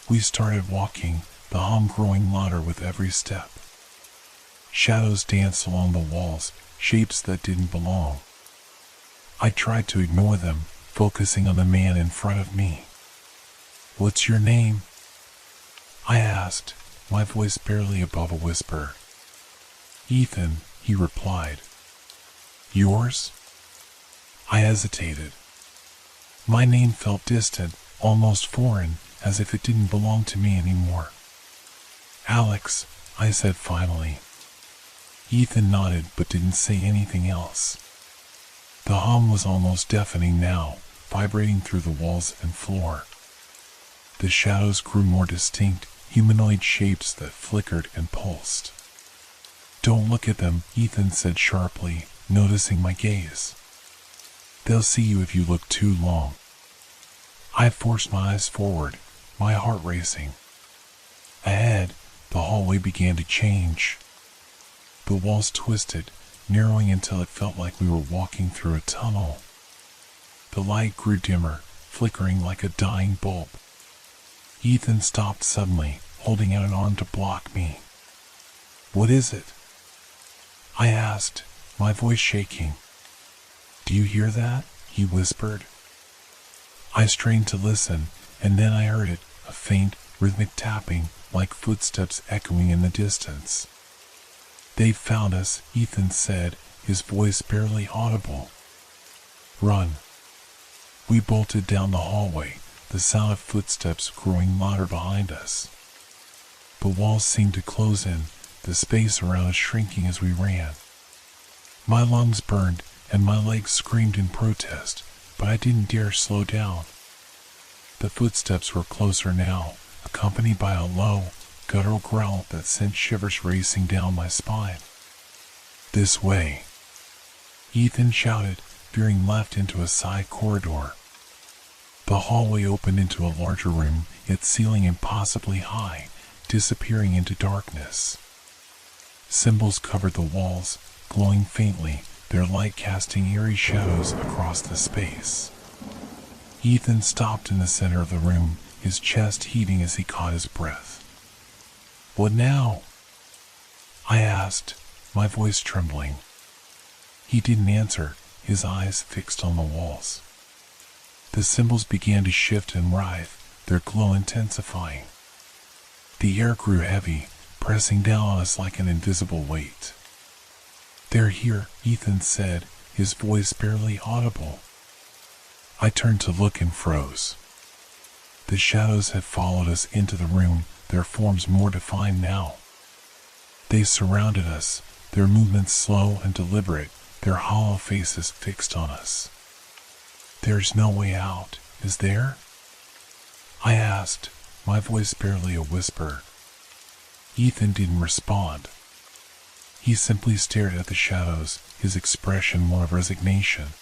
We started walking, the hum growing louder with every step. Shadows danced along the walls, shapes that didn't belong. I tried to ignore them, focusing on the man in front of me. "What's your name?" I asked, my voice barely above a whisper. "Ethan," he replied. "Yours?" I hesitated. My name felt distant, almost foreign, as if it didn't belong to me anymore. "Alex," I said finally. Ethan nodded but didn't say anything else. The hum was almost deafening now, vibrating through the walls and floor. The shadows grew more distinct, humanoid shapes that flickered and pulsed. "Don't look at them," Ethan said sharply, noticing my gaze. "They'll see you if you look too long." I forced my eyes forward, my heart racing. Ahead, the hallway began to change. The walls twisted, narrowing until it felt like we were walking through a tunnel. The light grew dimmer, flickering like a dying bulb. Ethan stopped suddenly, holding out an arm to block me. "What is it?" I asked, my voice shaking. "Do you hear that?" he whispered. I strained to listen, and then I heard it, a faint, rhythmic tapping, like footsteps echoing in the distance. "They've found us," Ethan said, his voice barely audible. "Run." We bolted down the hallway, the sound of footsteps growing louder behind us. The walls seemed to close in, the space around us shrinking as we ran. My lungs burned and my legs screamed in protest, but I didn't dare slow down. The footsteps were closer now, accompanied by a low, guttural growl that sent shivers racing down my spine. "This way," Ethan shouted, veering left into a side corridor. The hallway opened into a larger room, its ceiling impossibly high, disappearing into darkness. Symbols covered the walls, glowing faintly, their light casting eerie shadows across the space. Ethan stopped in the center of the room, his chest heaving as he caught his breath. "What now?" I asked, my voice trembling. He didn't answer, his eyes fixed on the walls. The symbols began to shift and writhe, their glow intensifying. The air grew heavy, pressing down on us like an invisible weight. "They're here," Ethan said, his voice barely audible. I turned to look and froze. The shadows had followed us into the room, their forms more defined now. They surrounded us, their movements slow and deliberate, their hollow faces fixed on us. "There's no way out, is there?" I asked, my voice barely a whisper. Ethan didn't respond. He simply stared at the shadows, his expression one of resignation.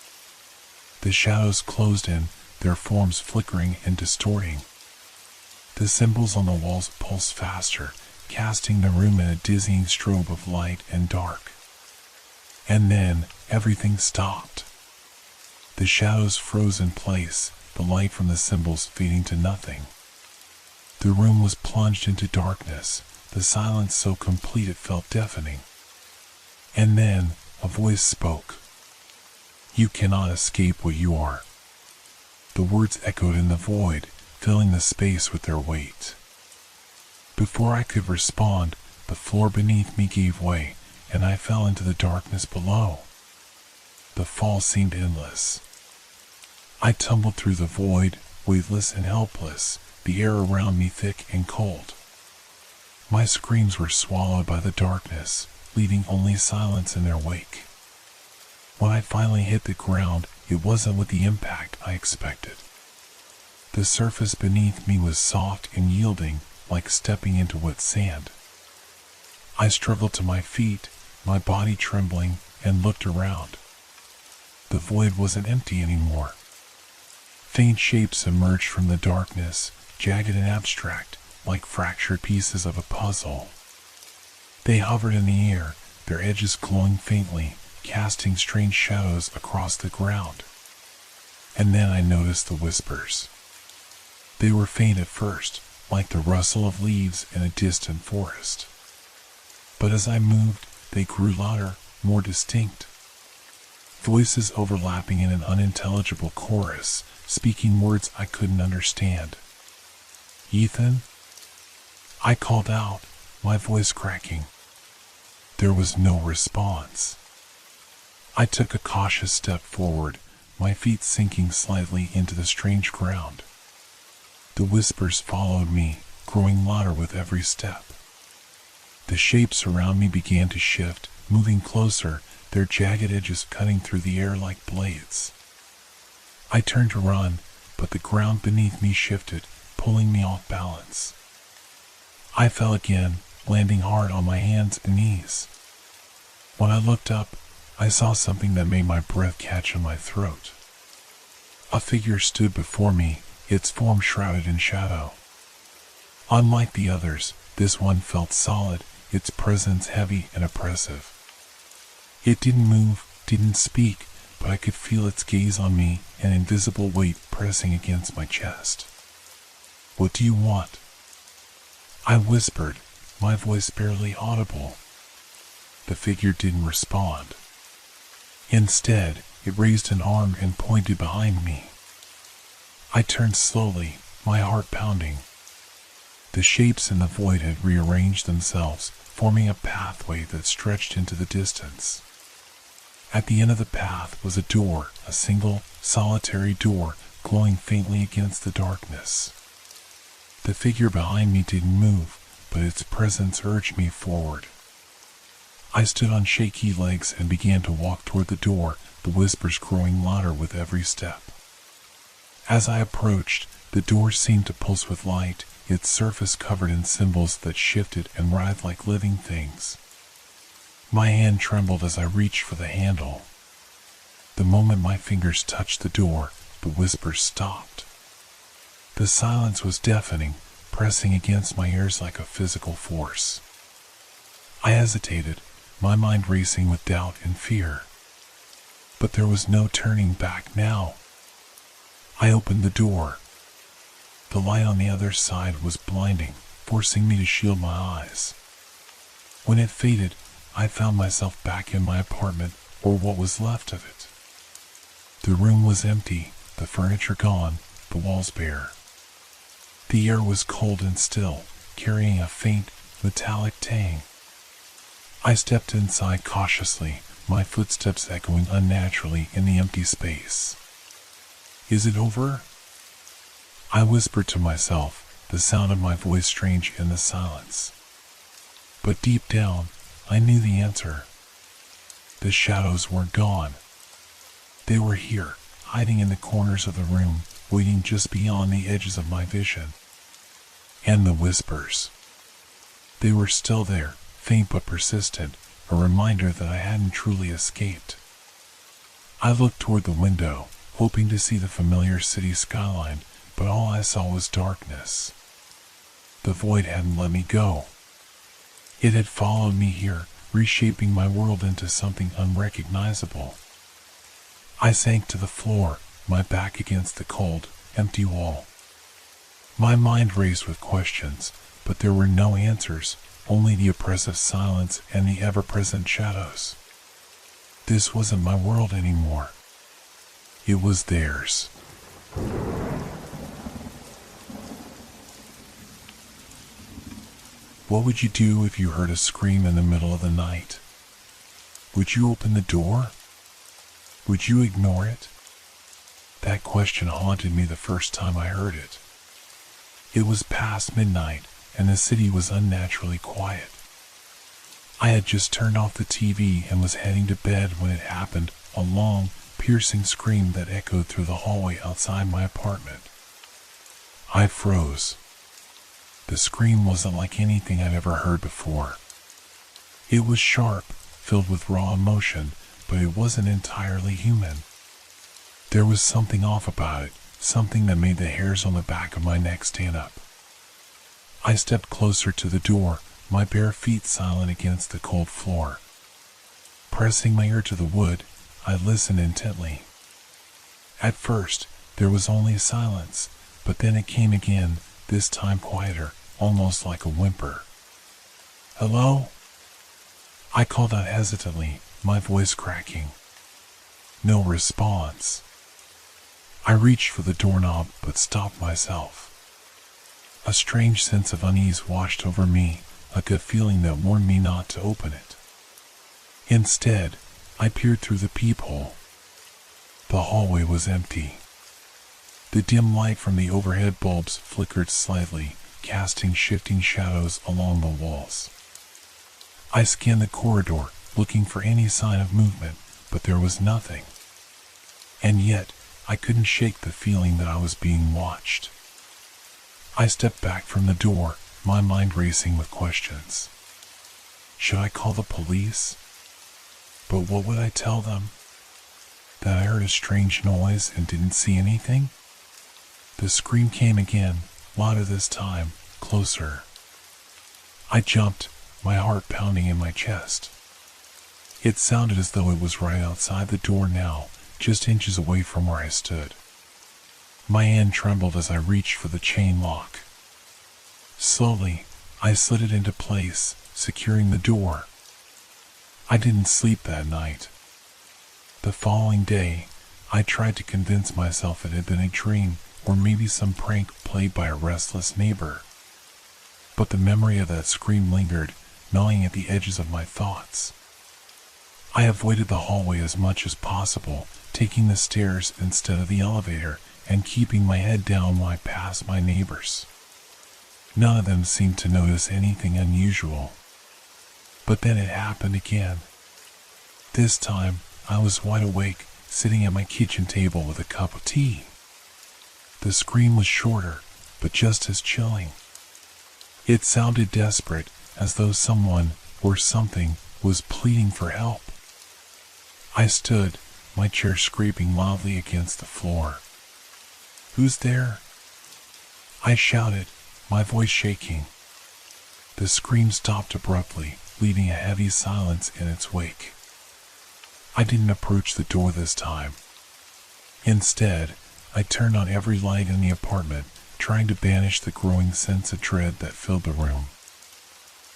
The shadows closed in, their forms flickering and distorting. The symbols on the walls pulsed faster, casting the room in a dizzying strobe of light and dark. And then, everything stopped. The shadows froze in place, the light from the symbols fading to nothing. The room was plunged into darkness, the silence so complete it felt deafening. And then, a voice spoke. "You cannot escape what you are." The words echoed in the void, filling the space with their weight. Before I could respond, the floor beneath me gave way, and I fell into the darkness below. The fall seemed endless. I tumbled through the void, weightless and helpless, the air around me thick and cold. My screams were swallowed by the darkness, leaving only silence in their wake. When I finally hit the ground, it wasn't with the impact I expected. The surface beneath me was soft and yielding, like stepping into wet sand. I struggled to my feet, my body trembling, and looked around. The void wasn't empty anymore. Faint shapes emerged from the darkness, jagged and abstract, like fractured pieces of a puzzle. They hovered in the air, their edges glowing faintly, casting strange shadows across the ground. And then I noticed the whispers. They were faint at first, like the rustle of leaves in a distant forest. But as I moved, they grew louder, more distinct. Voices overlapping in an unintelligible chorus, speaking words I couldn't understand. "Ethan?" I called out, my voice cracking. There was no response. I took a cautious step forward, my feet sinking slightly into the strange ground. The whispers followed me, growing louder with every step. The shapes around me began to shift, moving closer, their jagged edges cutting through the air like blades. I turned to run, but the ground beneath me shifted, pulling me off balance. I fell again, landing hard on my hands and knees. When I looked up, I saw something that made my breath catch in my throat. A figure stood before me, its form shrouded in shadow. Unlike the others, this one felt solid, its presence heavy and oppressive. It didn't move, didn't speak, but I could feel its gaze on me, an invisible weight pressing against my chest. "What do you want?" I whispered, my voice barely audible. The figure didn't respond. Instead, it raised an arm and pointed behind me. I turned slowly, my heart pounding. The shapes in the void had rearranged themselves, forming a pathway that stretched into the distance. At the end of the path was a door, a single, solitary door, glowing faintly against the darkness. The figure behind me didn't move, but its presence urged me forward. I stood on shaky legs and began to walk toward the door, the whispers growing louder with every step. As I approached, the door seemed to pulse with light, its surface covered in symbols that shifted and writhed like living things. My hand trembled as I reached for the handle. The moment my fingers touched the door, the whispers stopped. The silence was deafening, pressing against my ears like a physical force. I hesitated, my mind racing with doubt and fear. But there was no turning back now. I opened the door. The light on the other side was blinding, forcing me to shield my eyes. When it faded, I found myself back in my apartment, or what was left of it. The room was empty, the furniture gone, the walls bare. The air was cold and still, carrying a faint, metallic tang. I stepped inside cautiously, my footsteps echoing unnaturally in the empty space. "Is it over?" I whispered to myself, the sound of my voice strange in the silence. But deep down, I knew the answer. The shadows weren't gone. They were here, hiding in the corners of the room, waiting just beyond the edges of my vision. And the whispers. They were still there, faint but persistent, a reminder that I hadn't truly escaped. I looked toward the window, hoping to see the familiar city skyline, but all I saw was darkness. The void hadn't let me go. It had followed me here, reshaping my world into something unrecognizable. I sank to the floor, my back against the cold, empty wall. My mind raced with questions, but there were no answers, only the oppressive silence and the ever-present shadows. This wasn't my world anymore. It was theirs. What would you do if you heard a scream in the middle of the night? Would you open the door? Would you ignore it? That question haunted me the first time I heard it. It was past midnight, and the city was unnaturally quiet. I had just turned off the TV and was heading to bed when it happened, a long, piercing scream that echoed through the hallway outside my apartment. I froze. The scream wasn't like anything I'd ever heard before. It was sharp, filled with raw emotion, but it wasn't entirely human. There was something off about it, something that made the hairs on the back of my neck stand up. I stepped closer to the door, my bare feet silent against the cold floor. Pressing my ear to the wood, I listened intently. At first, there was only silence, but then it came again, this time quieter, almost like a whimper. "Hello?" I called out hesitantly, my voice cracking. No response. I reached for the doorknob but stopped myself. A strange sense of unease washed over me, a gut feeling that warned me not to open it. Instead, I peered through the peephole. The hallway was empty. The dim light from the overhead bulbs flickered slightly, casting shifting shadows along the walls. I scanned the corridor, looking for any sign of movement, but there was nothing. And yet, I couldn't shake the feeling that I was being watched. I stepped back from the door, my mind racing with questions. Should I call the police? But what would I tell them? That I heard a strange noise and didn't see anything? The scream came again, louder this time, closer. I jumped, my heart pounding in my chest. It sounded as though it was right outside the door now, just inches away from where I stood. My hand trembled as I reached for the chain lock. Slowly, I slid it into place, securing the door. I didn't sleep that night. The following day, I tried to convince myself it had been a dream, or maybe some prank played by a restless neighbor. But the memory of that scream lingered, gnawing at the edges of my thoughts. I avoided the hallway as much as possible, taking the stairs instead of the elevator, and keeping my head down while I passed my neighbors. None of them seemed to notice anything unusual. But then it happened again. This time, I was wide awake, sitting at my kitchen table with a cup of tea. The scream was shorter, but just as chilling. It sounded desperate, as though someone, or something, was pleading for help. I stood, my chair scraping loudly against the floor. "Who's there?" I shouted, my voice shaking. The scream stopped abruptly, leaving a heavy silence in its wake. I didn't approach the door this time. Instead, I turned on every light in the apartment, trying to banish the growing sense of dread that filled the room.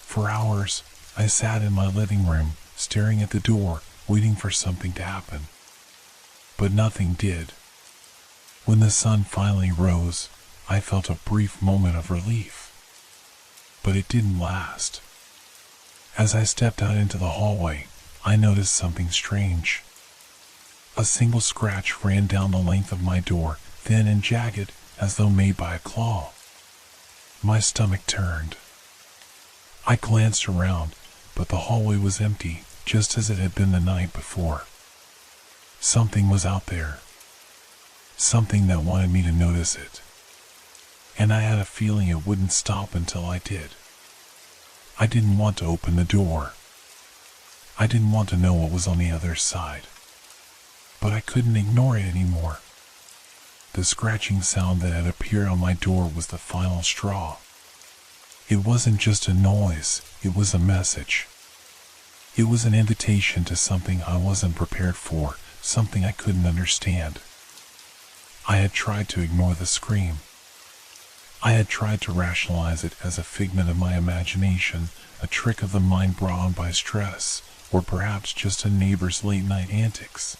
For hours, I sat in my living room, staring at the door, waiting for something to happen. But nothing did. When the sun finally rose, I felt a brief moment of relief. But it didn't last. As I stepped out into the hallway, I noticed something strange. A single scratch ran down the length of my door, thin and jagged, as though made by a claw. My stomach turned. I glanced around, but the hallway was empty, just as it had been the night before. Something was out there. Something that wanted me to notice it. And I had a feeling it wouldn't stop until I did. I didn't want to open the door. I didn't want to know what was on the other side. But I couldn't ignore it anymore. The scratching sound that had appeared on my door was the final straw. It wasn't just a noise, it was a message. It was an invitation to something I wasn't prepared for, something I couldn't understand. I had tried to ignore the scream. I had tried to rationalize it as a figment of my imagination, a trick of the mind brought on by stress, or perhaps just a neighbor's late-night antics.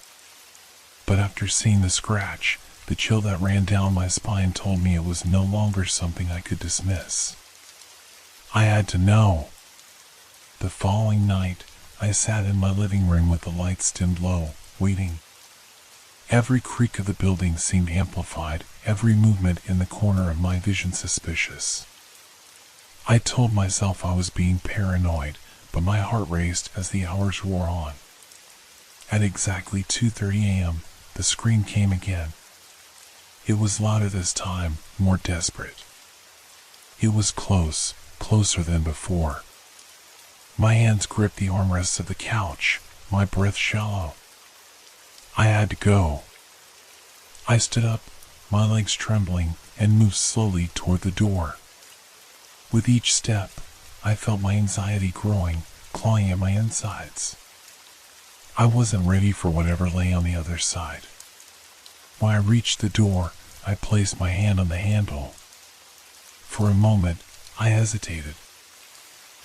But after seeing the scratch, the chill that ran down my spine told me it was no longer something I could dismiss. I had to know. The following night, I sat in my living room with the lights dimmed low, waiting. Every creak of the building seemed amplified, every movement in the corner of my vision suspicious. I told myself I was being paranoid, but my heart raced as the hours wore on. At exactly 2:30 a.m., the scream came again. It was louder this time, more desperate. It was close, closer than before. My hands gripped the armrests of the couch, my breath shallow. I had to go. I stood up, my legs trembling, and moved slowly toward the door. With each step, I felt my anxiety growing, clawing at my insides. I wasn't ready for whatever lay on the other side. When I reached the door, I placed my hand on the handle. For a moment, I hesitated.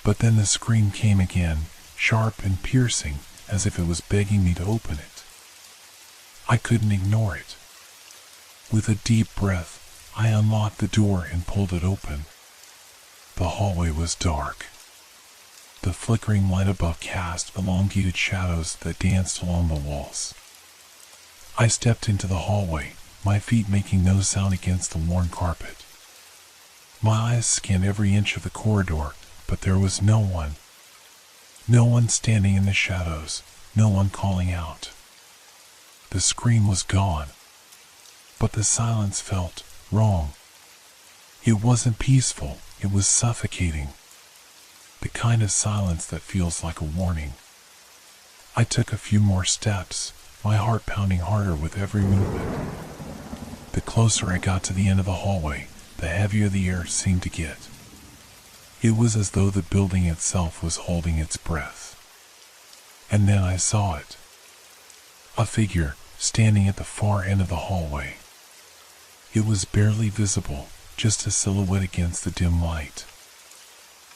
But then the scream came again, sharp and piercing, as if it was begging me to open it. I couldn't ignore it. With a deep breath, I unlocked the door and pulled it open. The hallway was dark. The flickering light above cast elongated shadows that danced along the walls. I stepped into the hallway, my feet making no sound against the worn carpet. My eyes scanned every inch of the corridor, but there was no one. No one standing in the shadows, no one calling out. The scream was gone, but the silence felt wrong. It wasn't peaceful, it was suffocating. The kind of silence that feels like a warning. I took a few more steps, my heart pounding harder with every movement. The closer I got to the end of the hallway, the heavier the air seemed to get. It was as though the building itself was holding its breath. And then I saw it. A figure, standing at the far end of the hallway. It was barely visible, just a silhouette against the dim light.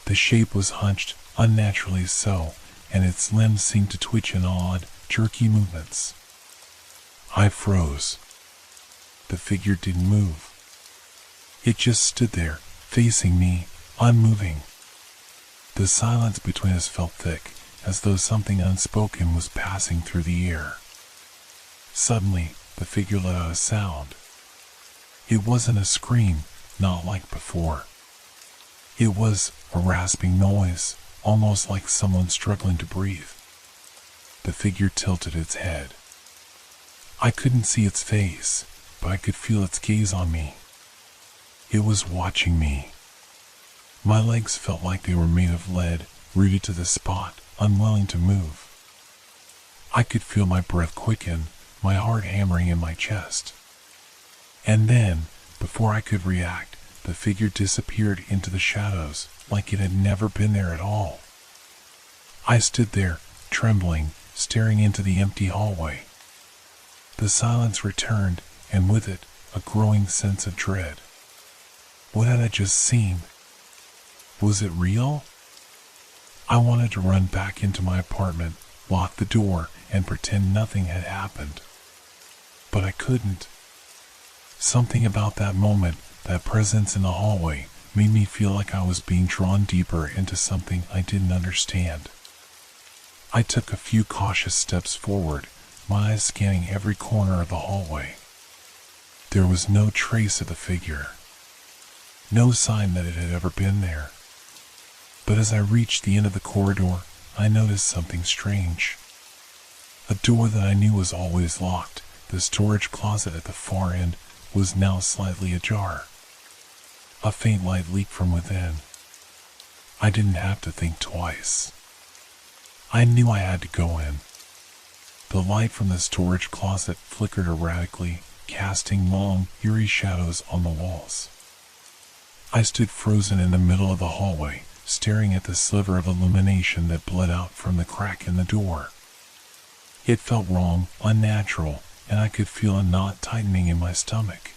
The shape was hunched, unnaturally so, and its limbs seemed to twitch in odd, jerky movements. I froze. The figure didn't move. It just stood there, facing me, unmoving. The silence between us felt thick, as though something unspoken was passing through the air. Suddenly, the figure let out a sound. It wasn't a scream, not like before. It was a rasping noise, almost like someone struggling to breathe. The figure tilted its head. I couldn't see its face, but I could feel its gaze on me. It was watching me. My legs felt like they were made of lead, rooted to the spot, unwilling to move. I could feel my breath quicken, my heart hammering in my chest. And then, before I could react, the figure disappeared into the shadows, like it had never been there at all. I stood there, trembling, staring into the empty hallway. The silence returned, and with it, a growing sense of dread. What had I just seen? Was it real? I wanted to run back into my apartment, lock the door, and pretend nothing had happened. But I couldn't. Something about that moment, that presence in the hallway, made me feel like I was being drawn deeper into something I didn't understand. I took a few cautious steps forward, my eyes scanning every corner of the hallway. There was no trace of the figure. No sign that it had ever been there. But as I reached the end of the corridor, I noticed something strange. A door that I knew was always locked, the storage closet at the far end, was now slightly ajar. A faint light leaked from within. I didn't have to think twice. I knew I had to go in. The light from the storage closet flickered erratically, casting long, eerie shadows on the walls. I stood frozen in the middle of the hallway, staring at the sliver of illumination that bled out from the crack in the door. It felt wrong, unnatural, and I could feel a knot tightening in my stomach.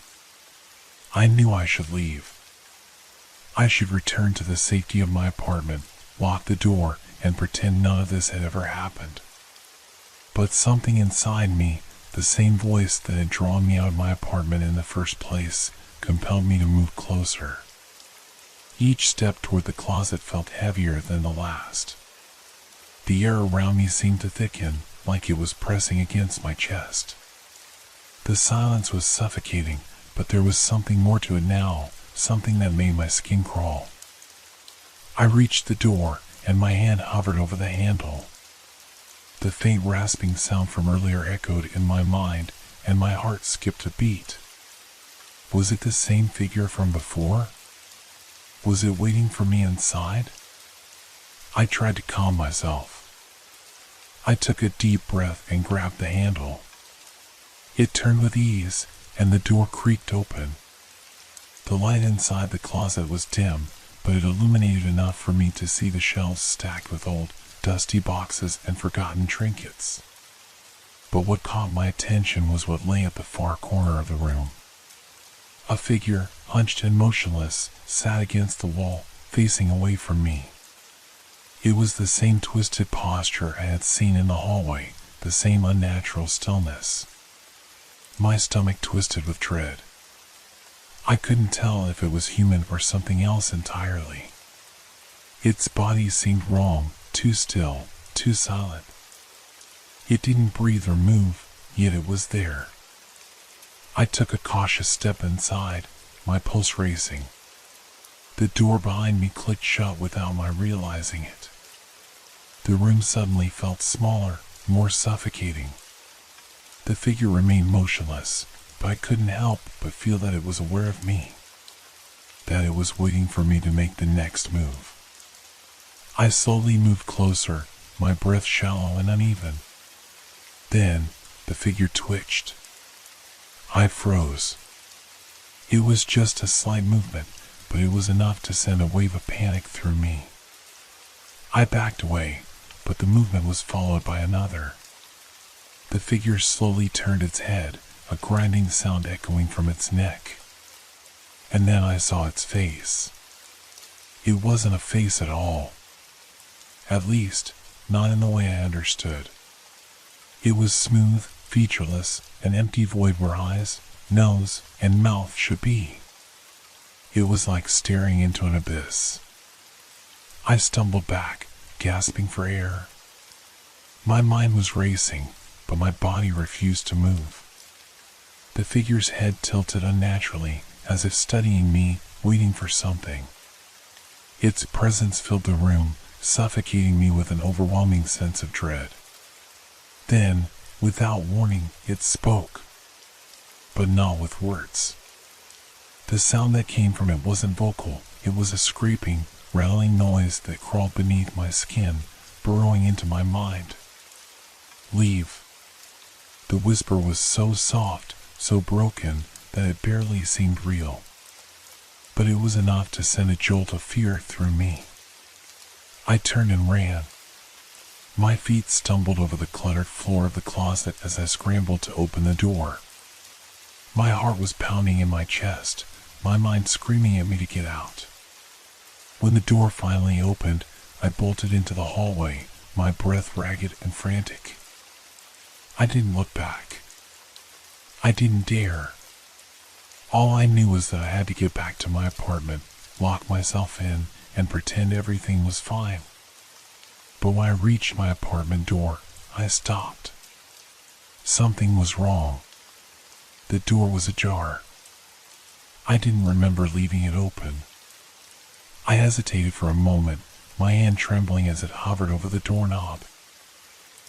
I knew I should leave. I should return to the safety of my apartment, lock the door, and pretend none of this had ever happened. But something inside me, the same voice that had drawn me out of my apartment in the first place, compelled me to move closer. Each step toward the closet felt heavier than the last. The air around me seemed to thicken, like it was pressing against my chest. The silence was suffocating, but there was something more to it now, something that made my skin crawl. I reached the door, and my hand hovered over the handle. The faint rasping sound from earlier echoed in my mind, and my heart skipped a beat. Was it the same figure from before? Was it waiting for me inside? I tried to calm myself. I took a deep breath and grabbed the handle. It turned with ease, and the door creaked open. The light inside the closet was dim, but it illuminated enough for me to see the shelves stacked with old, dusty boxes and forgotten trinkets. But what caught my attention was what lay at the far corner of the room. A figure, hunched and motionless, sat against the wall, facing away from me. It was the same twisted posture I had seen in the hallway, the same unnatural stillness. My stomach twisted with dread. I couldn't tell if it was human or something else entirely. Its body seemed wrong, too still, too silent. It didn't breathe or move, yet it was there. I took a cautious step inside, my pulse racing. The door behind me clicked shut without my realizing it. The room suddenly felt smaller, more suffocating. The figure remained motionless, but I couldn't help but feel that it was aware of me, that it was waiting for me to make the next move. I slowly moved closer, my breath shallow and uneven. Then, the figure twitched. I froze. It was just a slight movement, but it was enough to send a wave of panic through me. I backed away, but the movement was followed by another. The figure slowly turned its head, a grinding sound echoing from its neck. And then I saw its face. It wasn't a face at all. At least, not in the way I understood. It was smooth, featureless, an empty void where eyes, nose, and mouth should be. It was like staring into an abyss. I stumbled back, gasping for air. My mind was racing, but my body refused to move. The figure's head tilted unnaturally, as if studying me, waiting for something. Its presence filled the room, suffocating me with an overwhelming sense of dread. Then, without warning, it spoke, but not with words. The sound that came from it wasn't vocal. It was a scraping, rattling noise that crawled beneath my skin, burrowing into my mind. Leave. The whisper was so soft, so broken, that it barely seemed real. But it was enough to send a jolt of fear through me. I turned and ran. My feet stumbled over the cluttered floor of the closet as I scrambled to open the door. My heart was pounding in my chest, my mind screaming at me to get out. When the door finally opened, I bolted into the hallway, my breath ragged and frantic. I didn't look back. I didn't dare. All I knew was that I had to get back to my apartment, lock myself in, and pretend everything was fine. But when I reached my apartment door, I stopped. Something was wrong. The door was ajar. I didn't remember leaving it open. I hesitated for a moment, my hand trembling as it hovered over the doorknob.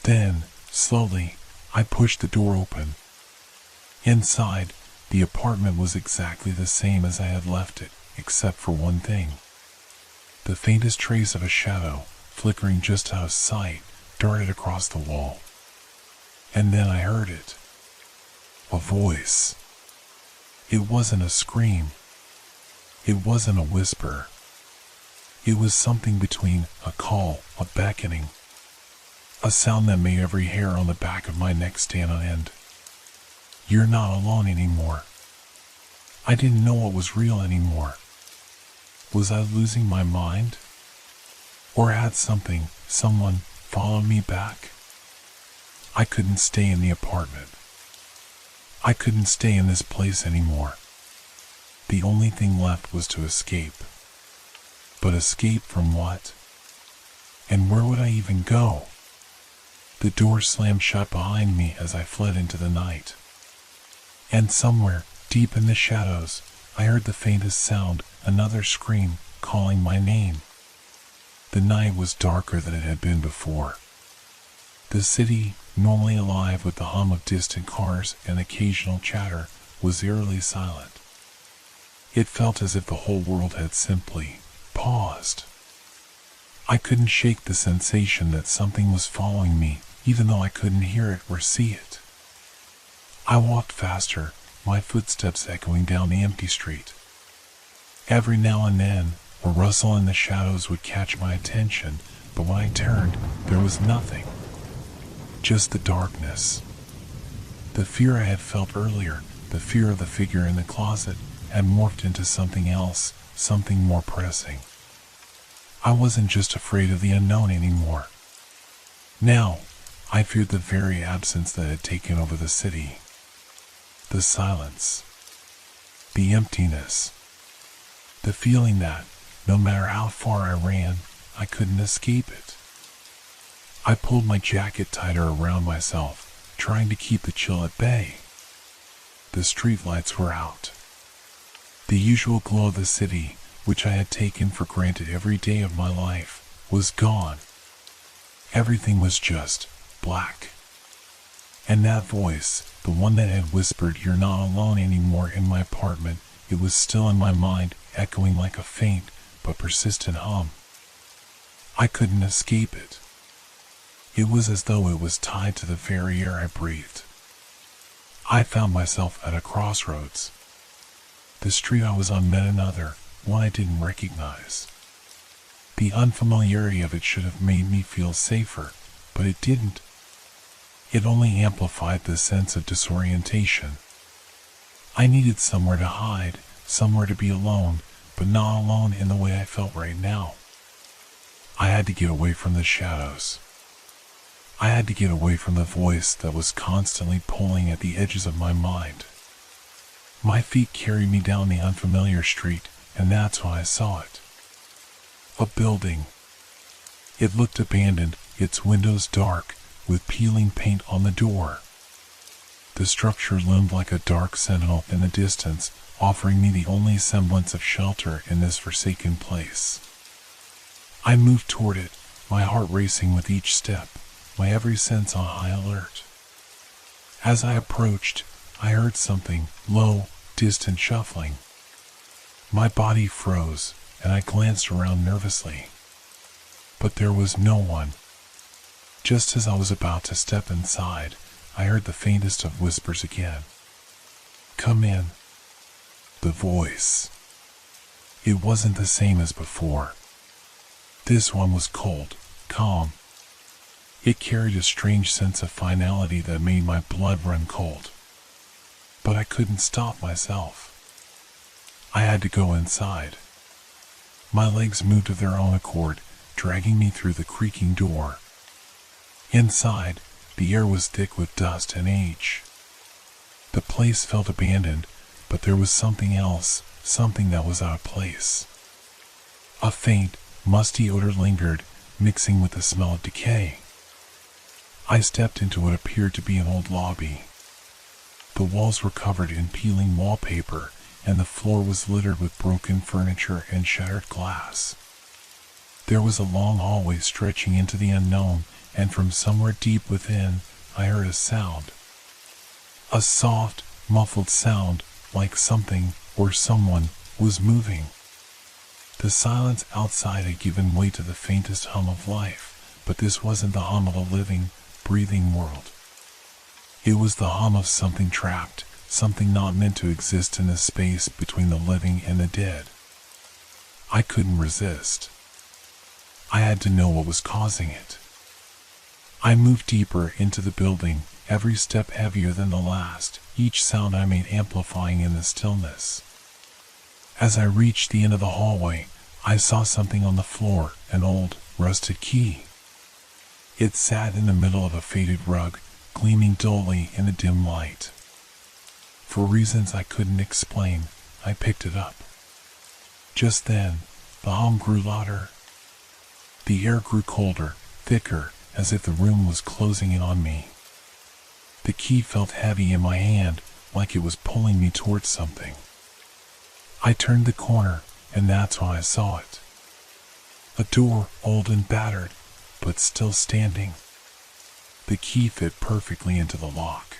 Then, slowly, I pushed the door open. Inside, the apartment was exactly the same as I had left it, except for one thing. The faintest trace of a shadow, flickering just out of sight, darted across the wall. And then I heard it. A voice. It wasn't a scream. It wasn't a whisper. It was something between a call, a beckoning. A sound that made every hair on the back of my neck stand on end. You're not alone anymore. I didn't know what was real anymore. Was I losing my mind? Or had someone followed me back? I couldn't stay in the apartment. I couldn't stay in this place anymore. The only thing left was to escape. But escape from what? And where would I even go? The door slammed shut behind me as I fled into the night. And somewhere, deep in the shadows, I heard the faintest sound, another scream, calling my name. The night was darker than it had been before. The city, normally alive with the hum of distant cars and occasional chatter, was eerily silent. It felt as if the whole world had simply paused. I couldn't shake the sensation that something was following me, even though I couldn't hear it or see it. I walked faster, my footsteps echoing down the empty street. Every now and then, a rustle in the shadows would catch my attention, but when I turned, there was nothing. Just the darkness. The fear I had felt earlier, the fear of the figure in the closet, had morphed into something else, something more pressing. I wasn't just afraid of the unknown anymore. Now, I feared the very absence that had taken over the city. The silence. The emptiness. The feeling that, no matter how far I ran, I couldn't escape it. I pulled my jacket tighter around myself, trying to keep the chill at bay. The streetlights were out. The usual glow of the city, which I had taken for granted every day of my life, was gone. Everything was just black. And that voice, the one that had whispered, "You're not alone anymore," in my apartment, it was still in my mind, echoing like a faint but persistent hum. I couldn't escape it. It was as though it was tied to the very air I breathed. I found myself at a crossroads. The street I was on met another, one I didn't recognize. The unfamiliarity of it should have made me feel safer, but it didn't. It only amplified the sense of disorientation. I needed somewhere to hide, somewhere to be alone, but not alone in the way I felt right now. I had to get away from the shadows. I had to get away from the voice that was constantly pulling at the edges of my mind. My feet carried me down the unfamiliar street, and that's when I saw it. A building. It looked abandoned, its windows dark, with peeling paint on the door. The structure loomed like a dark sentinel in the distance, offering me the only semblance of shelter in this forsaken place. I moved toward it, my heart racing with each step, my every sense on high alert. As I approached, I heard something, low, distant shuffling. My body froze, and I glanced around nervously. But there was no one. Just as I was about to step inside, I heard the faintest of whispers again. "Come in." The voice. It wasn't the same as before. This one was cold, calm. It carried a strange sense of finality that made my blood run cold. But I couldn't stop myself. I had to go inside. My legs moved of their own accord, dragging me through the creaking door. Inside, the air was thick with dust and age. The place felt abandoned, but there was something else, something that was out of place. A faint, musty odor lingered, mixing with the smell of decay. I stepped into what appeared to be an old lobby. The walls were covered in peeling wallpaper, and the floor was littered with broken furniture and shattered glass. There was a long hallway stretching into the unknown, and from somewhere deep within, I heard a sound. A soft, muffled sound, like something, or someone, was moving. The silence outside had given way to the faintest hum of life, but this wasn't the hum of a living, breathing world. It was the hum of something trapped, something not meant to exist in the space between the living and the dead. I couldn't resist. I had to know what was causing it. I moved deeper into the building, every step heavier than the last, each sound I made amplifying in the stillness. As I reached the end of the hallway, I saw something on the floor, an old, rusted key. It sat in the middle of a faded rug, gleaming dully in the dim light. For reasons I couldn't explain, I picked it up. Just then, the hum grew louder. The air grew colder, thicker, as if the room was closing in on me. The key felt heavy in my hand, like it was pulling me towards something. I turned the corner, and that's when I saw it. A door, old and battered, but still standing. The key fit perfectly into the lock.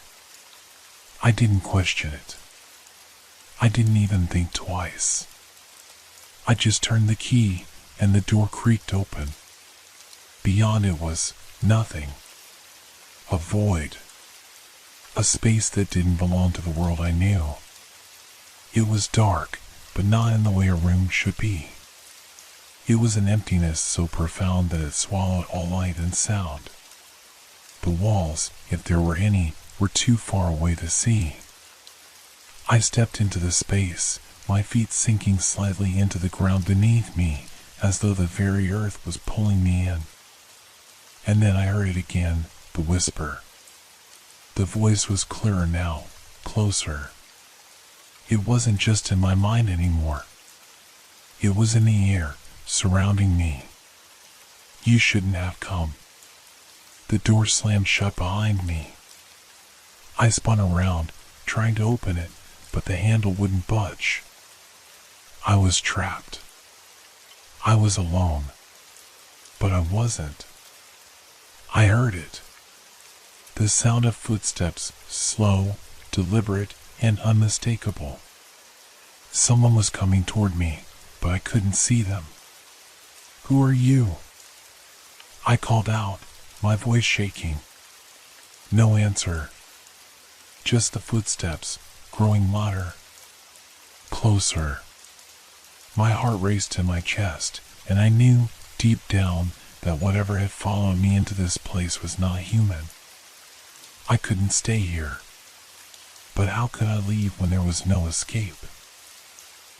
I didn't question it. I didn't even think twice. I just turned the key, and the door creaked open. Beyond it was nothing. A void. A space that didn't belong to the world I knew. It was dark, but not in the way a room should be. It was an emptiness so profound that it swallowed all light and sound. The walls, if there were any, were too far away to see. I stepped into the space, my feet sinking slightly into the ground beneath me, as though the very earth was pulling me in. And then I heard it again, the whisper. The voice was clearer now, closer. It wasn't just in my mind anymore. It was in the air, surrounding me. "You shouldn't have come." The door slammed shut behind me. I spun around, trying to open it, but the handle wouldn't budge. I was trapped. I was alone. But I wasn't. I heard it. The sound of footsteps, slow, deliberate, and unmistakable. Someone was coming toward me, but I couldn't see them. "Who are you?" I called out, my voice shaking. No answer. Just the footsteps, growing louder. Closer. My heart raced in my chest, and I knew, deep down, that whatever had followed me into this place was not human. I couldn't stay here. But how could I leave when there was no escape?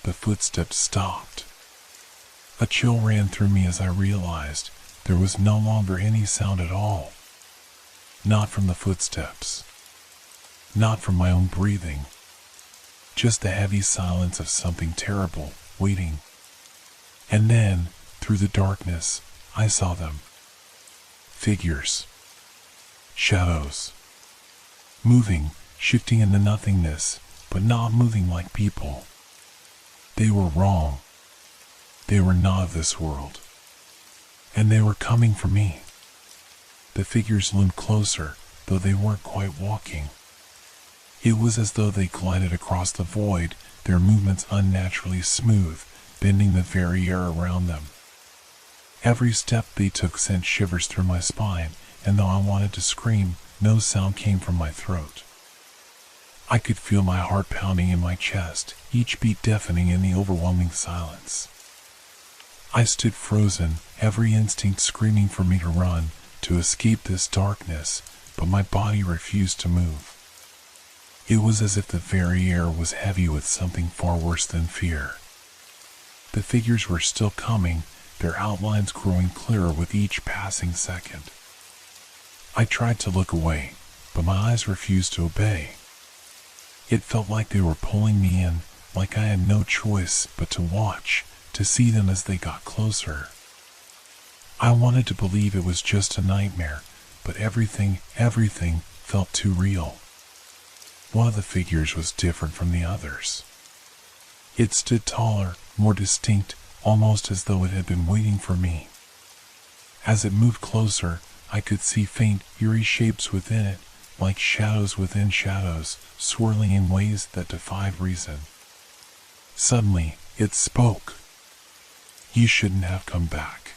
The footsteps stopped. A chill ran through me as I realized there was no longer any sound at all. Not from the footsteps. Not from my own breathing. Just the heavy silence of something terrible, waiting. And then, through the darkness, I saw them. Figures. Shadows. Moving, shifting in the nothingness, but not moving like people. They were wrong. They were not of this world. and they were coming for me. The figures loomed closer, though they weren't quite walking. It was as though they glided across the void, their movements unnaturally smooth, bending the very air around them. Every step they took sent shivers through my spine, and though I wanted to scream, no sound came from my throat. I could feel my heart pounding in my chest, each beat deafening in the overwhelming silence. I stood frozen, every instinct screaming for me to run, to escape this darkness, but my body refused to move. It was as if the very air was heavy with something far worse than fear. The figures were still coming, their outlines growing clearer with each passing second. I tried to look away, but my eyes refused to obey. It felt like they were pulling me in, like I had no choice but to watch, to see them as they got closer. I wanted to believe it was just a nightmare, but everything felt too real. One of the figures was different from the others. It stood taller, more distinct, almost as though it had been waiting for me. As it moved closer, I could see faint, eerie shapes within it, like shadows within shadows, swirling in ways that defied reason. Suddenly, it spoke. "You shouldn't have come back."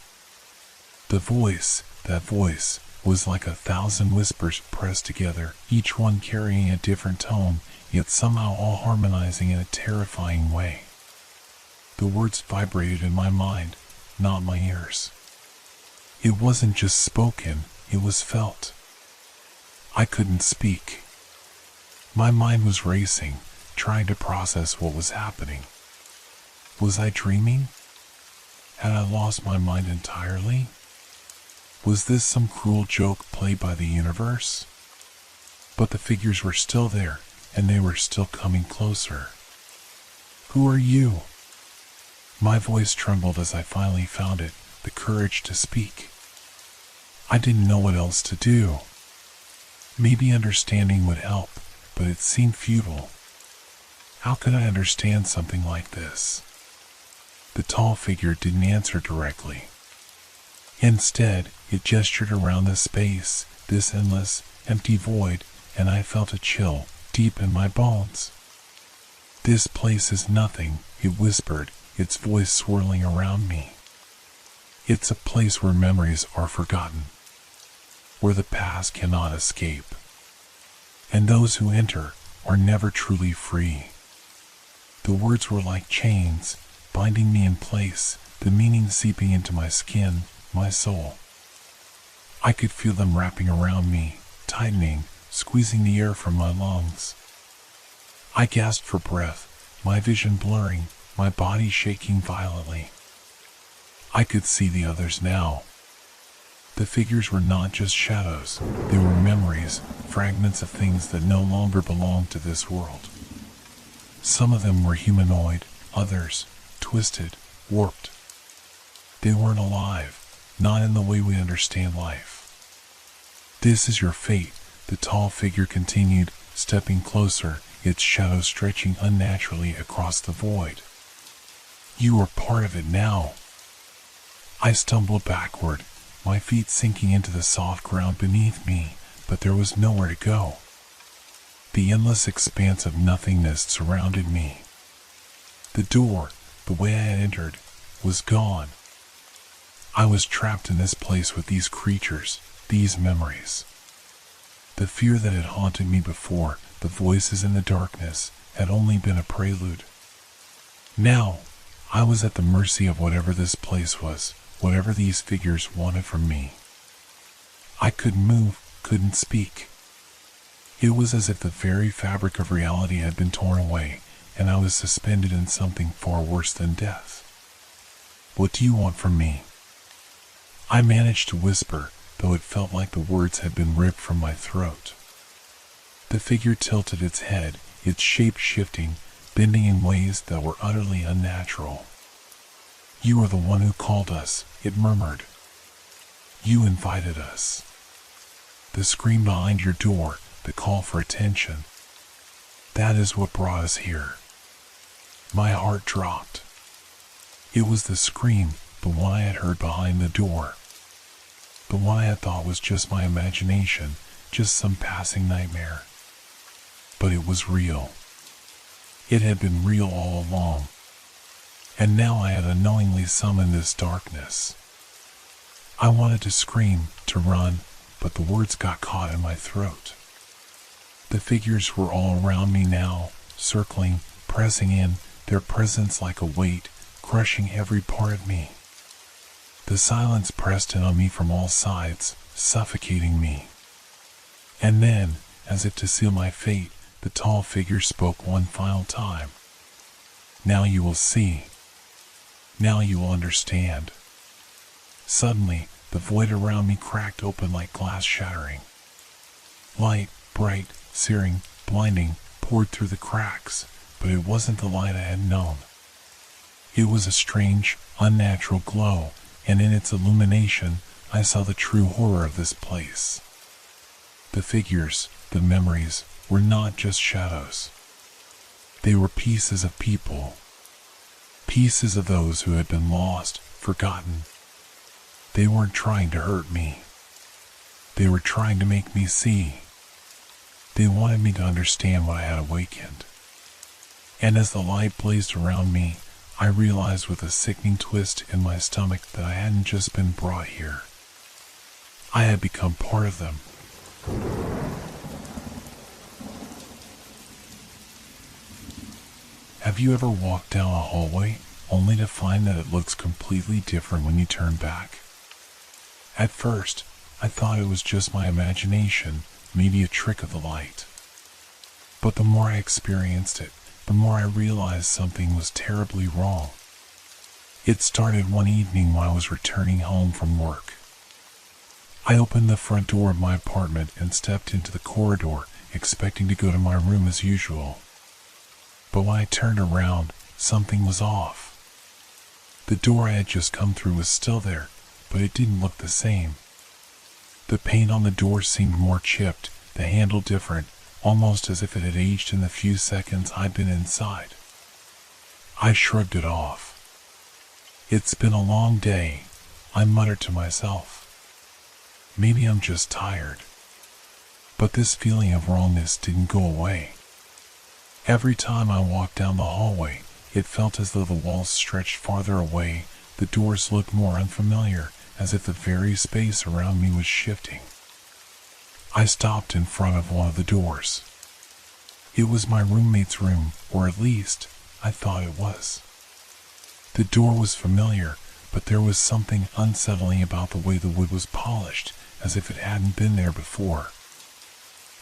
That voice, was like 1,000 whispers pressed together, each one carrying a different tone, yet somehow all harmonizing in a terrifying way. The words vibrated in my mind, not my ears. It wasn't just spoken, it was felt. I couldn't speak. My mind was racing, trying to process what was happening. Was I dreaming? Had I lost my mind entirely? Was this some cruel joke played by the universe? But the figures were still there, and they were still coming closer. "Who are you?" My voice trembled as I finally found it, the courage to speak. I didn't know what else to do. Maybe understanding would help, but it seemed futile. How could I understand something like this? The tall figure didn't answer directly. Instead, it gestured around the space, this endless, empty void, and I felt a chill deep in my bones. "This place is nothing," it whispered, its voice swirling around me. "It's a place where memories are forgotten, where the past cannot escape, and those who enter are never truly free." The words were like chains, binding me in place, the meaning seeping into my skin, my soul. I could feel them wrapping around me, tightening, squeezing the air from my lungs. I gasped for breath, my vision blurring, my body shaking violently. I could see the others now. The figures were not just shadows, they were memories, fragments of things that no longer belonged to this world. Some of them were humanoid, others twisted, warped. They weren't alive, not in the way we understand life. "This is your fate," the tall figure continued, stepping closer, its shadow stretching unnaturally across the void. "You are part of it now." I stumbled backward, my feet sinking into the soft ground beneath me, but there was nowhere to go. The endless expanse of nothingness surrounded me. The door, the way I had entered, was gone. I was trapped in this place with these creatures, these memories. The fear that had haunted me before, the voices in the darkness, had only been a prelude. Now, I was at the mercy of whatever this place was, whatever these figures wanted from me. I couldn't move, couldn't speak. It was as if the very fabric of reality had been torn away, and I was suspended in something far worse than death. "What do you want from me?" I managed to whisper, though it felt like the words had been ripped from my throat. The figure tilted its head, its shape shifting, bending in ways that were utterly unnatural. "You are the one who called us," it murmured. "You invited us. The scream behind your door, the call for attention. That is what brought us here." My heart dropped. It was the scream, the one I had heard behind the door, the one I had thought was just my imagination, just some passing nightmare. But it was real. It had been real all along. And now I had unknowingly summoned this darkness. I wanted to scream, to run, but the words got caught in my throat. The figures were all around me now, circling, pressing in, their presence like a weight, crushing every part of me. The silence pressed in on me from all sides, suffocating me. And then, as if to seal my fate, the tall figure spoke one final time. Now you will see. Now you will understand. Suddenly, the void around me cracked open like glass shattering. Light, bright, searing, blinding, poured through the cracks, but it wasn't the light I had known. It was a strange, unnatural glow, and in its illumination, I saw the true horror of this place. The figures, the memories, were not just shadows. They were pieces of people. Pieces of those who had been lost, forgotten. They weren't trying to hurt me. They were trying to make me see. They wanted me to understand what I had awakened. And as the light blazed around me, I realized with a sickening twist in my stomach that I hadn't just been brought here. I had become part of them. Have you ever walked down a hallway only to find that it looks completely different when you turn back? At first, I thought it was just my imagination, maybe a trick of the light. But the more I experienced it, the more I realized something was terribly wrong. It started one evening while I was returning home from work. I opened the front door of my apartment and stepped into the corridor, expecting to go to my room as usual. But when I turned around, something was off. The door I had just come through was still there, but it didn't look the same. The paint on the door seemed more chipped, the handle different, almost as if it had aged in the few seconds I'd been inside. I shrugged it off. It's been a long day, I muttered to myself. Maybe I'm just tired. But this feeling of wrongness didn't go away. Every time I walked down the hallway, it felt as though the walls stretched farther away, the doors looked more unfamiliar, as if the very space around me was shifting. I stopped in front of one of the doors. It was my roommate's room, or at least, I thought it was. The door was familiar, but there was something unsettling about the way the wood was polished, as if it hadn't been there before.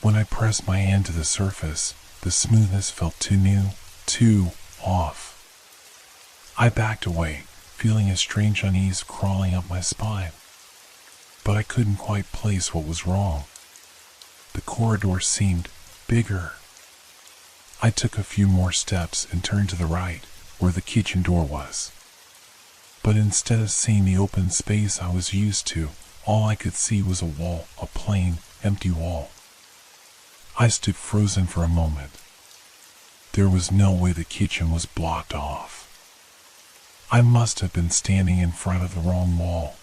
When I pressed my hand to the surface, the smoothness felt too new, too off. I backed away, feeling a strange unease crawling up my spine. But I couldn't quite place what was wrong. The corridor seemed bigger. I took a few more steps and turned to the right, where the kitchen door was. But instead of seeing the open space I was used to, all I could see was a wall, a plain, empty wall. I stood frozen for a moment. There was no way the kitchen was blocked off. I must have been standing in front of the wrong wall.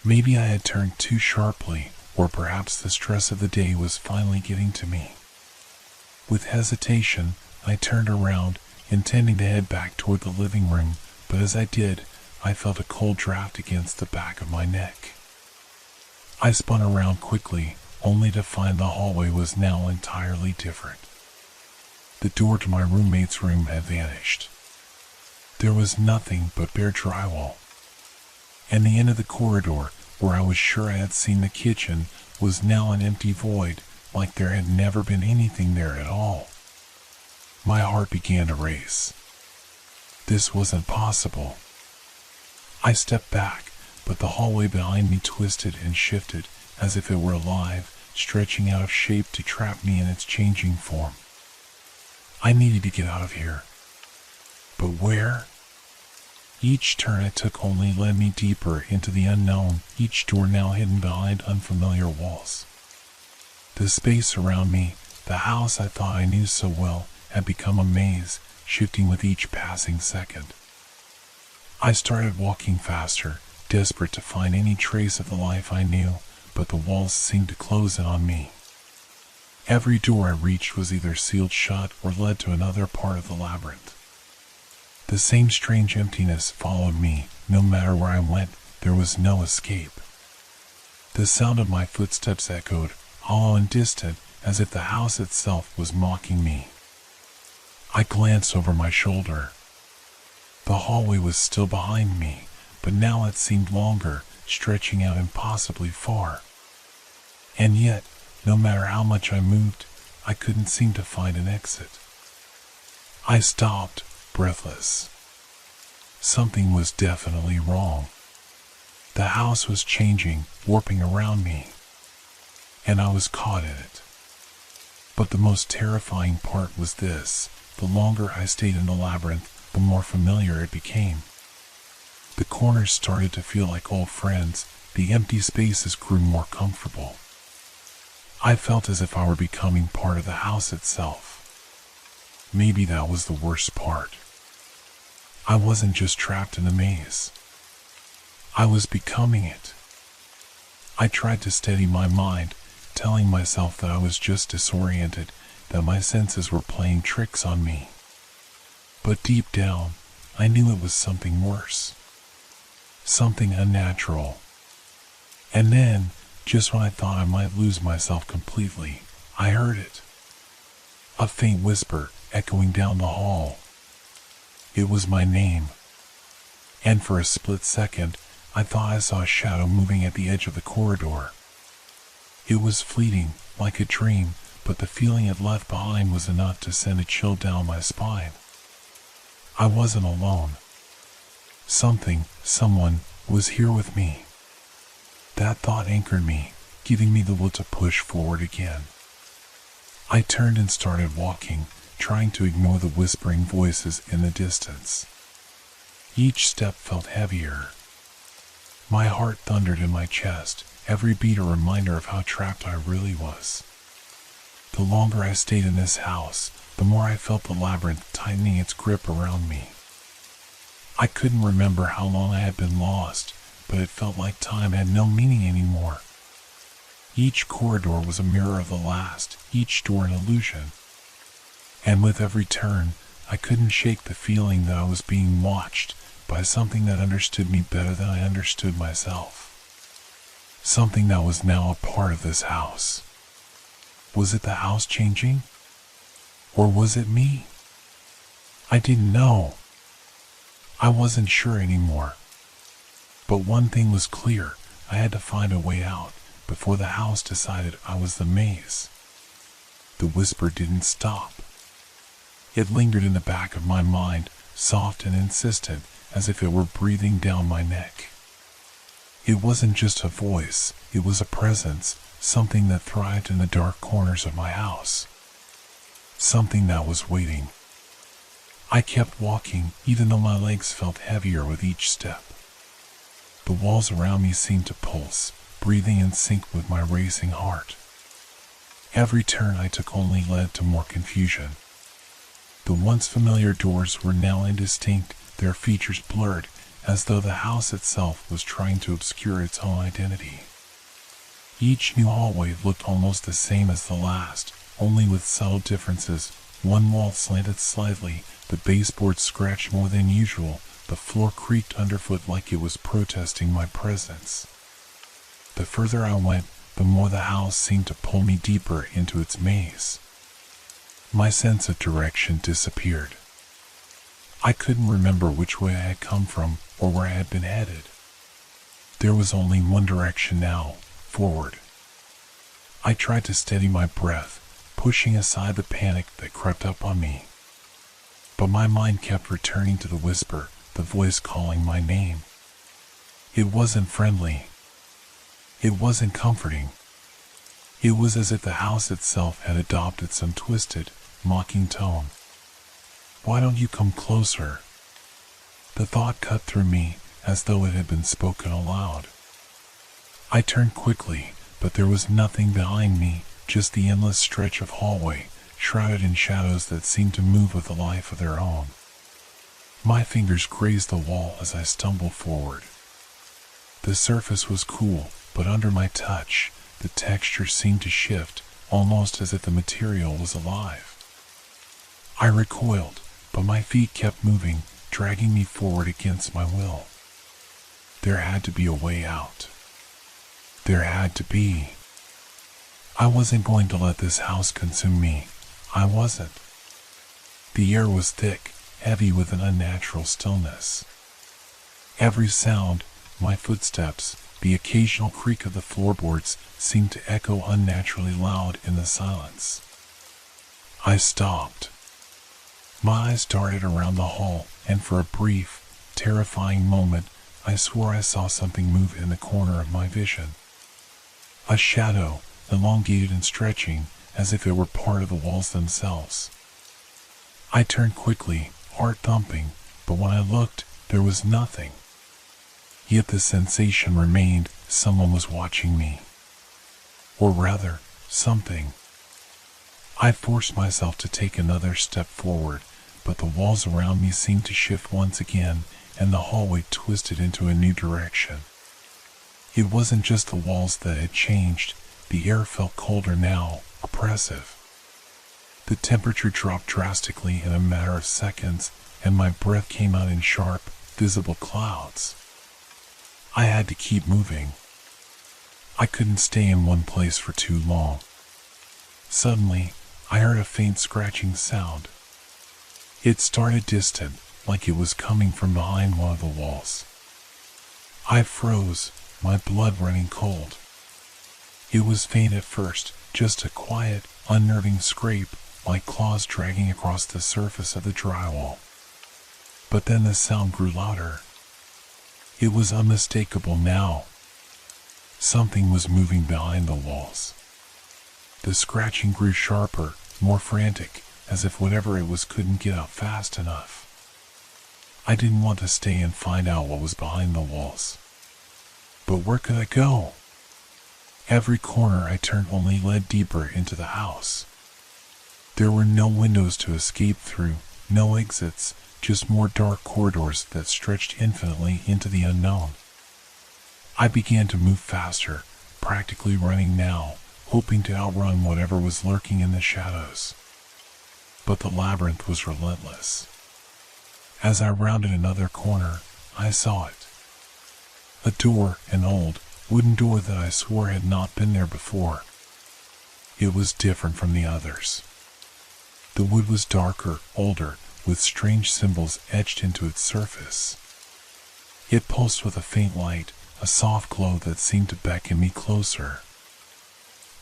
Maybe I had turned too sharply, or perhaps the stress of the day was finally getting to me. With hesitation, I turned around, intending to head back toward the living room, but as I did, I felt a cold draft against the back of my neck. I spun around quickly, only to find the hallway was now entirely different. The door to my roommate's room had vanished. There was nothing but bare drywall. And the end of the corridor, where I was sure I had seen the kitchen, was now an empty void, like there had never been anything there at all. My heart began to race. This wasn't possible. I stepped back, but the hallway behind me twisted and shifted, as if it were alive, stretching out of shape to trap me in its changing form. I needed to get out of here. But where? Each turn I took only led me deeper into the unknown, each door now hidden behind unfamiliar walls. The space around me, the house I thought I knew so well, had become a maze, shifting with each passing second. I started walking faster, desperate to find any trace of the life I knew, but the walls seemed to close in on me. Every door I reached was either sealed shut or led to another part of the labyrinth. The same strange emptiness followed me. No matter where I went, there was no escape. The sound of my footsteps echoed, hollow and distant, as if the house itself was mocking me. I glanced over my shoulder. The hallway was still behind me, but now it seemed longer, stretching out impossibly far. And yet, no matter how much I moved, I couldn't seem to find an exit. I stopped, breathless. Something was definitely wrong. The house was changing, warping around me, and I was caught in it. But the most terrifying part was this: the longer I stayed in the labyrinth, the more familiar it became. The corners started to feel like old friends, the empty spaces grew more comfortable. I felt as if I were becoming part of the house itself. Maybe that was the worst part. I wasn't just trapped in a maze. I was becoming it. I tried to steady my mind, telling myself that I was just disoriented, that my senses were playing tricks on me. But deep down, I knew it was something worse. Something unnatural. And then, just when I thought I might lose myself completely, I heard it. A faint whisper echoing down the hall. It was my name. And for a split second, I thought I saw a shadow moving at the edge of the corridor. It was fleeting, like a dream, but the feeling it left behind was enough to send a chill down my spine. I wasn't alone. Someone was here with me. That thought anchored me, giving me the will to push forward again. I turned and started walking, trying to ignore the whispering voices in the distance. Each step felt heavier. My heart thundered in my chest, every beat a reminder of how trapped I really was. The longer I stayed in this house, the more I felt the labyrinth tightening its grip around me. I couldn't remember how long I had been lost, but it felt like time had no meaning anymore. Each corridor was a mirror of the last, each door an illusion. And with every turn, I couldn't shake the feeling that I was being watched by something that understood me better than I understood myself. Something that was now a part of this house. Was it the house changing? Or was it me? I didn't know. I wasn't sure anymore. But one thing was clear: I had to find a way out before the house decided I was the maze. The whisper didn't stop. It lingered in the back of my mind, soft and insistent, as if it were breathing down my neck. It wasn't just a voice, it was a presence, something that thrived in the dark corners of my house. Something that was waiting. I kept walking, even though my legs felt heavier with each step. The walls around me seemed to pulse, breathing in sync with my racing heart. Every turn I took only led to more confusion. The once familiar doors were now indistinct, their features blurred, as though the house itself was trying to obscure its own identity. Each new hallway looked almost the same as the last, only with subtle differences. One wall slanted slightly, the baseboard scratched more than usual, the floor creaked underfoot like it was protesting my presence. The further I went, the more the house seemed to pull me deeper into its maze. My sense of direction disappeared. I couldn't remember which way I had come from or where I had been headed. There was only one direction now, forward. I tried to steady my breath, pushing aside the panic that crept up on me. But my mind kept returning to the whisper, the voice calling my name. It wasn't friendly. It wasn't comforting. It was as if the house itself had adopted some twisted, mocking tone. "Why don't you come closer?" The thought cut through me as though it had been spoken aloud. I turned quickly, but there was nothing behind me, just the endless stretch of hallway, shrouded in shadows that seemed to move with a life of their own. My fingers grazed the wall as I stumbled forward. The surface was cool, but under my touch, the texture seemed to shift, almost as if the material was alive. I recoiled, but my feet kept moving, dragging me forward against my will. There had to be a way out. There had to be. I wasn't going to let this house consume me. I wasn't. The air was thick, heavy with an unnatural stillness. Every sound, my footsteps, the occasional creak of the floorboards, seemed to echo unnaturally loud in the silence. I stopped. My eyes darted around the hall, and for a brief, terrifying moment, I swore I saw something move in the corner of my vision. A shadow, elongated and stretching, as if it were part of the walls themselves. I turned quickly, heart thumping, but when I looked, there was nothing. Yet the sensation remained. Someone was watching me. Or rather, something. I forced myself to take another step forward, but the walls around me seemed to shift once again, and the hallway twisted into a new direction. It wasn't just the walls that had changed. The air felt colder now, oppressive. The temperature dropped drastically in a matter of seconds, and my breath came out in sharp, visible clouds. I had to keep moving. I couldn't stay in one place for too long. Suddenly, I heard a faint scratching sound. It started distant, like it was coming from behind one of the walls. I froze, my blood running cold. It was faint at first, just a quiet, unnerving scrape, like claws dragging across the surface of the drywall. But then the sound grew louder. It was unmistakable now. Something was moving behind the walls. The scratching grew sharper, more frantic, as if whatever it was couldn't get out fast enough. I didn't want to stay and find out what was behind the walls. But where could I go? Every corner I turned only led deeper into the house. There were no windows to escape through, no exits, just more dark corridors that stretched infinitely into the unknown. I began to move faster, practically running now, hoping to outrun whatever was lurking in the shadows. But the labyrinth was relentless. As I rounded another corner, I saw it. A door, an old, wooden door that I swore had not been there before. It was different from the others. The wood was darker, older, with strange symbols etched into its surface. It pulsed with a faint light, a soft glow that seemed to beckon me closer.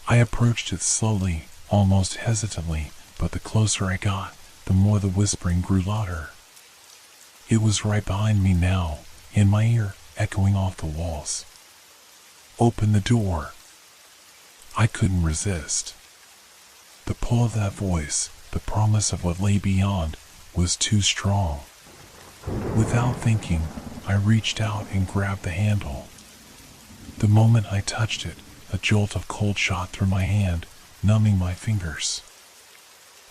I approached it slowly, almost hesitantly, but the closer I got, the more the whispering grew louder. It was right behind me now, in my ear, echoing off the walls. Open the door. I couldn't resist. The pull of that voice, the promise of what lay beyond, was too strong. Without thinking, I reached out and grabbed the handle. The moment I touched it, a jolt of cold shot through my hand, numbing my fingers.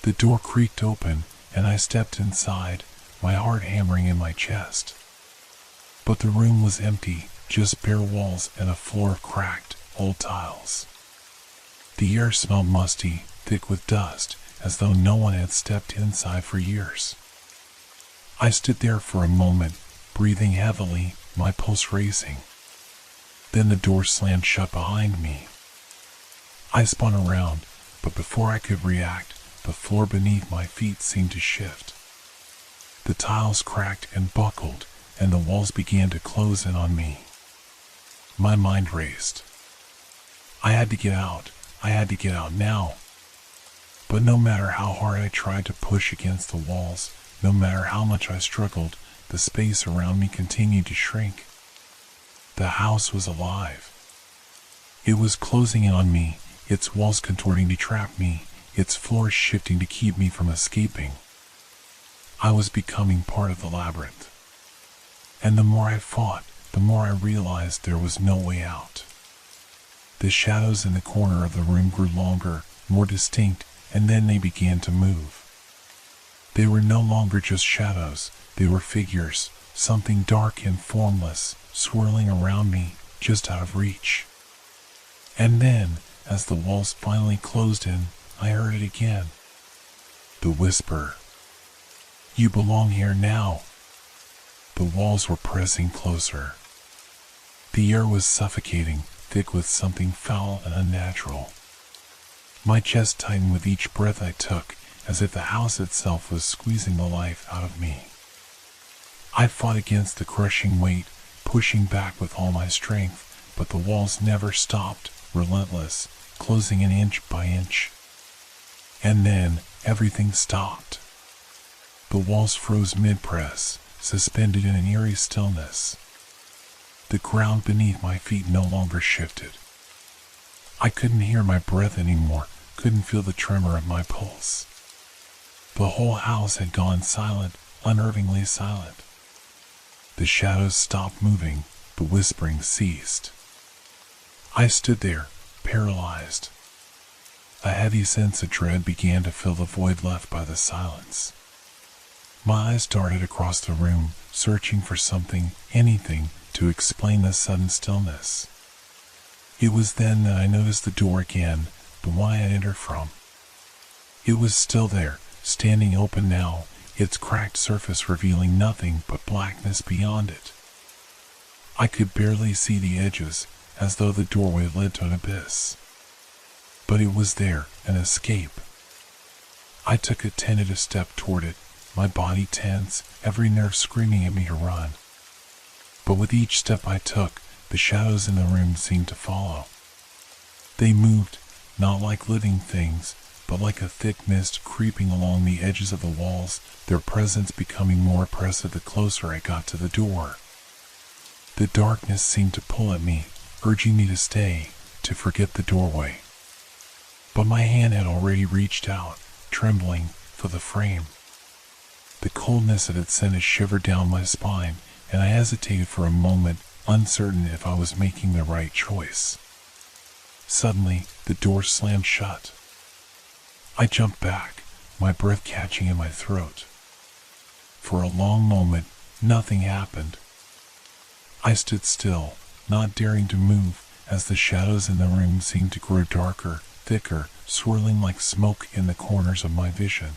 The door creaked open, and I stepped inside, my heart hammering in my chest. But the room was empty, just bare walls and a floor of cracked, old tiles. The air smelled musty, thick with dust, as though no one had stepped inside for years. I stood there for a moment, breathing heavily, my pulse racing. Then the door slammed shut behind me. I spun around, but before I could react, the floor beneath my feet seemed to shift. The tiles cracked and buckled, and the walls began to close in on me. My mind raced. I had to get out. I had to get out now. But no matter how hard I tried to push against the walls, no matter how much I struggled, the space around me continued to shrink. The house was alive. It was closing in on me, its walls contorting to trap me, its floors shifting to keep me from escaping. I was becoming part of the labyrinth. And the more I fought, the more I realized there was no way out. The shadows in the corner of the room grew longer, more distinct, and then they began to move. They were no longer just shadows, they were figures, something dark and formless, swirling around me, just out of reach. And then, as the walls finally closed in, I heard it again. The whisper. You belong here now. The walls were pressing closer. The air was suffocating, thick with something foul and unnatural. My chest tightened with each breath I took, as if the house itself was squeezing the life out of me. I fought against the crushing weight, pushing back with all my strength, but the walls never stopped, relentless, closing in inch by inch. And then, everything stopped. The walls froze mid-press, suspended in an eerie stillness. The ground beneath my feet no longer shifted. I couldn't hear my breath anymore, couldn't feel the tremor of my pulse. The whole house had gone silent, unnervingly silent. The shadows stopped moving, the whispering ceased. I stood there, paralyzed. A heavy sense of dread began to fill the void left by the silence. My eyes darted across the room, searching for something, anything, to explain the sudden stillness. It was then that I noticed the door again, the one I had entered from. It was still there, standing open now, its cracked surface revealing nothing but blackness beyond it. I could barely see the edges, as though the doorway led to an abyss. But it was there, an escape. I took a tentative step toward it, my body tense, every nerve screaming at me to run. But with each step I took, the shadows in the room seemed to follow. They moved, not like living things, but like a thick mist creeping along the edges of the walls, their presence becoming more oppressive the closer I got to the door. The darkness seemed to pull at me, urging me to stay, to forget the doorway. But my hand had already reached out, trembling, for the frame. The coldness of it sent a shiver down my spine, and I hesitated for a moment, uncertain if I was making the right choice. Suddenly, the door slammed shut. I jumped back, my breath catching in my throat. For a long moment, nothing happened. I stood still, not daring to move, as the shadows in the room seemed to grow darker, thicker, swirling like smoke in the corners of my vision.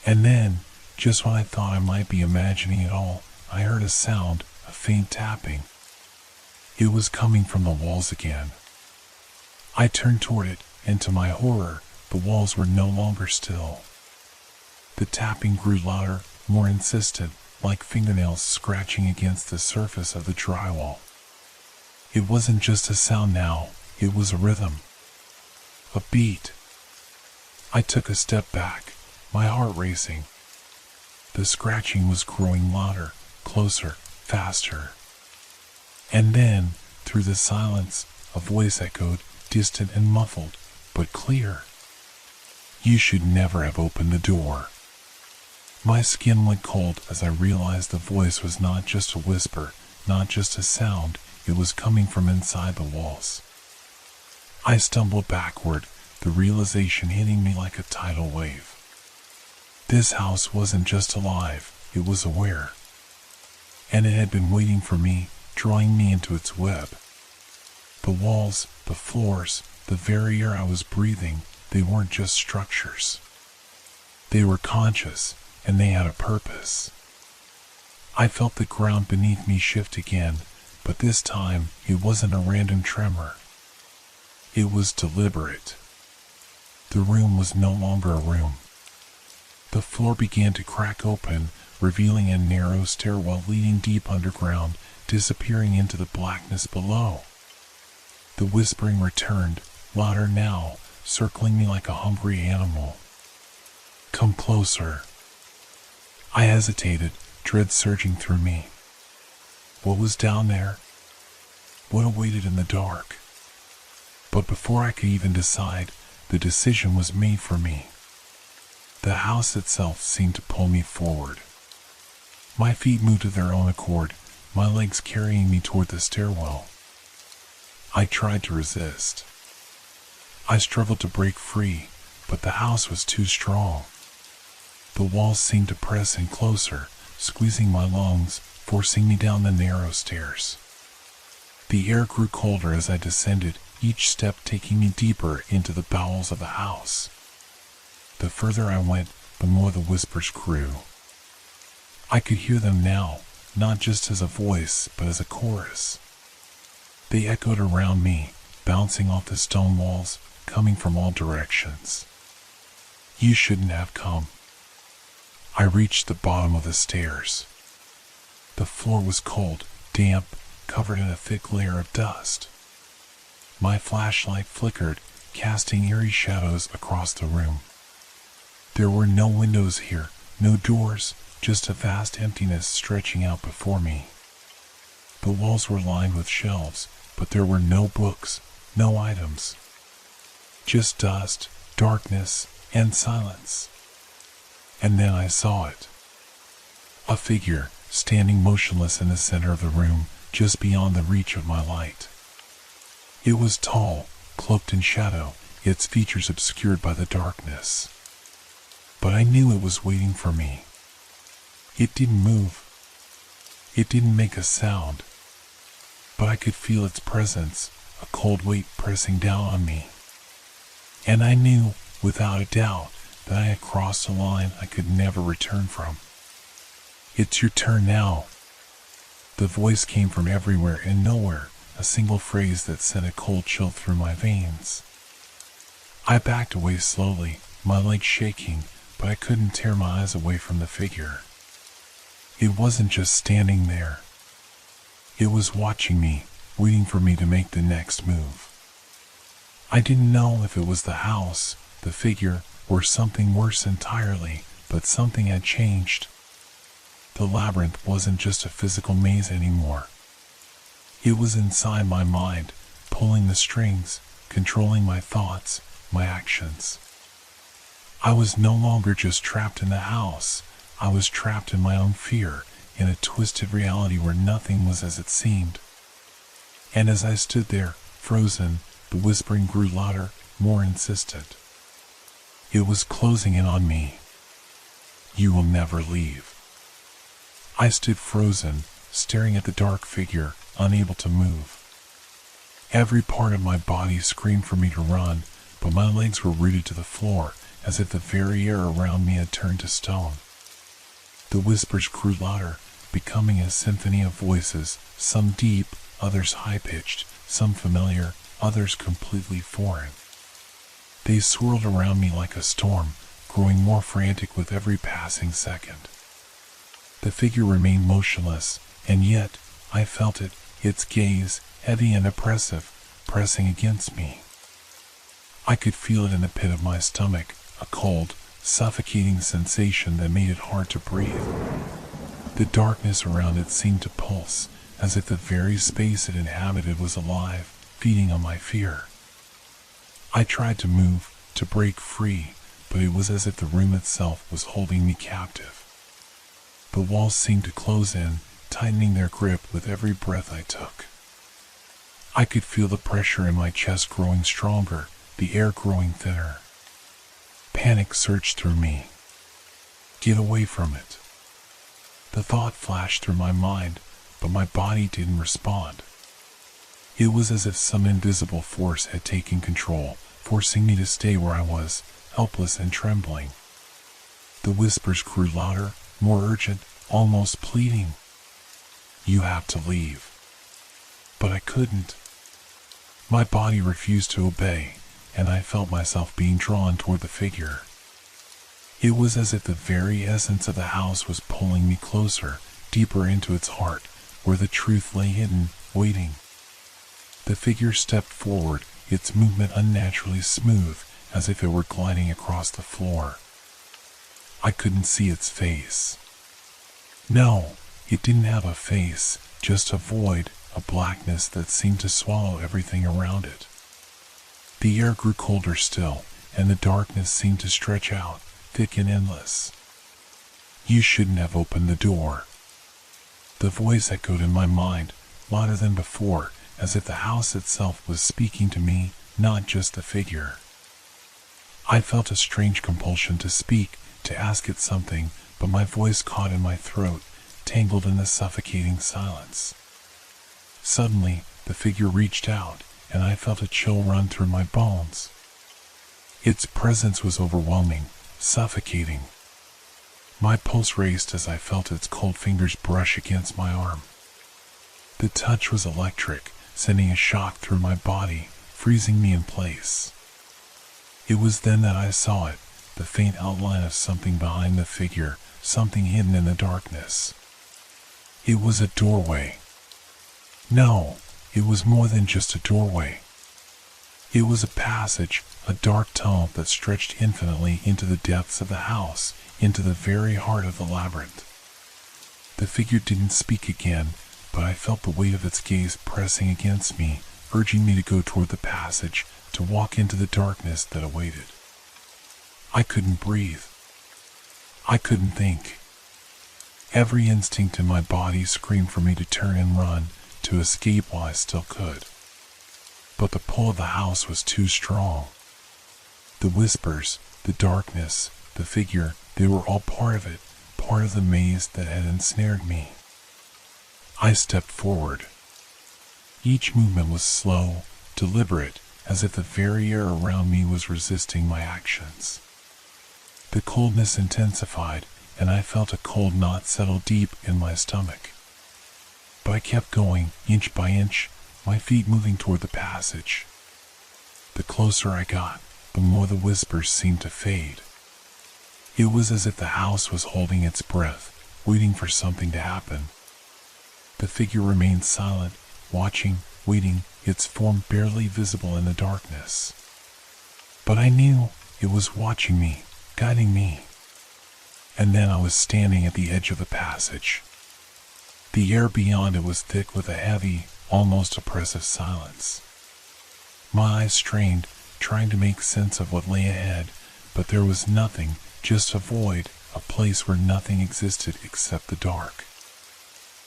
And then, just when I thought I might be imagining it all, I heard a sound, a faint tapping. It was coming from the walls again. I turned toward it, and to my horror, the walls were no longer still. The tapping grew louder, more insistent, like fingernails scratching against the surface of the drywall. It wasn't just a sound now, it was a rhythm. A beat. I took a step back, my heart racing. The scratching was growing louder, closer, faster. And then, through the silence, a voice echoed, distant and muffled, but clear. You should never have opened the door. My skin went cold as I realized the voice was not just a whisper, not just a sound, it was coming from inside the walls. I stumbled backward, the realization hitting me like a tidal wave. This house wasn't just alive, it was aware. And it had been waiting for me, drawing me into its web. The walls, the floors, the very air I was breathing, they weren't just structures. They were conscious, and they had a purpose. I felt the ground beneath me shift again, but this time it wasn't a random tremor. It was deliberate. The room was no longer a room. The floor began to crack open, revealing a narrow stairwell leading deep underground, disappearing into the blackness below. The whispering returned, louder now, circling me like a hungry animal. Come closer. I hesitated, dread surging through me. What was down there? What awaited in the dark? But before I could even decide, the decision was made for me. The house itself seemed to pull me forward. My feet moved of their own accord, my legs carrying me toward the stairwell. I tried to resist. I struggled to break free, but the house was too strong. The walls seemed to press in closer, squeezing my lungs, forcing me down the narrow stairs. The air grew colder as I descended, each step taking me deeper into the bowels of the house. The further I went, the more the whispers grew. I could hear them now, not just as a voice, but as a chorus. They echoed around me, bouncing off the stone walls, coming from all directions. You shouldn't have come. I reached the bottom of the stairs. The floor was cold, damp, covered in a thick layer of dust. My flashlight flickered, casting eerie shadows across the room. There were no windows here, no doors, just a vast emptiness stretching out before me. The walls were lined with shelves, but there were no books, no items. Just dust, darkness, and silence. And then I saw it. A figure, standing motionless in the center of the room, just beyond the reach of my light. It was tall, cloaked in shadow, its features obscured by the darkness. But I knew it was waiting for me. It didn't move. It didn't make a sound. But I could feel its presence, a cold weight pressing down on me. And I knew, without a doubt, that I had crossed a line I could never return from. It's your turn now. The voice came from everywhere and nowhere, a single phrase that sent a cold chill through my veins. I backed away slowly, my legs shaking, but I couldn't tear my eyes away from the figure. It wasn't just standing there. It was watching me, waiting for me to make the next move. I didn't know if it was the house, the figure, or something worse entirely, but something had changed. The labyrinth wasn't just a physical maze anymore. It was inside my mind, pulling the strings, controlling my thoughts, my actions. I was no longer just trapped in the house. I was trapped in my own fear, in a twisted reality where nothing was as it seemed. And as I stood there, frozen, the whispering grew louder, more insistent. It was closing in on me. You will never leave. I stood frozen, staring at the dark figure, unable to move. Every part of my body screamed for me to run, but my legs were rooted to the floor, as if the very air around me had turned to stone. The whispers grew louder, becoming a symphony of voices, some deep, others high-pitched, some familiar, others completely foreign. They swirled around me like a storm, growing more frantic with every passing second. The figure remained motionless, and yet, I felt it, its gaze, heavy and oppressive, pressing against me. I could feel it in the pit of my stomach, a cold, suffocating sensation that made it hard to breathe. The darkness around it seemed to pulse, as if the very space it inhabited was alive, feeding on my fear. I tried to move, to break free, but it was as if the room itself was holding me captive. The walls seemed to close in, tightening their grip with every breath I took. I could feel the pressure in my chest growing stronger, the air growing thinner. Panic surged through me. Get away from it. The thought flashed through my mind, but my body didn't respond. It was as if some invisible force had taken control, forcing me to stay where I was, helpless and trembling. The whispers grew louder, more urgent, almost pleading. You have to leave. But I couldn't. My body refused to obey, and I felt myself being drawn toward the figure. It was as if the very essence of the house was pulling me closer, deeper into its heart, where the truth lay hidden, waiting. The figure stepped forward, its movement unnaturally smooth, as if it were gliding across the floor. I couldn't see its face. No, it didn't have a face, just a void, a blackness that seemed to swallow everything around it. The air grew colder still, and the darkness seemed to stretch out, thick and endless. You shouldn't have opened the door. The voice echoed in my mind, louder than before, as if the house itself was speaking to me, not just the figure. I felt a strange compulsion to speak, to ask it something, but my voice caught in my throat, tangled in the suffocating silence. Suddenly, the figure reached out, and I felt a chill run through my bones. Its presence was overwhelming, suffocating. My pulse raced as I felt its cold fingers brush against my arm. The touch was electric, sending a shock through my body, freezing me in place. It was then that I saw it, the faint outline of something behind the figure, something hidden in the darkness. It was a doorway. No, it was more than just a doorway. It was a passage, a dark tunnel that stretched infinitely into the depths of the house, into the very heart of the labyrinth. The figure didn't speak again, but I felt the weight of its gaze pressing against me, urging me to go toward the passage, to walk into the darkness that awaited. I couldn't breathe. I couldn't think. Every instinct in my body screamed for me to turn and run, to escape while I still could. But the pull of the house was too strong. The whispers, the darkness, the figure, they were all part of it, part of the maze that had ensnared me. I stepped forward. Each movement was slow, deliberate, as if the very air around me was resisting my actions. The coldness intensified, and I felt a cold knot settle deep in my stomach. But I kept going, inch by inch, my feet moving toward the passage. The closer I got, the more the whispers seemed to fade. It was as if the house was holding its breath, waiting for something to happen. The figure remained silent, watching, waiting, its form barely visible in the darkness. But I knew it was watching me, guiding me. And then I was standing at the edge of the passage. The air beyond it was thick with a heavy, almost oppressive silence. My eyes strained, trying to make sense of what lay ahead, but there was nothing, just a void, a place where nothing existed except the dark.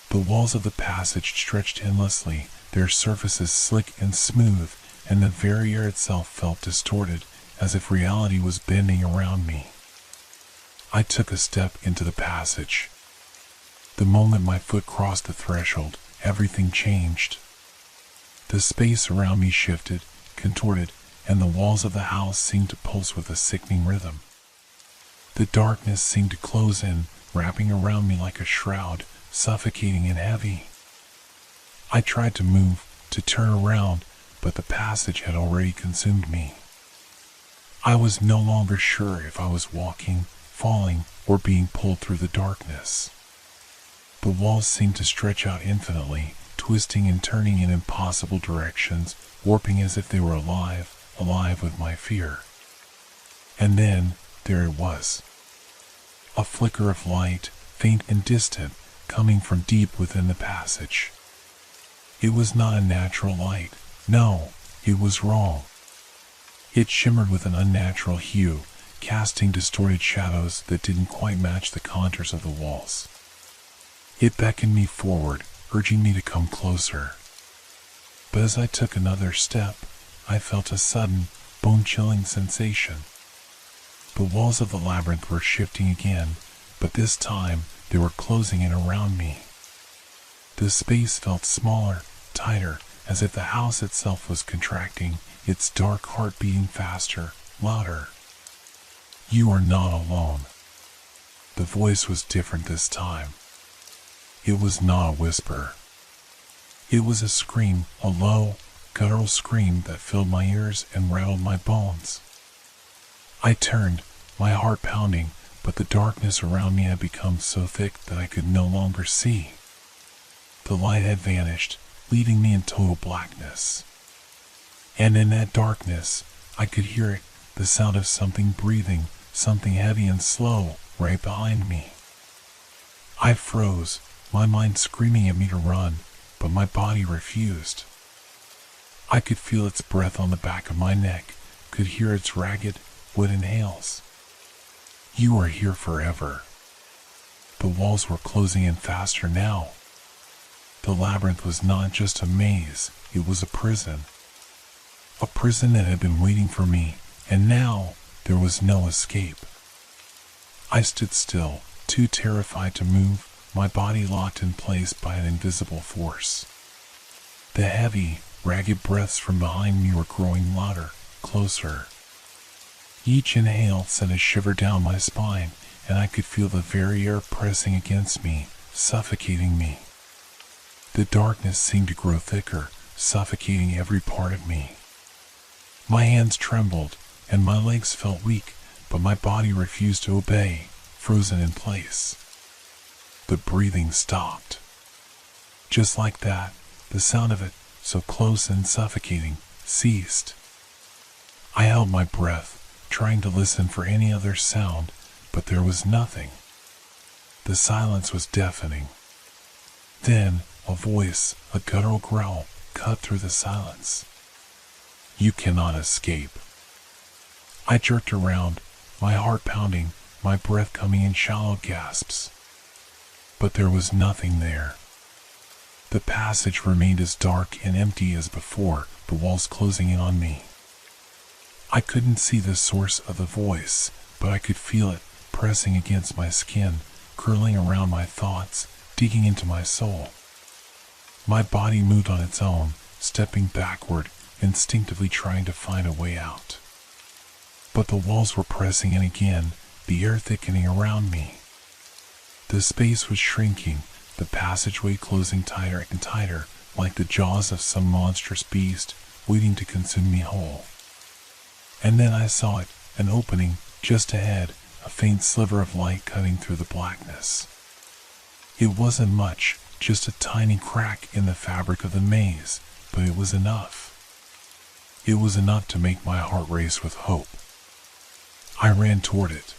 The walls of the passage stretched endlessly, their surfaces slick and smooth, and the very air itself felt distorted, as if reality was bending around me. I took a step into the passage. The moment my foot crossed the threshold, everything changed. The space around me shifted, contorted, and the walls of the house seemed to pulse with a sickening rhythm. The darkness seemed to close in, wrapping around me like a shroud, suffocating and heavy. I tried to move, to turn around, but the passage had already consumed me. I was no longer sure if I was walking, falling, or being pulled through the darkness. The walls seemed to stretch out infinitely, twisting and turning in impossible directions, warping as if they were alive with my fear. And then, there it was. A flicker of light, faint and distant, coming from deep within the passage. It was not a natural light. No, it was wrong. It shimmered with an unnatural hue, casting distorted shadows that didn't quite match the contours of the walls. It beckoned me forward, urging me to come closer. But as I took another step, I felt a sudden, bone-chilling sensation. The walls of the labyrinth were shifting again, but this time they were closing in around me. The space felt smaller, tighter, as if the house itself was contracting, its dark heart beating faster, louder. You are not alone. The voice was different this time. It was not a whisper. It was a scream, a low, guttural scream that filled my ears and rattled my bones. I turned, my heart pounding, but the darkness around me had become so thick that I could no longer see. The light had vanished, leaving me in total blackness. And in that darkness, I could hear it, the sound of something breathing, something heavy and slow, right behind me. I froze, my mind screaming at me to run, but my body refused. I could feel its breath on the back of my neck, could hear its ragged, wooden hails. You are here forever. The walls were closing in faster now. The labyrinth was not just a maze, it was a prison. A prison that had been waiting for me, and now there was no escape. I stood still, too terrified to move, my body locked in place by an invisible force. The heavy, ragged breaths from behind me were growing louder, closer. Each inhale sent a shiver down my spine, and I could feel the very air pressing against me, suffocating me. The darkness seemed to grow thicker, suffocating every part of me. My hands trembled, and my legs felt weak, but my body refused to obey, frozen in place. The breathing stopped. Just like that, the sound of it, so close and suffocating, ceased. I held my breath, trying to listen for any other sound, but there was nothing. The silence was deafening. Then, a voice, a guttural growl, cut through the silence. "You cannot escape." I jerked around, my heart pounding, my breath coming in shallow gasps. But there was nothing there. The passage remained as dark and empty as before, the walls closing in on me. I couldn't see the source of the voice, but I could feel it pressing against my skin, curling around my thoughts, digging into my soul. My body moved on its own, stepping backward, instinctively trying to find a way out. But the walls were pressing in again, the air thickening around me. The space was shrinking, the passageway closing tighter and tighter, like the jaws of some monstrous beast, waiting to consume me whole. And then I saw it, an opening, just ahead, a faint sliver of light cutting through the blackness. It wasn't much, just a tiny crack in the fabric of the maze, but it was enough. It was enough to make my heart race with hope. I ran toward it.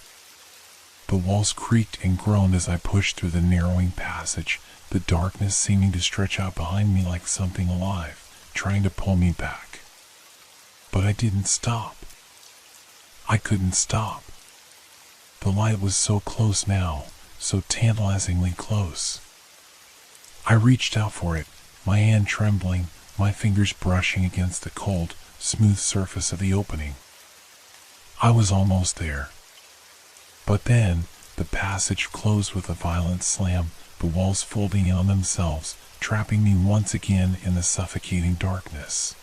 The walls creaked and groaned as I pushed through the narrowing passage, the darkness seeming to stretch out behind me like something alive, trying to pull me back. But I didn't stop. I couldn't stop. The light was so close now, so tantalizingly close. I reached out for it, my hand trembling, my fingers brushing against the cold, smooth surface of the opening. I was almost there. But then, the passage closed with a violent slam, the walls folding in on themselves, trapping me once again in the suffocating darkness.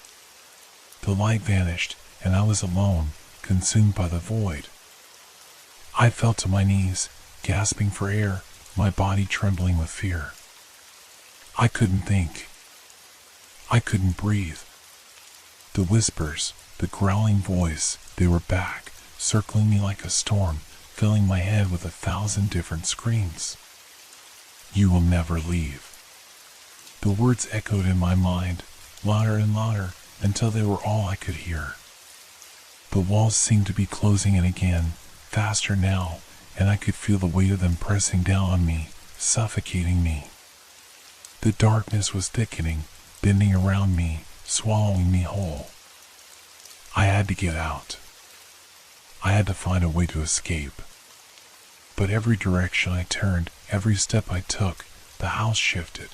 The light vanished, and I was alone, consumed by the void. I fell to my knees, gasping for air, my body trembling with fear. I couldn't think. I couldn't breathe. The whispers, the growling voice, they were back, circling me like a storm, filling my head with 1,000 different screams. "You will never leave." The words echoed in my mind, louder and louder, until they were all I could hear. The walls seemed to be closing in again, faster now, and I could feel the weight of them pressing down on me, suffocating me. The darkness was thickening, bending around me, swallowing me whole. I had to get out. I had to find a way to escape. But every direction I turned, every step I took, the house shifted.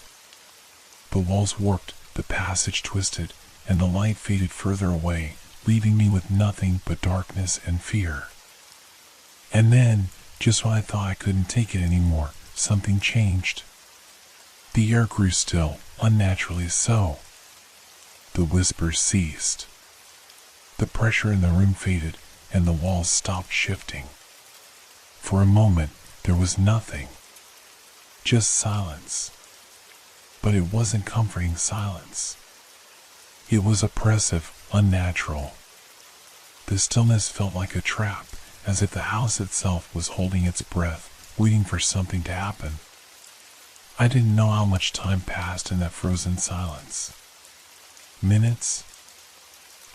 The walls warped, the passage twisted, and the light faded further away, leaving me with nothing but darkness and fear. And then, just when I thought I couldn't take it anymore, something changed. The air grew still, unnaturally so. The whispers ceased. The pressure in the room faded, and the walls stopped shifting. For a moment, there was nothing. Just silence. But it wasn't comforting silence. It was oppressive, unnatural. The stillness felt like a trap, as if the house itself was holding its breath, waiting for something to happen. I didn't know how much time passed in that frozen silence. Minutes?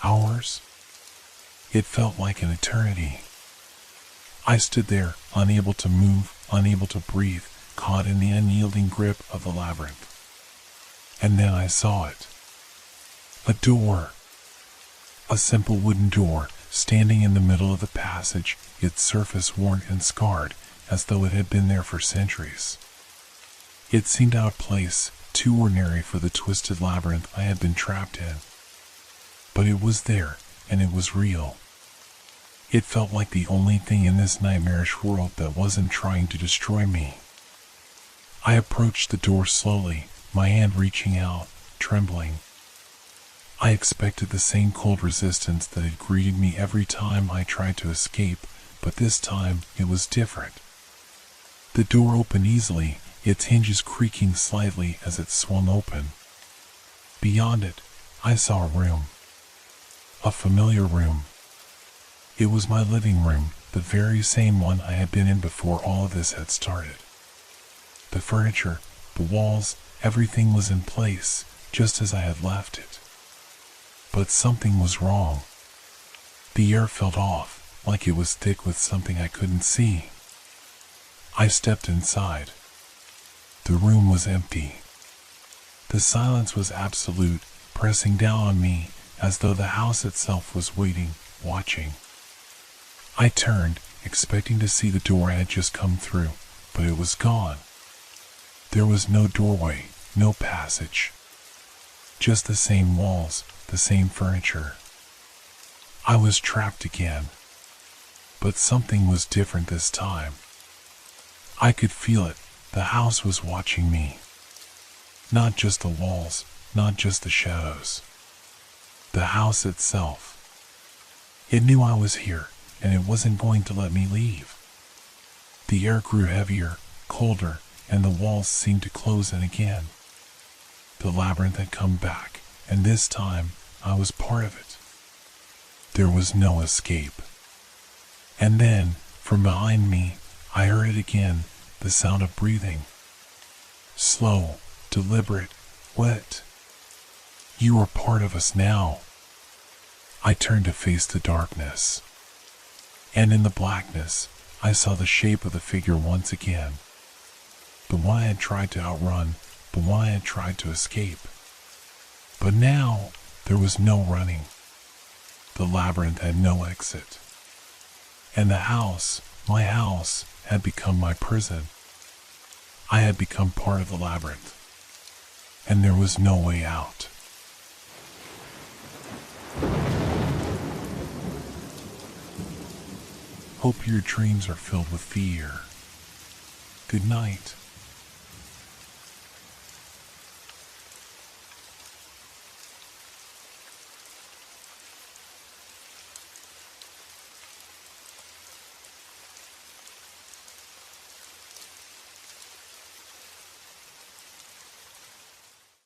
Hours? It felt like an eternity. I stood there, unable to move, unable to breathe, caught in the unyielding grip of the labyrinth. And then I saw it. A door. A simple wooden door, standing in the middle of the passage, its surface worn and scarred, as though it had been there for centuries. It seemed out of place, too ordinary for the twisted labyrinth I had been trapped in. But it was there, and it was real. It felt like the only thing in this nightmarish world that wasn't trying to destroy me. I approached the door slowly, my hand reaching out, trembling. I expected the same cold resistance that had greeted me every time I tried to escape, but this time it was different. The door opened easily, its hinges creaking slightly as it swung open. Beyond it, I saw a room. A familiar room. It was my living room, the very same one I had been in before all of this had started. The furniture, the walls, everything was in place, just as I had left it. But something was wrong. The air felt off, like it was thick with something I couldn't see. I stepped inside. The room was empty. The silence was absolute, pressing down on me as though the house itself was waiting, watching. I turned, expecting to see the door I had just come through, but it was gone. There was no doorway, no passage. Just the same walls, the same furniture. I was trapped again. But something was different this time. I could feel it. The house was watching me. Not just the walls, not just the shadows. The house itself. It knew I was here, and it wasn't going to let me leave. The air grew heavier, colder, and the walls seemed to close in again. The labyrinth had come back, and this time I was part of it. There was no escape. And then, from behind me, I heard it again, the sound of breathing. Slow, deliberate, wet. You are part of us now. I turned to face the darkness. And in the blackness, I saw the shape of the figure once again. The one I had tried to outrun, the one I had tried to escape. But now, there was no running. The labyrinth had no exit. And the house, my house, had become my prison. I had become part of the labyrinth. And there was no way out. Hope your dreams are filled with fear. Good night.